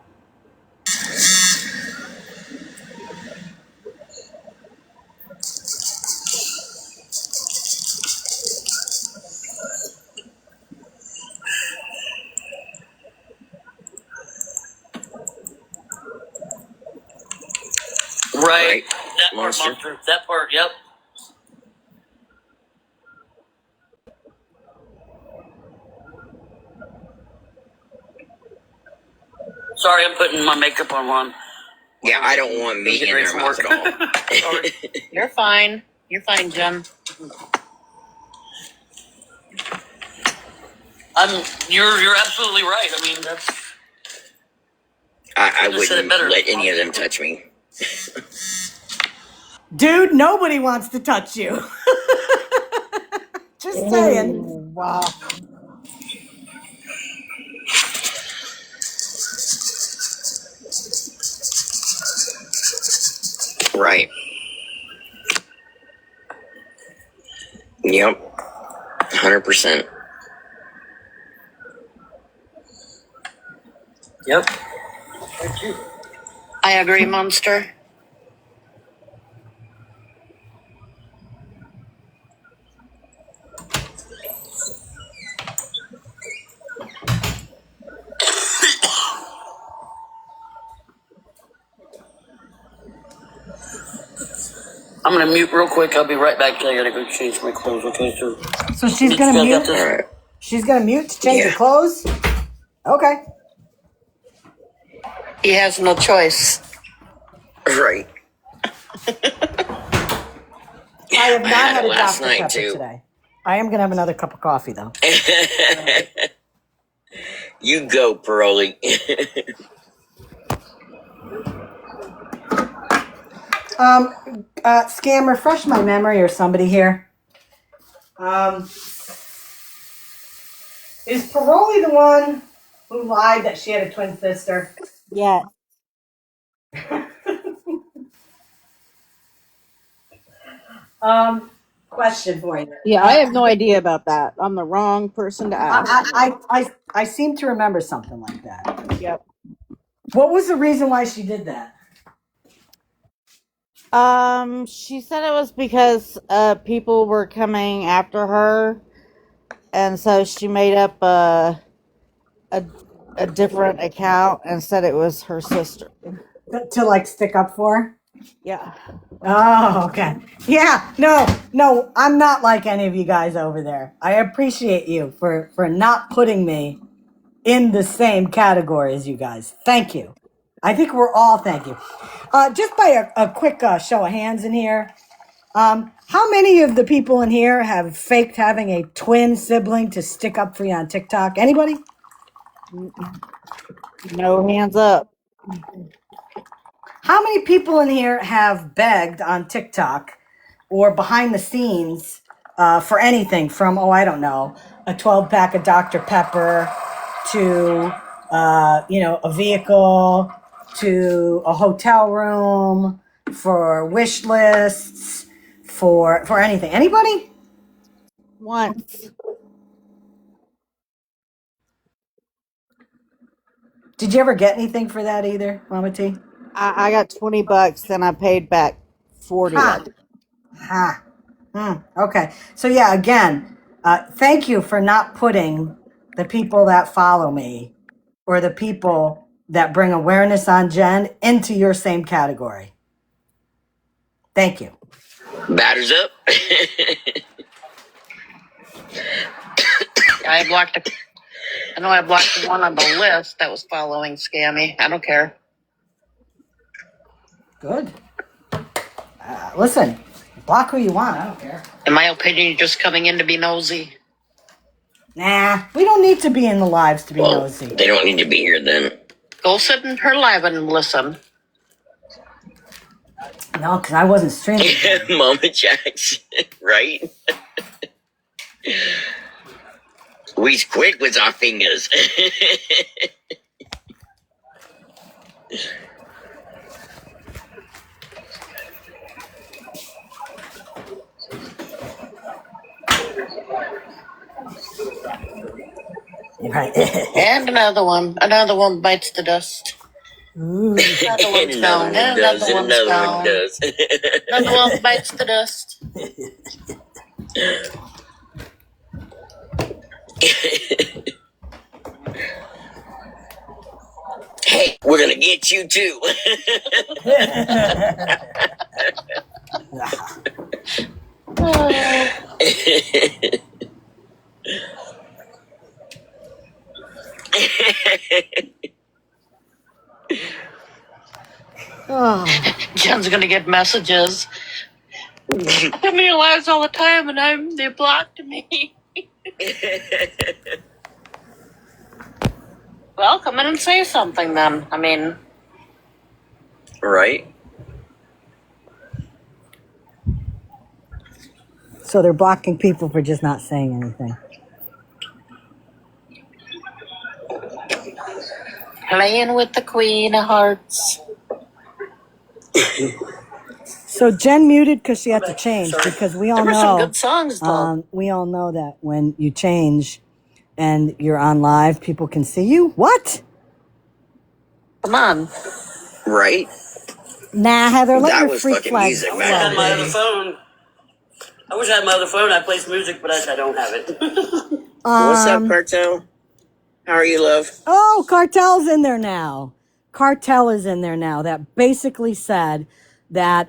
N: right? That part,
O: Monster.
N: monster. That part. Yep. Sorry, I'm putting my makeup on while I'm
O: Yeah, I don't want meat in their mouth at all.
N: Sorry.
Q: You're fine. You're fine, Jen.
N: You're absolutely right. I mean, that's.
O: I
N: Just said it
O: wouldn't
N: better.
O: let any of them touch me.
B: Dude, nobody wants to touch you. Just saying.
Q: Wow.
O: Right. Yep. 100%.
N: Yep.
Q: I agree, monster.
N: I'm gonna mute real quick. I'll be right back. I gotta go change my clothes. Okay,
B: So she's gonna mute. She's gonna mute to change her clothes. Okay.
Q: He has no choice.
O: Right.
B: I have not had a
O: last
B: Dr.
O: night
B: Pepper
O: too.
B: today. I am gonna have another cup of coffee though.
O: You go, Paroli.
B: Scam, refresh my memory or somebody here. Is Paroli the one who lied that she had a twin sister?
I: Yeah.
B: Question for you.
I: Yeah, I have no idea about that. I'm the wrong person to ask.
B: I seem to remember something like that.
I: Yep.
B: What was the reason why she did that?
I: She said it was because people were coming after her, and so she made up a different account and said it was her sister.
B: To like stick up for her?
I: Yeah.
B: Oh, okay. Yeah, no, I'm not like any of you guys over there. I appreciate you for not putting me in the same category as you guys. Thank you. I think we're all thank you. Just by a quick show of hands in here, how many of the people in here have faked having a twin sibling to stick up for you on TikTok? Anybody?
I: No hands up.
B: How many people in here have begged on TikTok or behind the scenes for anything from, oh, I don't know, a 12-pack of Dr. Pepper to, a vehicle to a hotel room, for wish lists, for anything? Anybody?
I: Once.
B: Did you ever get anything for that either, Mama T?
I: I got $20 and I paid back 40.
B: Ha. Okay. So yeah, again, thank you for not putting the people that follow me or the people that bring awareness on Jen into your same category. Thank you.
O: Batters up.
Q: I know I blocked the one on the list that was following Scammy. I don't care.
B: Good. Listen, block who you want. I don't care.
Q: In my opinion, you're just coming in to be nosy.
B: Nah, we don't need to be in the lives to be nosy.
O: They don't need to be here then.
Q: Go sit in her live and listen.
B: No, because I wasn't streaming.
O: Mama Jackson, right? We's quick with our fingers.
B: Right.
Q: And another one bites the dust.
B: Ooh.
Q: Another one's gone. And another one's gone. Another one bites the dust.
O: Hey, we're gonna get you too.
Q: Jen's gonna get messages. I'm in your lives all the time, and they blocked me. Well, come in and say something then. I mean,
O: right?
B: So they're blocking people for just not saying anything.
Q: playing with the Queen of Hearts.
B: So Jen muted because she had to change because we all
Q: There were
B: know
Q: some good songs though.
B: we all know that when you change and you're on live, people can see you. What?
Q: Come on.
O: Right?
B: Nah, Heather, let
O: That
B: your
O: was
B: freak
O: fucking
B: flag
O: music,
B: flow,
N: I had my other
B: baby.
N: phone. I wish I had my other phone. I play some music, but I don't have it.
O: What's up, Cartel? How are you, love?
B: Oh, Cartel's in there now. Cartel is in there now. That basically said that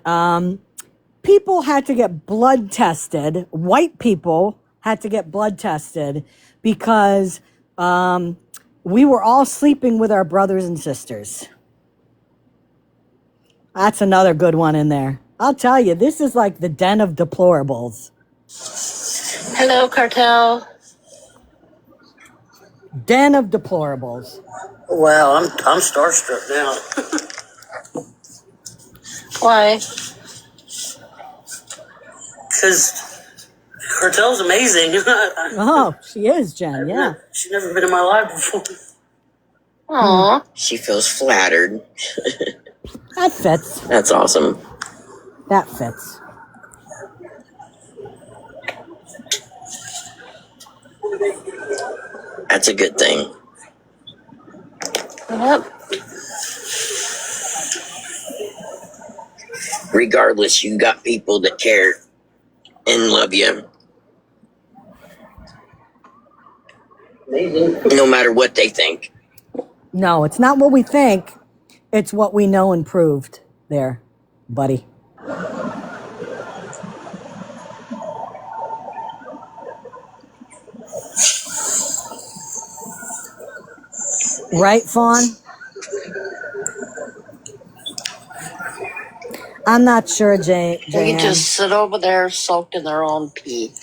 B: people had to get blood tested. White people had to get blood tested because we were all sleeping with our brothers and sisters. That's another good one in there. I'll tell you, this is like the den of deplorables.
Q: Hello, cartel.
B: Den of deplorables.
N: Wow, I'm starstruck now.
Q: Why?
N: Because Cartel's amazing.
B: Oh, she is, Jen. Yeah.
N: She's never been in my life before.
Q: Aw.
O: She feels flattered.
B: That fits.
O: That's awesome.
B: That fits.
O: That's a good thing.
Q: Yep.
O: Regardless, you got people that care and love you. No matter what they think.
B: No, it's not what we think. It's what we know and proved there, buddy. Right, Fawn? I'm not sure,
Q: They
B: Jan.
Q: just sit over there soaked in their own pee.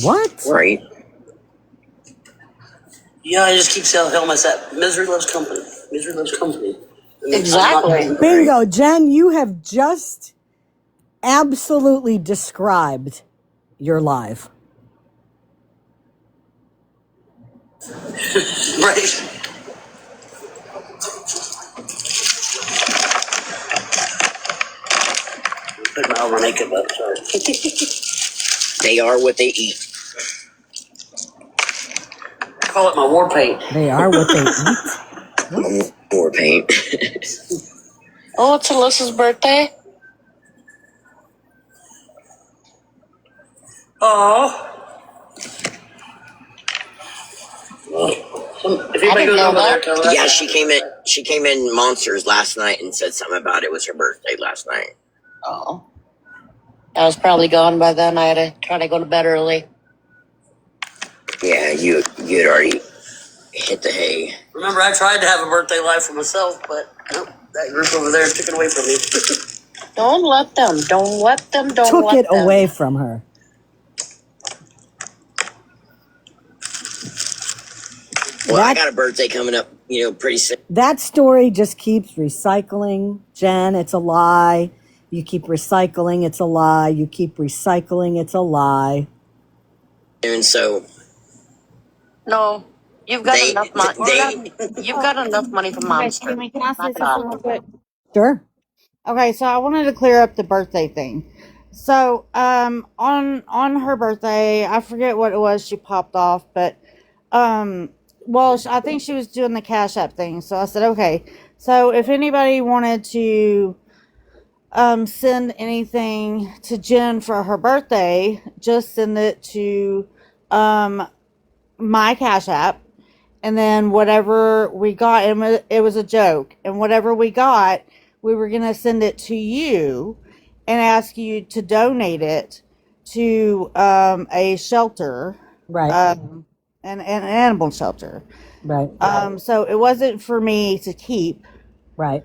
B: What?
O: Right.
N: Yeah, I just keep telling myself, misery loves company. Misery loves company.
Q: Exactly.
B: Bingo, Jen, you have just absolutely described your life.
N: Right. Put my over makeup up, sorry.
O: They are what they eat.
N: Call it my war paint.
B: They are what they eat.
O: War paint.
Q: Oh, it's Alyssa's birthday?
N: Oh. If anybody goes over there, tell her.
O: Yeah, she came in Monsters last night and said something about it was her birthday last night.
Q: Oh. I was probably gone by then. I had to try to go to bed early.
O: Yeah, you had already hit the hay.
N: Remember, I tried to have a birthday life for myself, but nope, that group over there took it away from me.
Q: Don't let them. Don't let them. Don't
B: Took
Q: let
B: it
Q: them.
B: away from her.
O: Well, I got a birthday coming up, pretty soon.
B: That story just keeps recycling. Jen, it's a lie. You keep recycling, it's a lie. You keep recycling, it's a lie.
O: And so...
Q: No, you've got enough money. You've got enough money for Monster.
I: Can I say
Q: Not
I: something real
Q: God.
I: quick?
B: Sure.
I: Okay, so I wanted to clear up the birthday thing. So, on her birthday, I forget what it was she popped off, but, I think she was doing the Cash App thing. So I said, okay. So if anybody wanted to, send anything to Jen for her birthday, just send it to, my Cash App. And then whatever we got, it was a joke. And whatever we got, we were going to send it to you and ask you to donate it to a shelter.
B: Right.
I: An animal shelter.
B: Right.
I: So it wasn't for me to keep.
B: Right.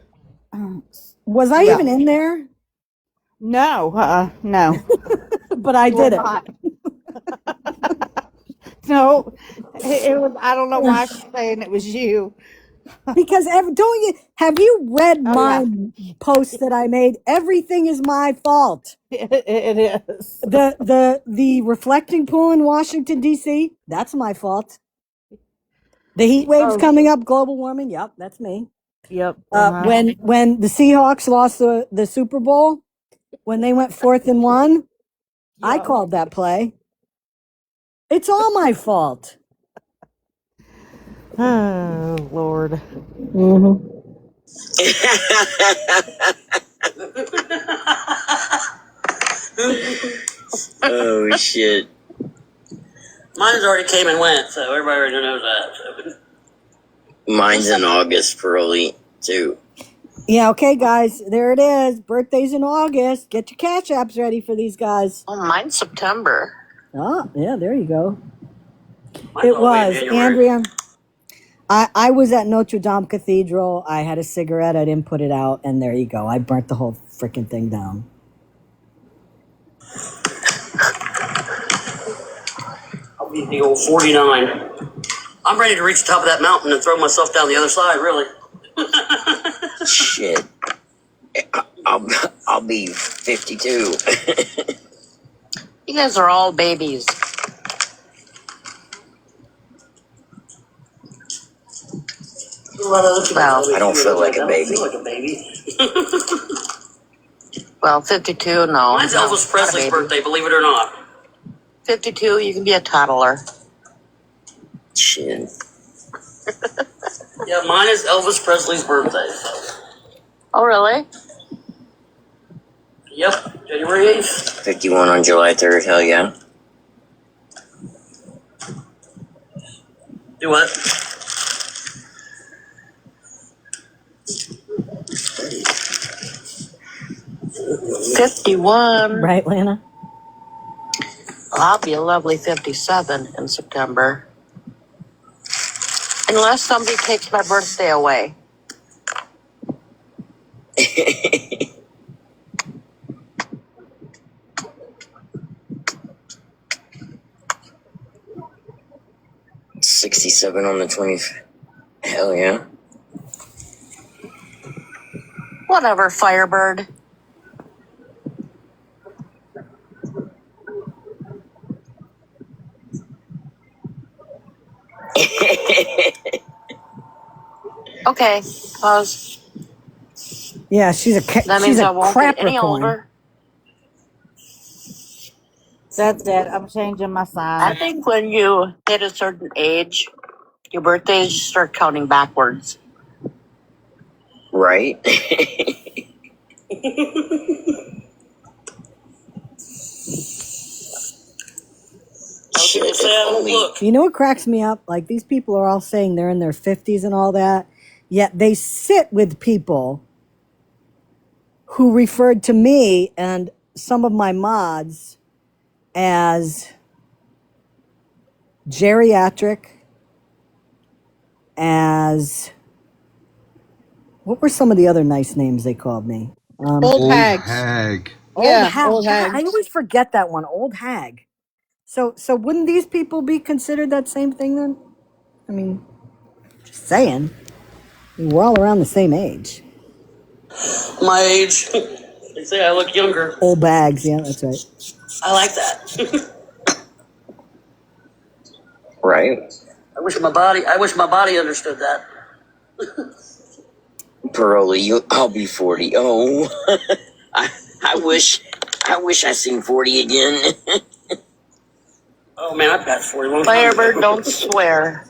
B: Was I even in there?
I: No. No.
B: But I did it.
I: No, it was. I don't know why she's saying it was you.
B: Because have you read my post that I made? Everything is my fault.
I: It is.
B: The reflecting pool in Washington D.C. That's my fault. The heat waves coming up, global warming. Yep, that's me.
I: Yep.
B: When the Seahawks lost the Super Bowl, when they went 4th and 1, I called that play. It's all my fault.
I: Oh, Lord.
B: Mm-hmm.
O: Oh, shit.
N: Mine's already came and went, so everybody already knows that. So.
O: Mine's in August, probably, too.
B: Yeah, okay, guys. There it is. Birthdays in August. Get your cash apps ready for these guys.
Q: Oh, mine's September.
B: Oh, yeah, there you go.
N: Mine's
B: It
N: all the way in
B: was,
N: January.
B: Andrea. I was at Notre Dame Cathedral. I had a cigarette. I didn't put it out, and there you go. I burnt the whole freaking thing down.
N: I'll be the old 49. I'm ready to reach the top of that mountain and throw myself down the other side, really.
O: Shit. I'll be 52.
Q: You guys are all babies.
O: Well, I don't feel like a baby.
Q: Well, 52, no.
N: Mine's
Q: no,
N: Elvis Presley's birthday, believe it or not.
Q: 52, you can be a toddler.
O: Shit.
N: Yeah, mine is Elvis Presley's birthday.
Q: Oh, really?
N: Yep, January 8th.
O: 51 on July 3rd, hell yeah.
N: Do what?
Q: $51.
B: Right, Lana?
Q: I'll be a lovely 57 in September. Unless somebody takes my birthday away.
O: $67 on the 20th. Hell yeah.
Q: Whatever, Firebird. Okay, pause.
B: Yeah, she's a
Q: That
B: she's
Q: means I
B: a
Q: won't get any
B: Capricorn.
Q: older.
B: That's it. I'm changing my
Q: I
B: sign.
Q: think when you hit a certain age, your birthdays start counting backwards.
O: Right?
N: People say, look.
B: You know what cracks me up? Like, these people are all saying they're in their 50s and all that, yet they sit with people who referred to me and some of my mods as geriatric, as what were some of the other nice names they called me?
I: Old hags.
M: Hag.
I: Yeah,
B: hag.
I: old
B: Yeah,
I: hag.
B: I always forget that one. Old hag. So wouldn't these people be considered that same thing then? I mean, just saying. We're all around the same age.
N: My age. They say I look younger.
B: Old bags. Yeah, that's right.
N: I like that.
O: Right?
N: I wish my body understood that.
O: Parolee, I'll be 40. Oh, I wish I seen 40 again.
N: Oh man, I passed 40 long time
Q: Firebird,
N: ago.
Q: don't swear.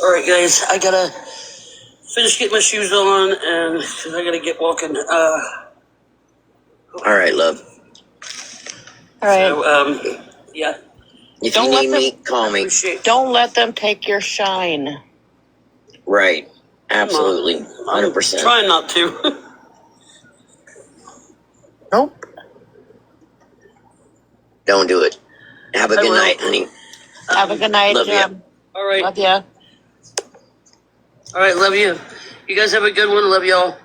N: All right, guys, I gotta finish getting my shoes on, and cause I gotta get walking.
O: All right, love.
Q: All right.
N: So, yeah.
O: If
Q: Don't
O: you
Q: let
O: need me, call me.
Q: Don't let them take your shine.
O: Right. Absolutely.
N: I'm
O: 100%.
N: trying not to.
Q: Nope.
O: Don't do it. Have a
N: I
O: good
N: will.
O: night, honey.
Q: Have a good night,
O: Love ya.
Q: Jim.
N: All right.
Q: Love ya.
N: All right, love you. You guys have a good one. Love y'all.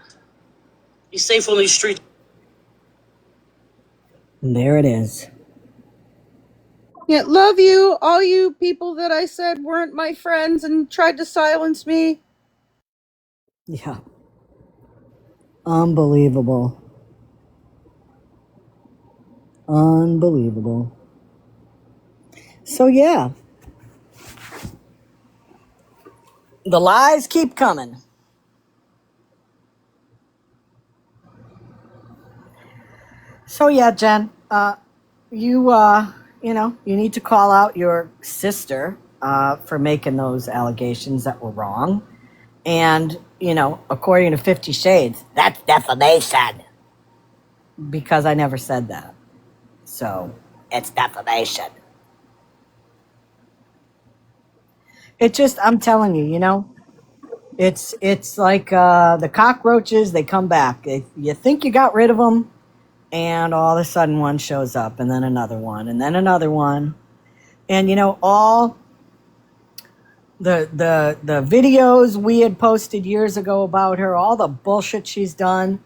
N: Be safe on these streets.
B: And there it is.
I: Yeah, love you, all you people that I said weren't my friends and tried to silence me.
B: Yeah. Unbelievable. Unbelievable. So, yeah. The lies keep coming. So, yeah, Jen, you need to call out your sister for making those allegations that were wrong. And, according to 50 Shades, that's defamation. Because I never said that. So it's defamation. It just, I'm telling you, it's like the cockroaches, they come back. You think you got rid of them, and all of a sudden one shows up, and then another one, and then another one. And all the videos we had posted years ago about her, all the bullshit she's done,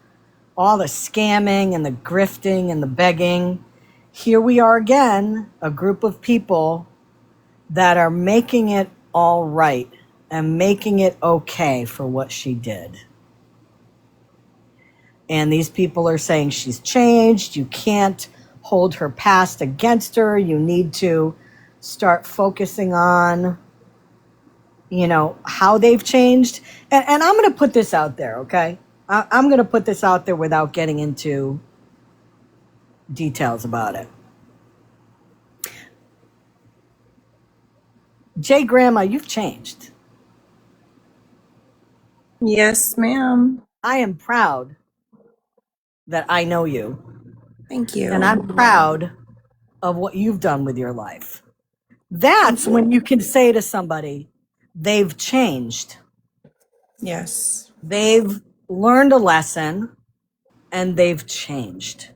B: all the scamming and the grifting and the begging. Here we are again, a group of people that are making it all right and making it okay for what she did. And these people are saying she's changed. You can't hold her past against her. You need to start focusing on, how they've changed. And I'm going to put this out there, okay? I'm going to put this out there without getting into details about it. Jay Grandma, you've changed.
J: Yes, ma'am.
B: I am proud that I know you.
J: Thank you.
B: And I'm proud of what you've done with your life. That's when you can say to somebody, they've changed.
J: Yes.
B: They've learned a lesson and they've changed.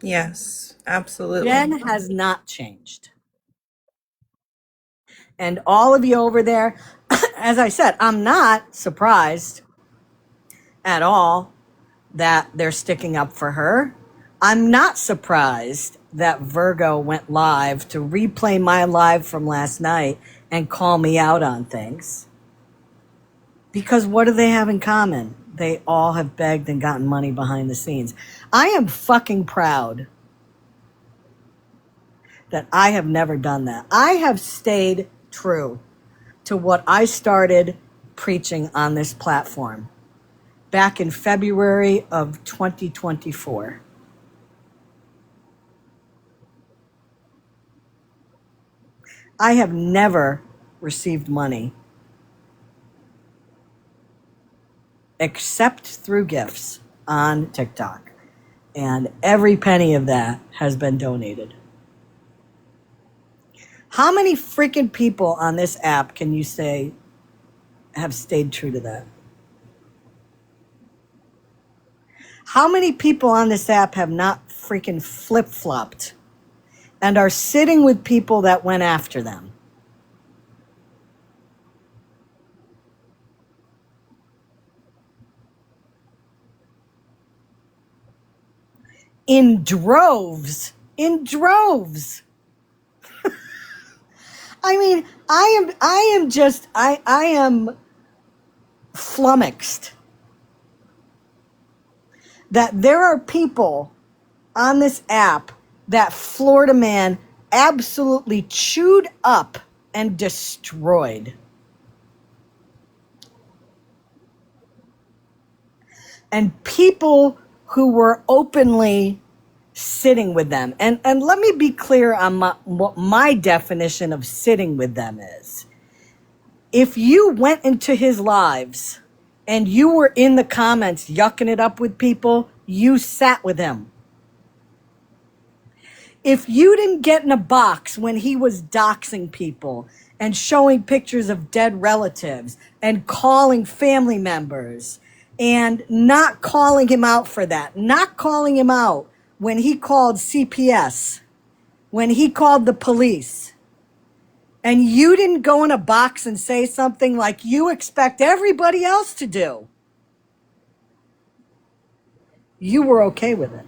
J: Yes, absolutely.
B: Jen has not changed. And all of you over there, as I said, I'm not surprised at all that they're sticking up for her. I'm not surprised that Virgo went live to replay my live from last night and call me out on things. Because what do they have in common? They all have begged and gotten money behind the scenes. I am fucking proud that I have never done that. I have stayed true to what I started preaching on this platform back in February of 2024. I have never received money except through gifts on TikTok. And every penny of that has been donated. How many freaking people on this app can you say have stayed true to that? How many people on this app have not freaking flip-flopped and are sitting with people that went after them? In droves. In droves. I mean, I am flummoxed that there are people on this app that Florida man absolutely chewed up and destroyed. And people who were openly sitting with them. And let me be clear on what my definition of sitting with them is. If you went into his lives and you were in the comments yucking it up with people, you sat with him. If you didn't get in a box when he was doxing people and showing pictures of dead relatives and calling family members and not calling him out for that, not calling him out when he called CPS, when he called the police, and you didn't go in a box and say something like you expect everybody else to do, you were okay with it.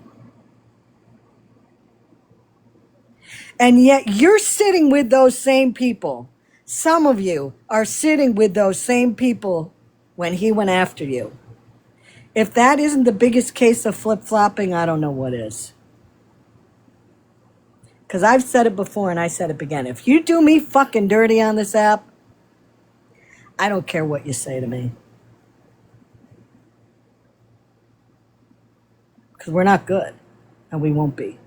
B: And yet you're sitting with those same people. Some of you are sitting with those same people when he went after you. If that isn't the biggest case of flip-flopping, I don't know what is. Because I've said it before and I said it again. If you do me fucking dirty on this app, I don't care what you say to me. Because we're not good. And we won't be.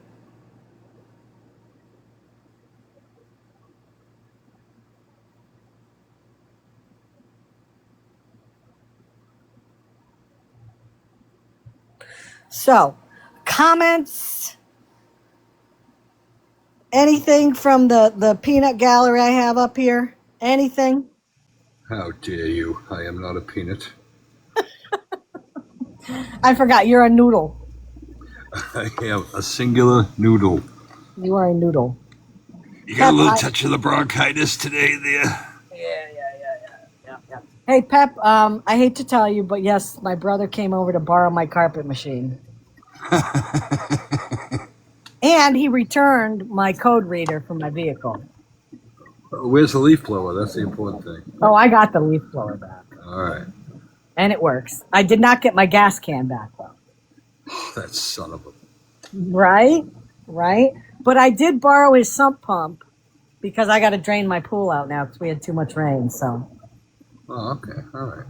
B: So, comments Anything from the peanut gallery I have up here? Anything?
M: How dare you? I am not a peanut.
B: I forgot. You're a noodle.
M: I am a singular noodle.
B: You are a noodle.
M: You got a
B: Pep,
M: little touch of the bronchitis today there.
B: Hey, Pep, I hate to tell you, but yes, my brother came over to borrow my carpet machine. And he returned my code reader for my vehicle.
M: Where's the leaf blower? That's the important thing.
B: Oh, I got the leaf blower back.
M: All right.
B: And it works. I did not get my gas can back, though.
M: That son of a...
B: Right? But I did borrow his sump pump because I got to drain my pool out now because we had too much rain, so...
M: Oh, okay. All right.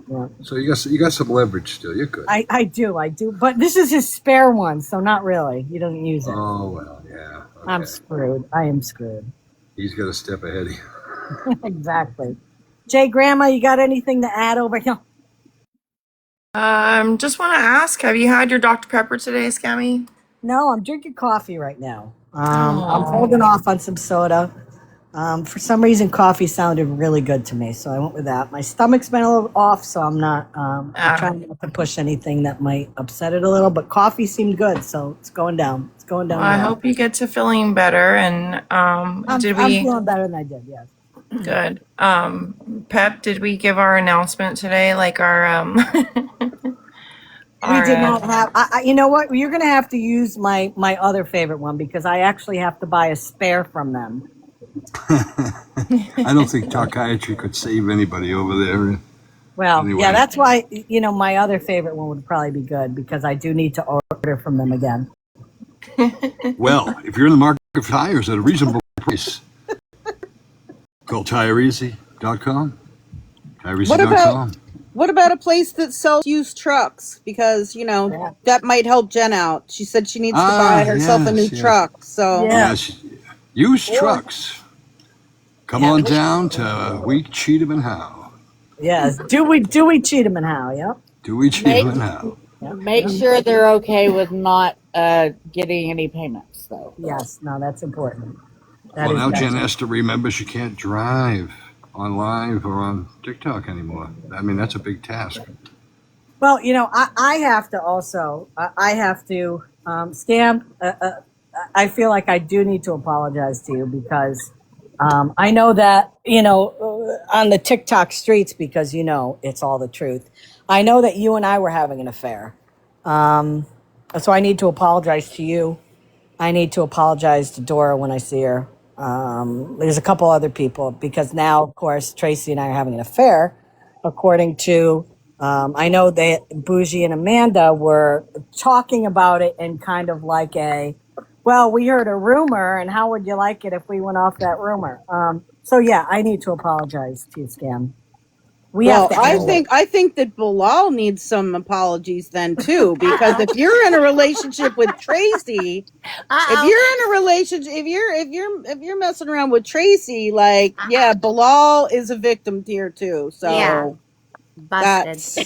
B: Yeah.
M: So you got some leverage still. You're good.
B: I do. But this is his spare one, so not really. He doesn't use it.
M: Oh, well, yeah. Okay.
B: I'm screwed. I am screwed.
M: He's got a step ahead of you.
B: Exactly. Jay, Grandma, you got anything to add over here?
R: Just want to ask, have you had your Dr. Pepper today, Scammy?
B: No, I'm drinking coffee right now. I'm holding off on some soda. For some reason, coffee sounded really good to me, so I went with that. My stomach's been a little off, so I'm not I'm trying not to push anything that might upset it a little, but coffee seemed good, so it's going down. It's going down.
R: Well, I hope you get to feeling better, and
B: I'm feeling better than I did, yes.
R: Good. Pep, did we give our announcement today? Like our
B: We did not have. You know what? You're going to have to use my other favorite one because I actually have to buy a spare from them.
M: I don't think psychiatry could save anybody over there.
B: Well,
M: anyway.
B: Yeah, that's why my other favorite one would probably be good because I do need to order from them again.
M: Well, if you're in the market for tires at a reasonable price, call TireEasy.com. TireEasy.com.
I: What about a place that sells used trucks? Because, that might help Jen out. She said she needs to buy herself a new truck. So
M: Used trucks. Come on down to We Cheat 'em and How.
B: Yes. Do we cheat them and how? Yep.
M: Do we cheat 'em and how?
L: Make sure they're okay with not getting any payments, though.
B: Yes. No, that's important.
M: Well, now Jen has to remember she can't drive on live or on TikTok anymore. I mean, that's a big task.
B: Well, I have to also, Scam, I feel like I do need to apologize to you because I know that, on the TikTok streets, because, it's all the truth. I know that you and I were having an affair. So I need to apologize to you. I need to apologize to Dora when I see her. There's a couple other people because now, of course, Tracy and I are having an affair. According to, I know that Bougie and Amanda were talking about it in kind of like well, we heard a rumor, and how would you like it if we went off that rumor? So yeah, I need to apologize to you, Scam.
I: I think that Bilal needs some apologies then too, because if you're in a relationship with Tracy, if you're messing around with Tracy, Bilal is a victim here too. So that's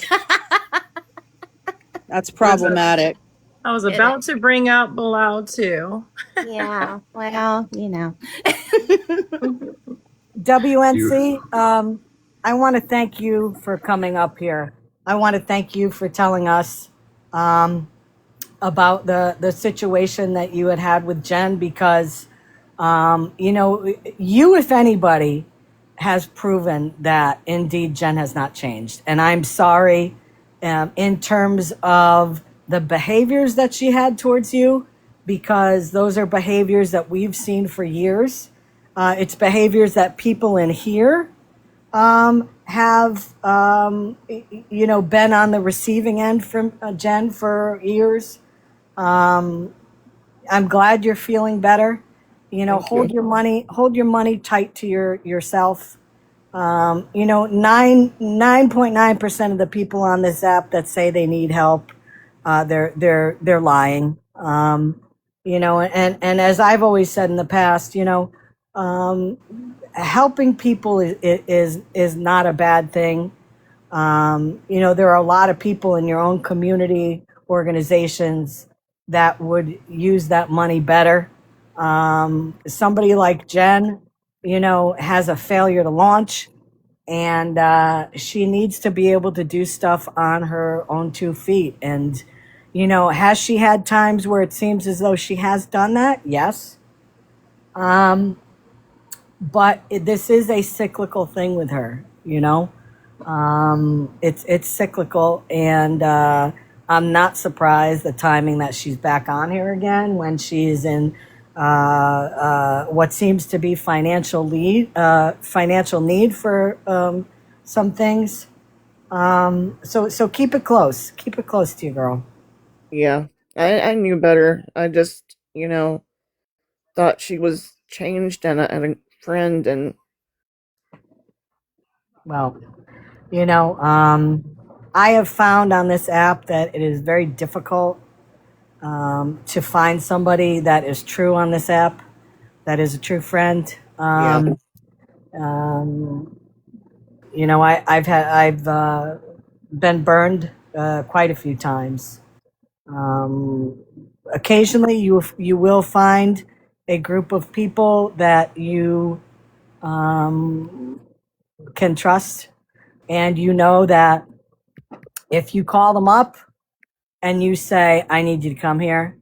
I: problematic.
R: I was about to bring out Bilal too.
C: Yeah, well,
B: WNC, I want to thank you for coming up here. I want to thank you for telling us about the situation that you had with Jen because, you, if anybody, has proven that indeed Jen has not changed. And I'm sorry in terms of the behaviors that she had towards you because those are behaviors that we've seen for years. It's behaviors that people in here have, been on the receiving end from Jen for years. I'm glad you're feeling better. Hold your money tight to yourself. 9.9% of the people on this app that say they need help, they're lying. And as I've always said in the past, helping people is not a bad thing. There are a lot of people in your own community organizations that would use that money better. Somebody like Jen, has a failure to launch, and she needs to be able to do stuff on her own 2 feet. And, has she had times where it seems as though she has done that? Yes. But this is a cyclical thing with her, it's cyclical, and I'm not surprised the timing that she's back on here again when she's in what seems to be financial need for some things. So keep it close. Keep it close to you, girl.
L: Yeah, I knew better. I just, thought she was changed and a friend, and
B: Well, I have found on this app that it is very difficult to find somebody that is true on this app, that is a true friend.
L: yeah,
B: Um, I've been burned quite a few times. Um, Occasionally, you will find a group of people that you can trust, and that if you call them up and you say, "I need you to come here,"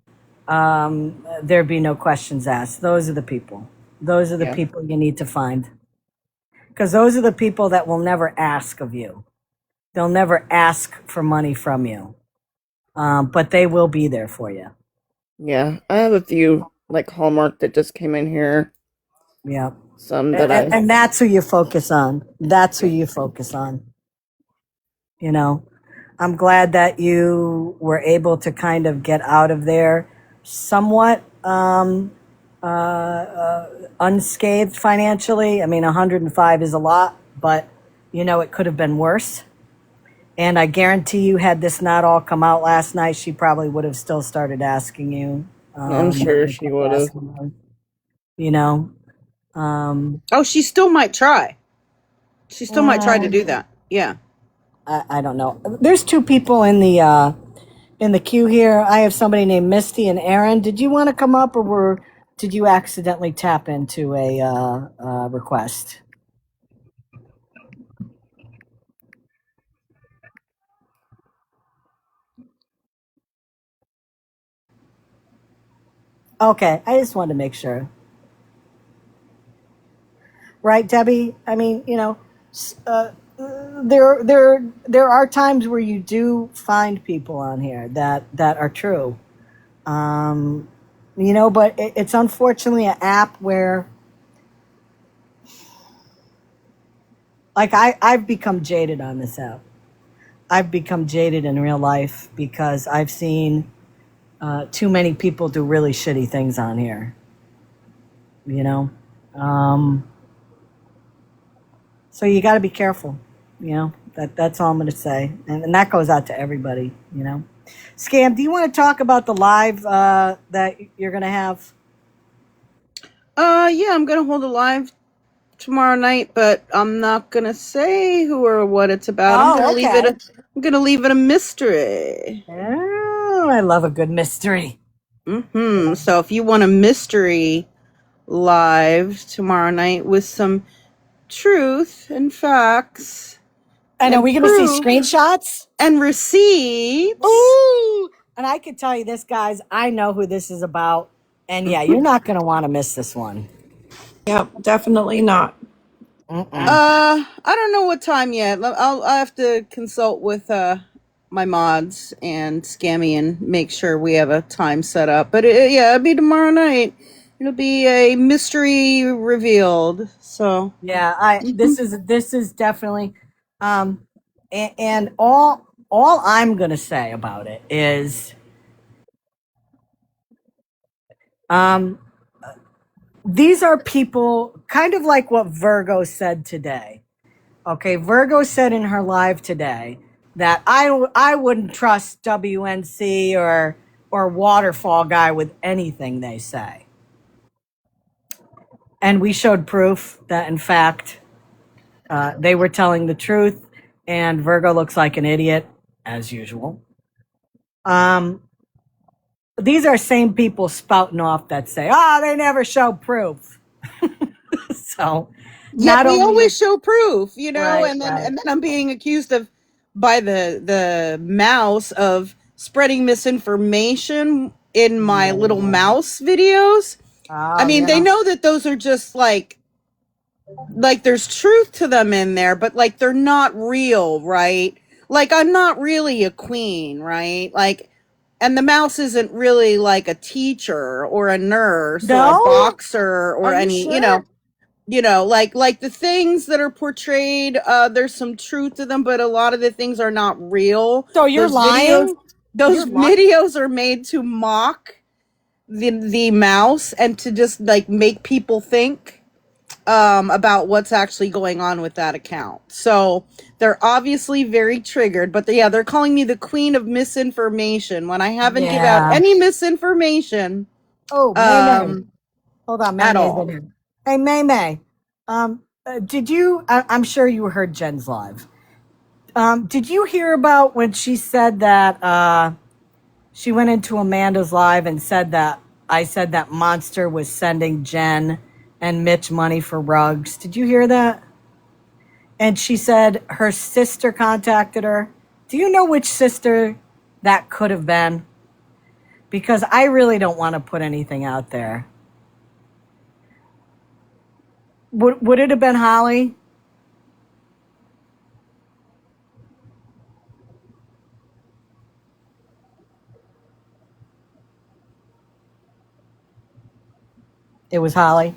B: there'd be no questions asked. Those are the people. Those are the
L: yeah,
B: people you need to find, because those are the people that will never ask of you. They'll never ask for money from you, but they will be there for you.
L: yeah. I have a few like Hallmark that just came in here.
B: Yeah.
L: Some that
B: And that's who you focus on. That's who you focus on. I'm glad that you were able to kind of get out of there somewhat unscathed financially. I mean, 105 is a lot, but it could have been worse. And I guarantee you, had this not all come out last night, she probably would have still started asking you.
L: I'm sure she would have.
B: You know, um,
I: Oh, she still might try. She still might try to do
B: um,
I: that. Yeah.
B: I don't know. There's two people in the queue here. I have somebody named Misty and Aaron. Did you want to come up, or did you accidentally tap into a request? Okay, I just wanted to make sure. Right, Debbie? I mean, there are times where you do find people on here that are true. Um, but it's unfortunately an app where, like, I've become jaded on this app. I've become jaded in real life because I've seen too many people do really shitty things on here. You know, um, so you got to be careful. That's all I'm going to say, and that goes out to everybody. Scam, do you want to talk about the live that you're going to have?
I: Yeah, I'm gonna hold a live tomorrow night, but I'm not gonna say who or what it's about. I'm gonna leave it a mystery.
B: Oh, I love a good mystery.
I: So if you want a mystery live tomorrow night with some truth and facts,
B: and are we going to see screenshots
I: and receipts?
B: Ooh! And I can tell you this, guys. I know who this is about, and yeah, you're not going to want to miss this one.
R: Yep, definitely not.
I: I don't know what time yet. I'll have to consult with my mods and Scammy and make sure we have a time set up. But it'll be tomorrow night. It'll be a mystery revealed. So
B: Yeah, this is definitely, and all I'm going to say about it is, these are people kind of like what Virgo said today. Okay, Virgo said in her live today that I wouldn't trust WNC or Waterfall guy with anything they say. And we showed proof that, in fact, they were telling the truth, and Virgo looks like an idiot, as usual. these are same people spouting off that say, "Oh, they never show proof." So,
I: Yet
B: not
I: we
B: only
I: always show proof,
B: right,
I: and then
B: right.
I: I'm being accused of by the mouse of spreading misinformation in my little
B: Yeah.
I: mouse videos. I
B: Oh,
I: mean, they
B: yeah.
I: know that those are just like there's truth to them in there, but like they're not real, right? Like I'm not really a queen, right? Like, and the mouse isn't really like a teacher or a nurse or a
B: No?
I: boxer or
B: Are you
I: any,
B: sure?
I: like the things that are portrayed, there's some truth to them, but a lot of the things are not real.
B: So you're
I: Those videos,
B: lying?
I: those
B: You're lying?
I: videos are made to mock the mouse and to just like make people think about what's actually going on with that account. So they're obviously very triggered, but they're calling me the queen of misinformation when I haven't give out
B: Yeah.
I: any misinformation
B: Oh, May May. Hold on, May
I: at
B: May's in
I: all.
B: here. Hey, May May. Did you? I'm sure you heard Jen's live. Did you hear about when she said that she went into Amanda's live and said that I said that Monster was sending Jen and Mitch money for rugs? Did you hear that? And she said her sister contacted her. Do you know which sister that could have been? Because I really don't want to put anything out there. Would it have been Holly? It was Holly.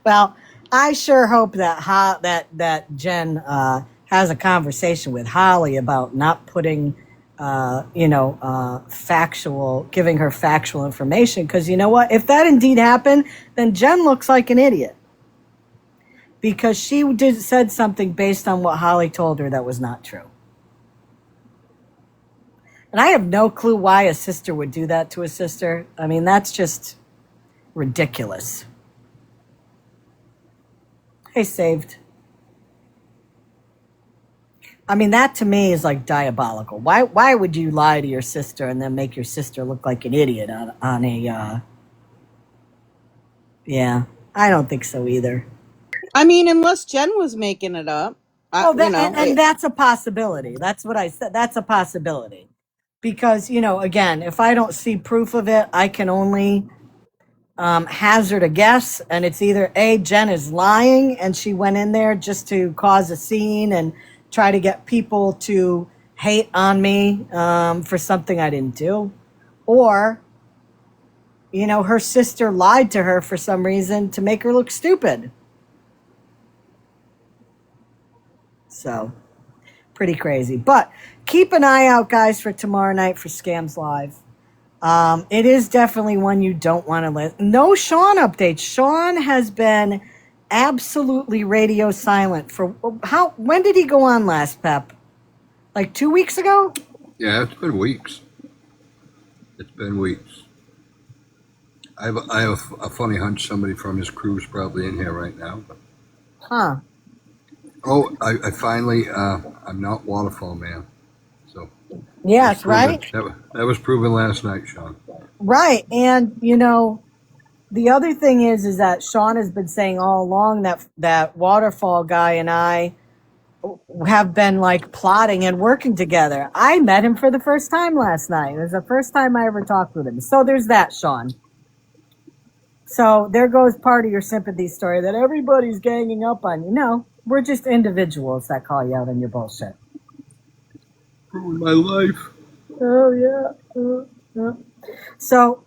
B: Well, I sure hope that Jen has a conversation with Holly about not putting, giving her factual information. Because you know what? If that indeed happened, then Jen looks like an idiot. Because she said something based on what Holly told her that was not true. And I have no clue why a sister would do that to a sister. I mean, that's just ridiculous. Hey, saved. I mean, that to me is like diabolical. Why would you lie to your sister and then make your sister look like an idiot on a, yeah, I don't think so either.
I: I mean, unless Jen was making it up.
B: Oh, and that's a possibility. That's what I said. That's a possibility. Because, again, if I don't see proof of it, I can only hazard a guess. And it's either A, Jen is lying and she went in there just to cause a scene and try to get people to hate on me for something I didn't do. Or, her sister lied to her for some reason to make her look stupid. So, pretty crazy. But keep an eye out, guys, for tomorrow night for Scams Live. It is definitely one you don't want to listen. No Sean updates. Sean has been absolutely radio silent for when did he go on last, Pep? Like 2 weeks ago?
M: Yeah, it's been weeks. It's been weeks. I have a funny hunch somebody from his crew's probably in here right now.
B: Huh.
M: Oh, I finally, I'm not Waterfall Man. So.
B: Yes, right?
M: That was proven last night, Sean.
B: Right. And, the other thing is that Sean has been saying all along that Waterfall guy and I have been like plotting and working together. I met him for the first time last night. It was the first time I ever talked with him. So there's that, Sean. So there goes part of your sympathy story that everybody's ganging up on you. No, we're just individuals that call you out on your bullshit.
M: Ruined my life.
B: Oh, yeah. So,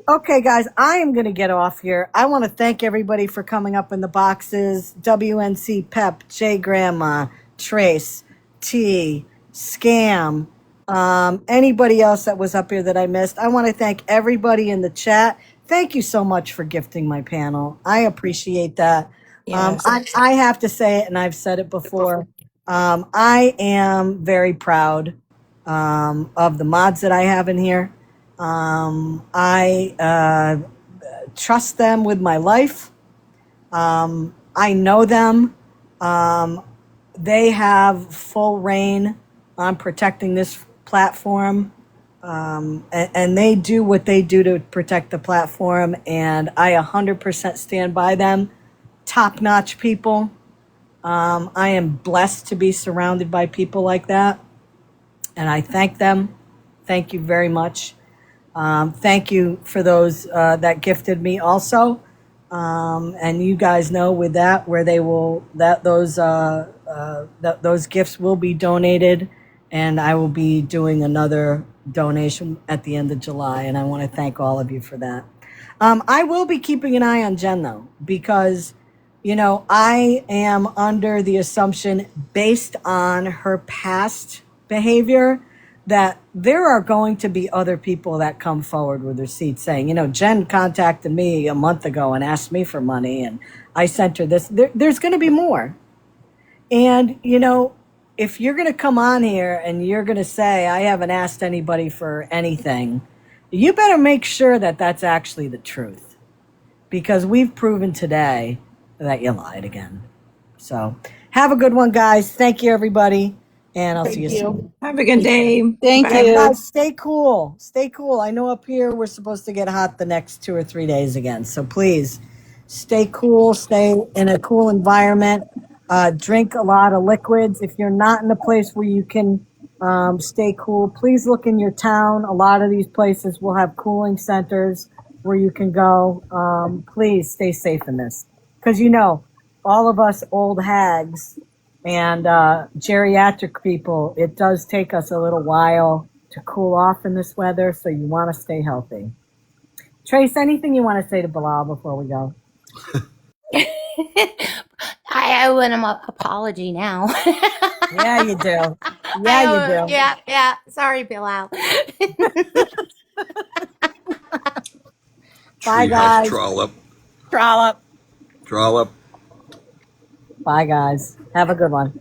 B: okay, guys, I am going to get off here. I want to thank everybody for coming up in the boxes. WNC, Pep, J Grandma, Trace, T, Scam, anybody else that was up here that I missed. I want to thank everybody in the chat. Thank you so much for gifting my panel. I appreciate that.
R: Yes.
B: I have to say it, and I've said it before. I am very proud of the mods that I have in here. I trust them with my life. I know them. They have full reign on protecting this platform. And they do what they do to protect the platform, and I 100% stand by them. Top-notch people. I am blessed to be surrounded by people like that, and I thank them. Thank you very much. Thank you for those that gifted me also. And you guys know with that where they will those gifts will be donated, and I will be doing another donation at the end of July, and I want to thank all of you for that. I will be keeping an eye on Jen though, because I am under the assumption, based on her past behavior, that there are going to be other people that come forward with receipts saying, Jen contacted me a month ago and asked me for money, and I sent her this. There's going to be more. And, if you're going to come on here and you're going to say, I haven't asked anybody for anything, you better make sure that that's actually the truth. Because we've proven today that you lied again. So have a good one, guys. Thank you, everybody. And I'll see you soon.
R: Have a good day.
I: Thank
R: Bye.
I: you.
B: Guys, stay cool. Stay cool. I know up here we're supposed to get hot the next 2 or 3 days again. So please stay cool. Stay in a cool environment. Drink a lot of liquids. If you're not in a place where you can stay cool, please look in your town. A lot of these places will have cooling centers where you can go. Please stay safe in this. Because all of us old hags and geriatric people, it does take us a little while to cool off in this weather, so you want to stay healthy. Trace, anything you want to say to Bilal before we go?
C: I owe him an apology now.
B: Yeah, you do. Yeah, you do.
C: Yeah. Sorry, Bilal.
B: Bye,
M: Treehouse
B: guys.
M: trollop.
B: Trollop.
M: Trollop.
B: Bye, guys. Have a good one.